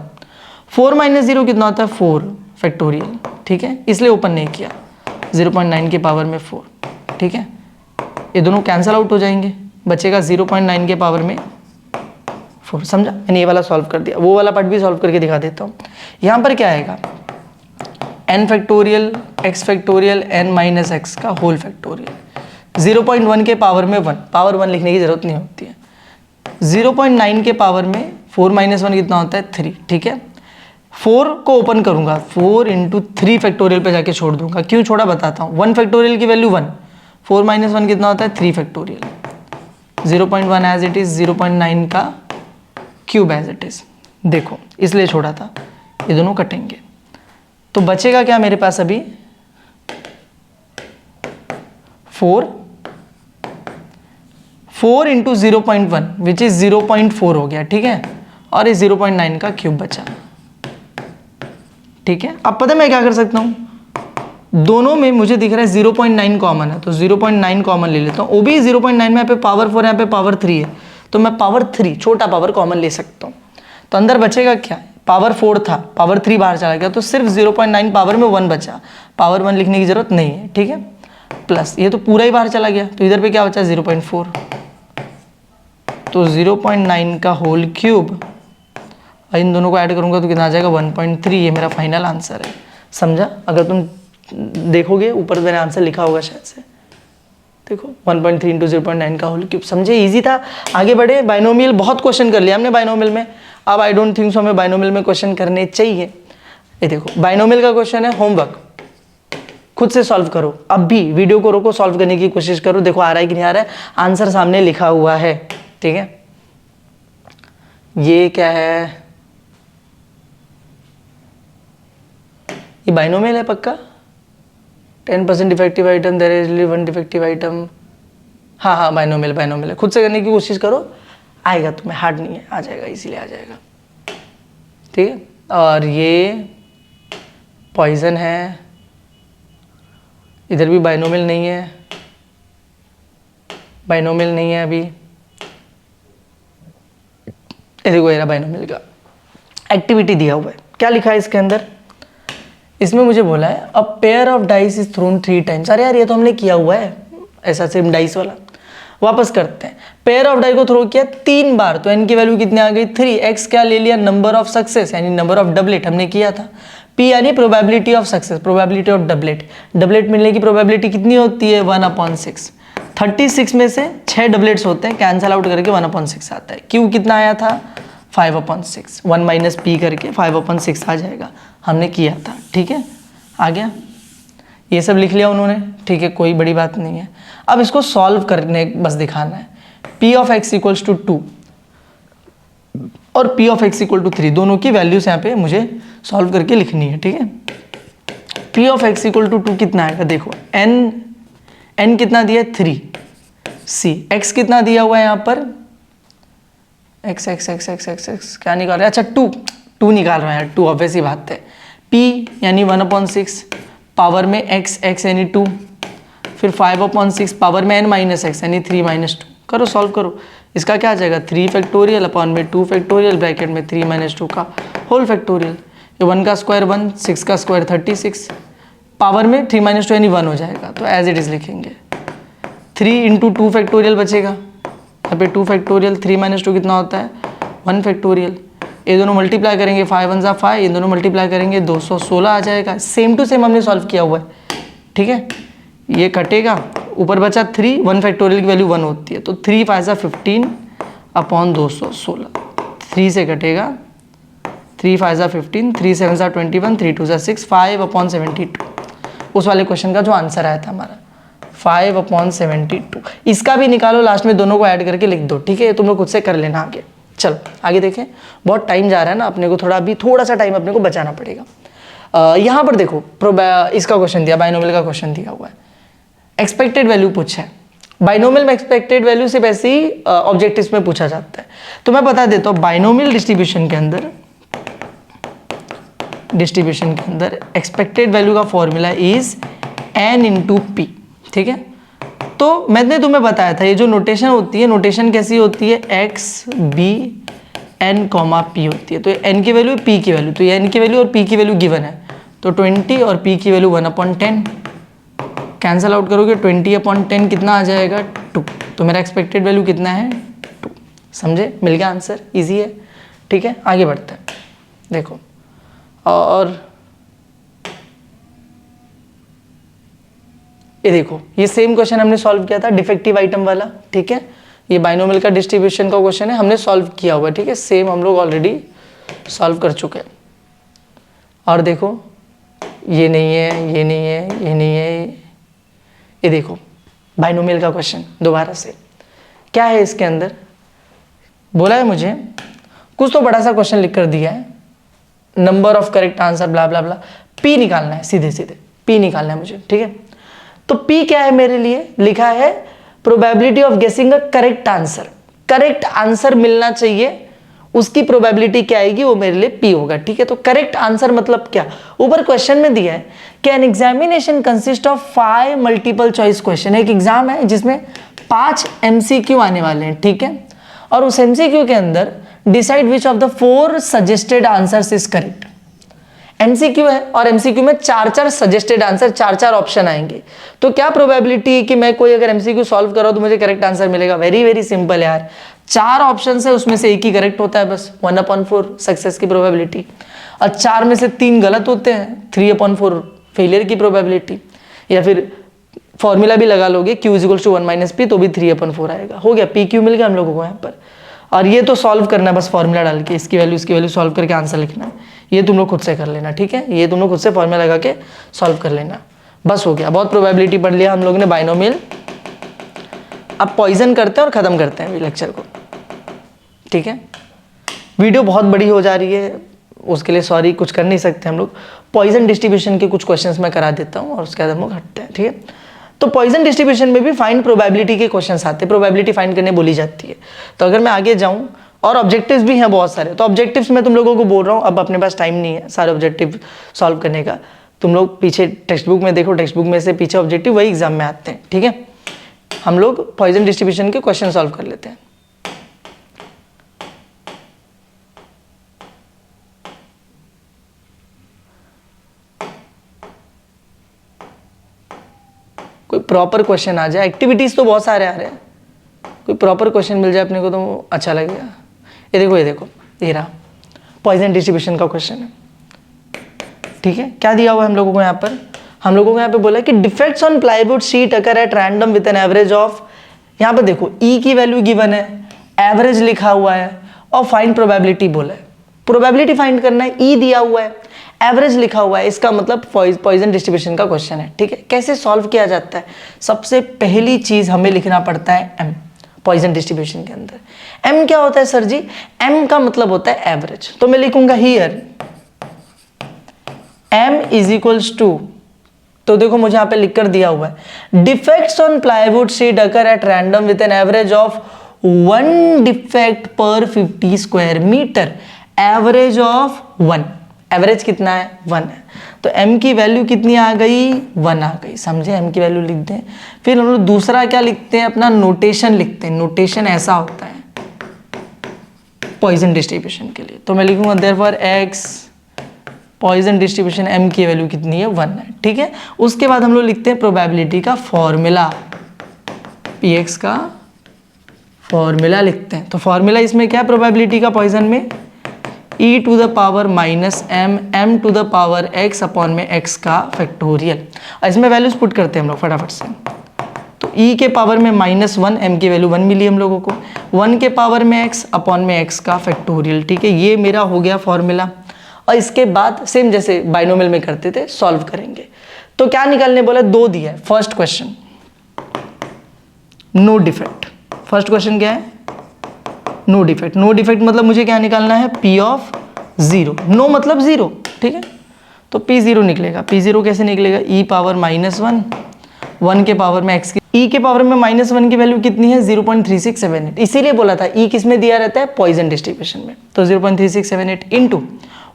4 माइनस 0 कितना होता है 4 फैक्टोरियल। ठीक है, इसलिए ओपन नहीं किया। 0.9 के पावर में 4। ठीक है, ये दोनों कैंसल आउट हो जाएंगे, बचेगा 0.9 के पावर में 4। समझा, मैंने ये वाला सॉल्व कर दिया। वो वाला पार्ट भी सॉल्व करके दिखा देता हूँ। यहाँ पर क्या आएगा, n factorial x factorial n minus x का होल फैक्टोरियल। 0.1 के पावर में 1, पावर 1 लिखने की जरूरत नहीं होती है। 0.9 के पावर में 4 माइनस 1 कितना होता है 3। ठीक है, 4 को ओपन करूंगा, 4 इंटू 3 फैक्टोरियल पे जाके छोड़ दूंगा। क्यों छोड़ा बताता हूँ। 1 फैक्टोरियल की वैल्यू 1, 4 माइनस 1 कितना होता है 3 फैक्टोरियल। 0.1 एज इट इज, 0.9 का क्यूब एज इट इज। देखो इसलिए छोड़ा था, ये दोनों कटेंगे तो बचेगा क्या मेरे पास अभी 4 इंटू 0.1 विच इज 0.4 हो गया। ठीक है, और इस 0.9 का क्यूब बचा। ठीक है, अब पता है मैं क्या कर सकता हूं, दोनों में मुझे दिख रहा है 0.9 कॉमन है, तो 0.9 कॉमन ले लेता हूं। वो भी 0.9 में यहाँ पे पावर 4 यहाँ पे पावर 3 है, तो मैं पावर 3 छोटा पावर कॉमन ले सकता हूँ। तो अंदर बचेगा क्या, पावर 4 था, पावर 3 बाहर चला गया, तो सिर्फ 0.9 पावर में 1 बचा। पावर 1 लिखने की जरूरत नहीं है। ठीक है, प्लस ये तो पूरा ही बाहर चला गया, तो इधर पे क्या बचा 0.4। तो 0.9 का होल क्यूब, इन दोनों को ऐड करूंगा तो कितना आ जाएगा 1.3। ये मेरा फाइनल आंसर है। समझा, अगर तुम देखोगे ऊपर मैंने आंसर लिखा होगा शायद से, देखो 1.3 इंटू 0.9 का होल क्यूब। समझे, इजी था। आगे बढ़े, बाइनोमियल बहुत क्वेश्चन कर लिया हमने बाइनोमियल में। अब आई डोंट थिंक सो हमें बाइनोमियल में क्वेश्चन करने चाहिए। ये देखो बाइनोमियल का क्वेश्चन है, होमवर्क खुद से सॉल्व करो। अब भी वीडियो को रोको, सॉल्व करने की कोशिश करो। देखो आ रहा है कि नहीं आ रहा है, आंसर सामने लिखा हुआ है। ठीक है, ये क्या है, ये बाइनोमियल है पक्का। 10% defective item, there is only one defective item. हाँ, बाइनोमियल है। खुद से करने की कोशिश करो, आएगा तुम्हें, हार्ड नहीं है, आ जाएगा, इसीलिए आ जाएगा। ठीक है, और ये पॉइजन है, इधर भी बाइनोमियल नहीं है, अभी। ये देखो, ये रहा बाइनोमियल का एक्टिविटी दिया हुआ है। क्या लिखा है इसके अंदर? इसमें मुझे बोला है अ pair of dice is thrown 3 times. अरे यार, ये तो हमने किया हुआ है, ऐसा सेम डाइस वाला। वापस करते हैं। पेयर ऑफ डाई को थ्रो किया 3 बार, तो एन की वैल्यू कितनी आ गई? 3। एक्स क्या ले लिया? नंबर ऑफ सक्सेस, यानी नंबर ऑफ डबलेट हमने किया था। पी यानी probability of success, probability of doublet. Doublet मिलने की प्रोबेबिलिटी कितनी होती है? 1/6। 36 में से 6 डबलेट्स होते हैं, कैंसल आउट करके 1/6 आता है। क्यू कितना आया था? 5/6। 1 माइनस पी करके 5/6 आ जाएगा, हमने किया था। ठीक है, आ गया, ये सब लिख लिया उन्होंने। ठीक है, कोई बड़ी बात नहीं है। अब इसको सॉल्व करने बस दिखाना है। p of x equals to 2 और p of x equal to 3, दोनों की वैल्यूज यहाँ पे मुझे सॉल्व करके लिखनी है। ठीक है, p of x equal to 2 कितना आएगा? देखो, n कितना दिया है? 3। c x कितना दिया हुआ है यहाँ पर? x क्या निकाल रहे हैं? अच्छा, 2 निकाल रहे हैं, 2 ऑब्वियस ही बात है। p यानी 1/6, पावर में x यानी 2, फिर 5/6 पावर में n माइनस एक्स यानी 3 - 2। करो, सॉल्व करो। इसका क्या आ जाएगा? 3 फैक्टोरियल अपॉन में 2 फैक्टोरियल ब्रैकेट में 3 - 2 का होल फैक्टोरियल। ये 1 का स्क्वायर 1, 6 का स्क्वायर 36, पावर में 3 - 2 यानी 1 हो जाएगा, तो एज इट इज लिखेंगे। 3 × 2 फैक्टोरियल बचेगा, यहाँ पे 2 फैक्टोरियल, 3 - 2 कितना होता है? 1 फैक्टोरियल। ये दोनों मल्टीप्लाई करेंगे, 5 1 = 5, ये दोनों मल्टीप्लाई करेंगे 216 आ जाएगा। सेम टू सेम हमने सॉल्व किया हुआ है। ठीक है, ये कटेगा, ऊपर बचा 3, 1 फैक्टोरियल की वैल्यू 1 होती है, तो 3 × 5 = 15 अपॉन 216। 3 से कटेगा, 3 × 5 = 15, 3 × 7 = 21, 3 × 2 = 6, 5/72। उस वाले क्वेश्चन का जो आंसर आया था हमारा 5/72। इसका भी निकालो, लास्ट में दोनों को ऐड करके लिख दो। ठीक है, तुम लोग खुद से कर लेना आगे। चलो आगे देखें, बहुत टाइम जा रहा है ना अपने को, थोड़ा सा टाइम अपने को बचाना पड़ेगा। यहाँ पर देखो, इसका क्वेश्चन दिया, बाइनोमियल का क्वेश्चन दिया हुआ है, एक्सपेक्टेड वैल्यू पूछा है। बाइनोमियल में एक्सपेक्टेड वैल्यू सिर्फ ऐसे ही ऑब्जेक्टिव्स में पूछा जाता है। तो मैं बता देता हूँ, बाइनोमियल डिस्ट्रीब्यूशन के अंदर एक्सपेक्टेड वैल्यू का फॉर्मूला इज n × p। ठीक है, तो मैंने तुम्हें बताया था, ये जो नोटेशन होती है, नोटेशन कैसी होती है? x b n, p होती है। तो n की वैल्यू, p की वैल्यू, तो ये n की वैल्यू और p की वैल्यू गिवन है, तो 20 और p की वैल्यू 1/10। कैंसल आउट करोगे, 20/10 कितना आ जाएगा? 2। तो मेरा एक्सपेक्टेड वैल्यू कितना है? 2। समझे? मिल गया आंसर, इजी है। ठीक है, आगे बढ़ते हैं। देखो, और ये देखो, ये सेम क्वेश्चन हमने सॉल्व किया था, डिफेक्टिव आइटम वाला। ठीक है, ये बाइनोमियल का डिस्ट्रीब्यूशन का क्वेश्चन है, हमने सॉल्व किया हुआ है। ठीक है, सेम हम लोग ऑलरेडी सॉल्व कर चुके हैं। और देखो, ये नहीं है, ये नहीं है, ये नहीं है। ये देखो, बाइनोमियल का क्वेश्चन दोबारा से क्या है इसके अंदर? बोला है मुझे कुछ तो बड़ा सा क्वेश्चन लिख कर दिया है, number of correct answer blah blah blah, P निकालना है, सीधे सीधे पी निकालना है मुझे। ठीक है, तो पी क्या है मेरे लिए? लिखा है प्रोबेबिलिटी ऑफ गेसिंग a correct answer. Correct answer मिलना चाहिए, उसकी प्रोबेबिलिटी क्या आएगी? वो मेरे लिए पी होगा। ठीक है, तो करेक्ट आंसर मतलब क्या? ऊपर क्वेश्चन में दिया है कि an examination consist of 5 multiple choice question. एक एग्जाम है जिसमें 5 MCQ आने वाले हैं। ठीक है, और उस MCQ के अंदर decide which of the 4 suggested answers is correct. MCQ है और MCQ में 4 सजेस्टेड आंसर, 4 ऑप्शन आएंगे। तो क्या प्रोबेबिलिटी है कि मैं कोई अगर MCQ सॉल्व कर रहा हूं तो मुझे करेक्ट आंसर मिलेगा? वेरी वेरी सिंपल यार, 4 ऑप्शन है, उसमें से एक ही करेक्ट होता है, बस 1/4 सक्सेस की प्रोबेबिलिटी। और 4 में से 3 गलत होते हैं, 3/4 फेलियर की प्रोबेबिलिटी। या फिर फॉर्मूला भी लगा लोगे, Q = 1 - p, तो भी 3/4 आएगा। हो गया, PQ मिल गया हम लोगों को यहाँ पर। और ये तो सॉल्व करना है बस, फॉर्मूला डाल के इसकी वैल्यू सॉल्व करके आंसर लिखना है। ये तुम लोग खुद से कर लेना। ठीक है, ये तुम लोग खुद से फॉर्मूला लगा के सॉल्व कर लेना, बस हो गया। बहुत प्रोबेबिलिटी पढ़ लिया हम लोगों ने बाइनोमियल। अब पॉइजन करते हैं और ख़त्म करते हैं लेक्चर को। ठीक है, वीडियो बहुत बड़ी हो जा रही है, उसके लिए सॉरी, कुछ कर नहीं सकते हम लोग। पॉइजन डिस्ट्रीब्यूशन के कुछ क्वेश्चंस मैं करा देता हूँ और उसके बाद हम लोग हटते हैं, ठीक है। तो पॉइजन डिस्ट्रीब्यूशन में भी फाइंड प्रोबेबिलिटी के क्वेश्चंस आते हैं, प्रोबेबिलिटी फाइंड करने बोली जाती है। तो अगर मैं आगे जाऊँ, और ऑब्जेक्टिव्स भी हैं बहुत सारे, तो ऑब्जेक्टिव्स मैं तुम लोगों को बोल रहा हूँ, अब अपने पास टाइम नहीं है सारे ऑब्जेक्टिव सॉल्व करने का। तुम लोग पीछे टेक्स्ट बुक में देखो, टेक्स्ट बुक में से पीछे ऑब्जेक्टिव वही एग्जाम में आते हैं, ठीक है। हम लोग पॉइजन डिस्ट्रीब्यूशन के क्वेश्चन सॉल्व कर लेते हैं। कोई प्रॉपर क्वेश्चन आ जाए, एक्टिविटीज तो बहुत सारे आ रहे हैं, कोई प्रॉपर क्वेश्चन मिल जाए अपने को तो अच्छा लगेगा। ये देखो ये रहा पॉइजन डिस्ट्रीब्यूशन का क्वेश्चन है, ठीक है। क्या दिया हुआ है हम लोगों को यहाँ पर? हम लोगों को यहाँ पे बोला कि defects on plywood sheet occur at random with an average of, यहाँ पे देखो ई की वैल्यू गिवन है, एवरेज लिखा हुआ है और फाइंड प्रोबेबिलिटी बोला है। प्रोबेबिलिटी फाइंड करना है, ई दिया हुआ है, एवरेज लिखा हुआ है, इसका मतलब पॉइजन डिस्ट्रीब्यूशन का क्वेश्चन है, ठीक है। कैसे सॉल्व किया जाता है? सबसे पहली चीज हमें लिखना पड़ता है एम, पॉइजन डिस्ट्रीब्यूशन के अंदर। एम क्या होता है सर जी? एम का मतलब होता है एवरेज। तो मैं लिखूंगा here M is equals to, तो देखो मुझे यहां पे लिखकर दिया हुआ है defects on plywood sheet occur at random with an average of 1 defect per 50 square meter, average of 1। Average कितना है? 1 है। तो m की वैल्यू कितनी आ गई? 1 आ गई, समझे। m की वैल्यू लिख दें। फिर हम लोग दूसरा क्या लिखते हैं? अपना नोटेशन लिखते हैं। नोटेशन ऐसा होता है पॉइजन डिस्ट्रीब्यूशन के लिए, तो मैं लिखूंगा therefore x Poisson distribution m की वैल्यू कितनी है? 1 है, ठीक है। उसके बाद हम लोग लिखते हैं प्रोबेबिलिटी का फॉर्मूला, px का फॉर्मूला लिखते हैं। तो फॉर्मूला इसमें क्या है प्रोबेबिलिटी का पॉइजन में? e to the power minus M, M to the power x upon में x का फैक्टोरियल। इसमें वैल्यूज पुट करते हैं हम लोग फटाफट से। तो e के पावर में -1, m की वैल्यू 1 मिली हम लोगों को, 1 के पावर में x अपॉन में x का फैक्टोरियल, ठीक है। ये मेरा हो गया फॉर्मूला। और इसके बाद सेम जैसे बाइनोमियल में करते थे सॉल्व करेंगे। तो क्या निकालने बोला? 2 दिया है। First question no defect. First question क्या है? No defect. नो डिफेक्ट मतलब मुझे क्या निकालना है? P of 0। नो मतलब 0, ठीक है। तो P0 निकलेगा। P0 कैसे निकलेगा? e पावर -1, 1 के पावर में x की, e के पावर में -1 की वैल्यू कितनी है? 0.3678। इसीलिए बोला था e किस में दिया रहता है? पॉइजन डिस्ट्रीब्यूशन में। तो 0.3678 इंटू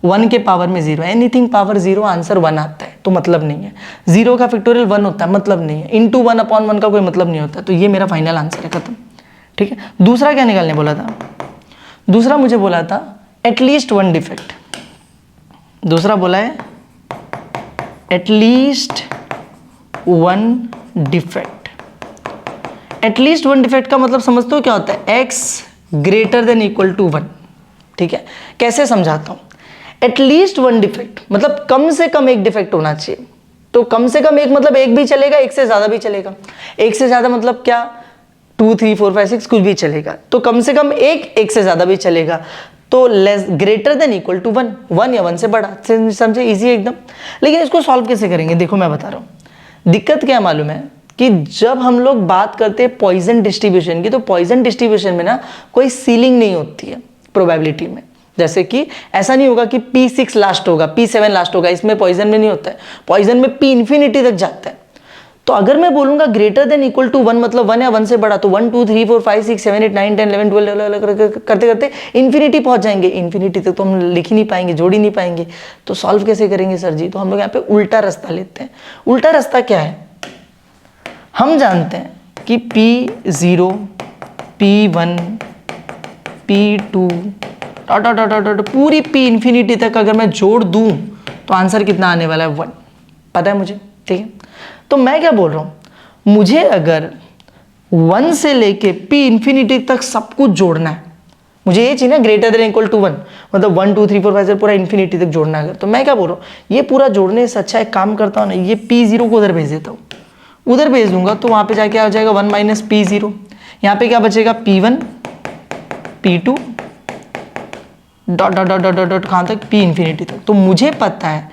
1 के पावर में 0, एनीथिंग पावर 0 आंसर 1 आता है, तो मतलब नहीं है। 0 का फैक्टोरियल 1 होता है, मतलब नहीं है। इंटू 1 अपॉन 1 का कोई मतलब नहीं होता। तो ये मेरा फाइनल आंसर है, खत्म, ठीक है। दूसरा क्या निकालने बोला था? दूसरा मुझे बोला था एटलीस्ट 1 डिफेक्ट। दूसरा बोला है एटलीस्ट 1 डिफेक्ट। एटलीस्ट 1 डिफेक्ट का मतलब समझते हो क्या होता है? x greater than equal to 1, ठीक है। कैसे समझाता हूं? एटलीस्ट 1 डिफेक्ट मतलब कम से कम एक डिफेक्ट होना चाहिए। तो कम से कम एक मतलब एक भी चलेगा, एक से ज्यादा भी चलेगा। एक से ज्यादा मतलब क्या? 2 3 4 5 6 कुछ भी चलेगा। तो कम से कम एक से ज्यादा भी चलेगा। तो less greater than equal to 1, 1 या 1 से बड़ा, समझे? इजी एकदम। लेकिन इसको सॉल्व कैसे करेंगे? देखो मैं बता रहा हूं। दिक्कत क्या मालूम है कि जब हम लोग बात करते हैं पॉइजन डिस्ट्रीब्यूशन की, तो पॉइजन डिस्ट्रीब्यूशन में ना कोई सीलिंग नहीं होती है प्रोबेबिलिटी में। जैसे कि ऐसा नहीं होगा कि P6 लास्ट होगा, P7 लास्ट होगा, इसमें पॉइजन में नहीं होता है। पॉइजन में P इंफिनिटी तक जाता है। तो अगर मैं बोलूंगा ग्रेटर देन इक्वल टू 1 मतलब 1 या 1 से बड़ा, तो 1 2 3 4 5 6 7 8 9 10 11 12 करते करते इन्फिनिटी पहुंच जाएंगे। इन्फिनिटी तक तो हम लिख ही नहीं पाएंगे, जोड़ ही नहीं पाएंगे। तो सॉल्व कैसे करेंगे सर जी? तो हम लोग यहाँ पे उल्टा रास्ता लेते हैं। उल्टा रास्ता क्या है? हम जानते हैं कि P0 P1 P2 डॉट पूरी P इंफिनिटी तक अगर मैं जोड़ दूं तो आंसर कितना आने वाला है? 1। पता है मुझे, ठीक है। तो मैं क्या बोल रहा हूं? मुझे अगर 1 से लेके P इंफिनिटी तक सब कुछ जोड़ना है, मुझे ये चाहिए ना ग्रेटर देन इक्वल टू 1 मतलब 1 2 3 4 5 पूरा इंफिनिटी तक जोड़ना है अगर, तो मैं क्या बोल रहा हूँ? ये पूरा जोड़ने से अच्छा एक काम करता हूँ ना, ये P0 को उधर भेज देता हूँ। उधर भेज दूंगा तो वहां पे जाके आ जाएगा 1 माइनस P0। यहाँ पे क्या बचेगा? P1 P2 dot dot dot dot dot कहाँ तक? P इंफिनिटी तक। तो मुझे पता है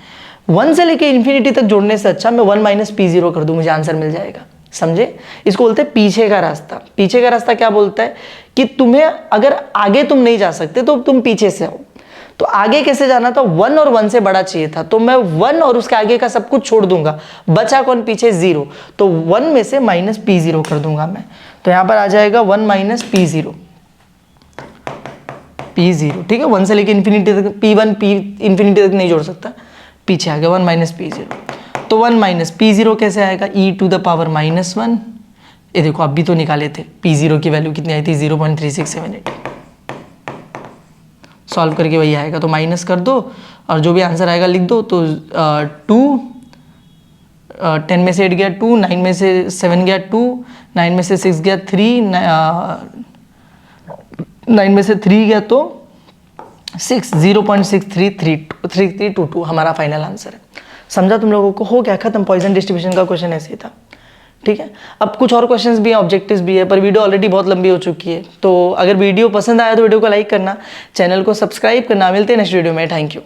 1 से लेके इंफिनिटी तक जोड़ने से अच्छा मैं 1 माइनस P0 कर दूं, मुझे आंसर मिल जाएगा। समझे? इसको बोलते हैं पीछे का रास्ता। पीछे का रास्ता क्या बोलता है कि तुम्हें अगर आगे तुम नहीं जा सकते तो तुम पीछे से आओ। तो आगे कैसे जाना था, 1 और 1 से बड़ा चाहिए था, तो मैं 1 और उसके आगे का सब कुछ छोड़ दूंगा, बचा कौन पीछे 0, तो 1 में से माइनस P0 कर दूंगा मैं, तो यहाँ पर आ जाएगा 1 माइनस P0, ठीक है, 1 से लेके इन्फिनिटी तक P1 P इन्फिनिटी तक नहीं जोड़ सकता, पीछे आ गया 1 माइनस P0, तो 1 माइनस P0 कैसे आएगा, e टू द पावर -1, ये देखो अभी तो निकाले थे, P0 की वैल्यू कितनी आई थी 0.3678, सॉल्व करके वही आएगा, तो माइनस कर दो और जो भी आंसर आएगा लिख दो, तो 2 10 में से 8 गया 2, 9 में से 7 गया 2, 9 में से 6 गया 3, 9 में से 3 गया तो 6, 0.633322 हमारा फाइनल आंसर है। समझा तुम लोगों को, हो गया खत्म, पॉइसन डिस्ट्रीब्यूशन का क्वेश्चन ऐसे ही था, ठीक है। अब कुछ और क्वेश्चंस भी हैं, ऑब्जेक्टिव्स भी है, पर वीडियो ऑलरेडी बहुत लंबी हो चुकी है, तो अगर वीडियो पसंद आया तो वीडियो को लाइक करना, चैनल को सब्सक्राइब करना, मिलते हैं नेक्स्ट वीडियो में, थैंक यू।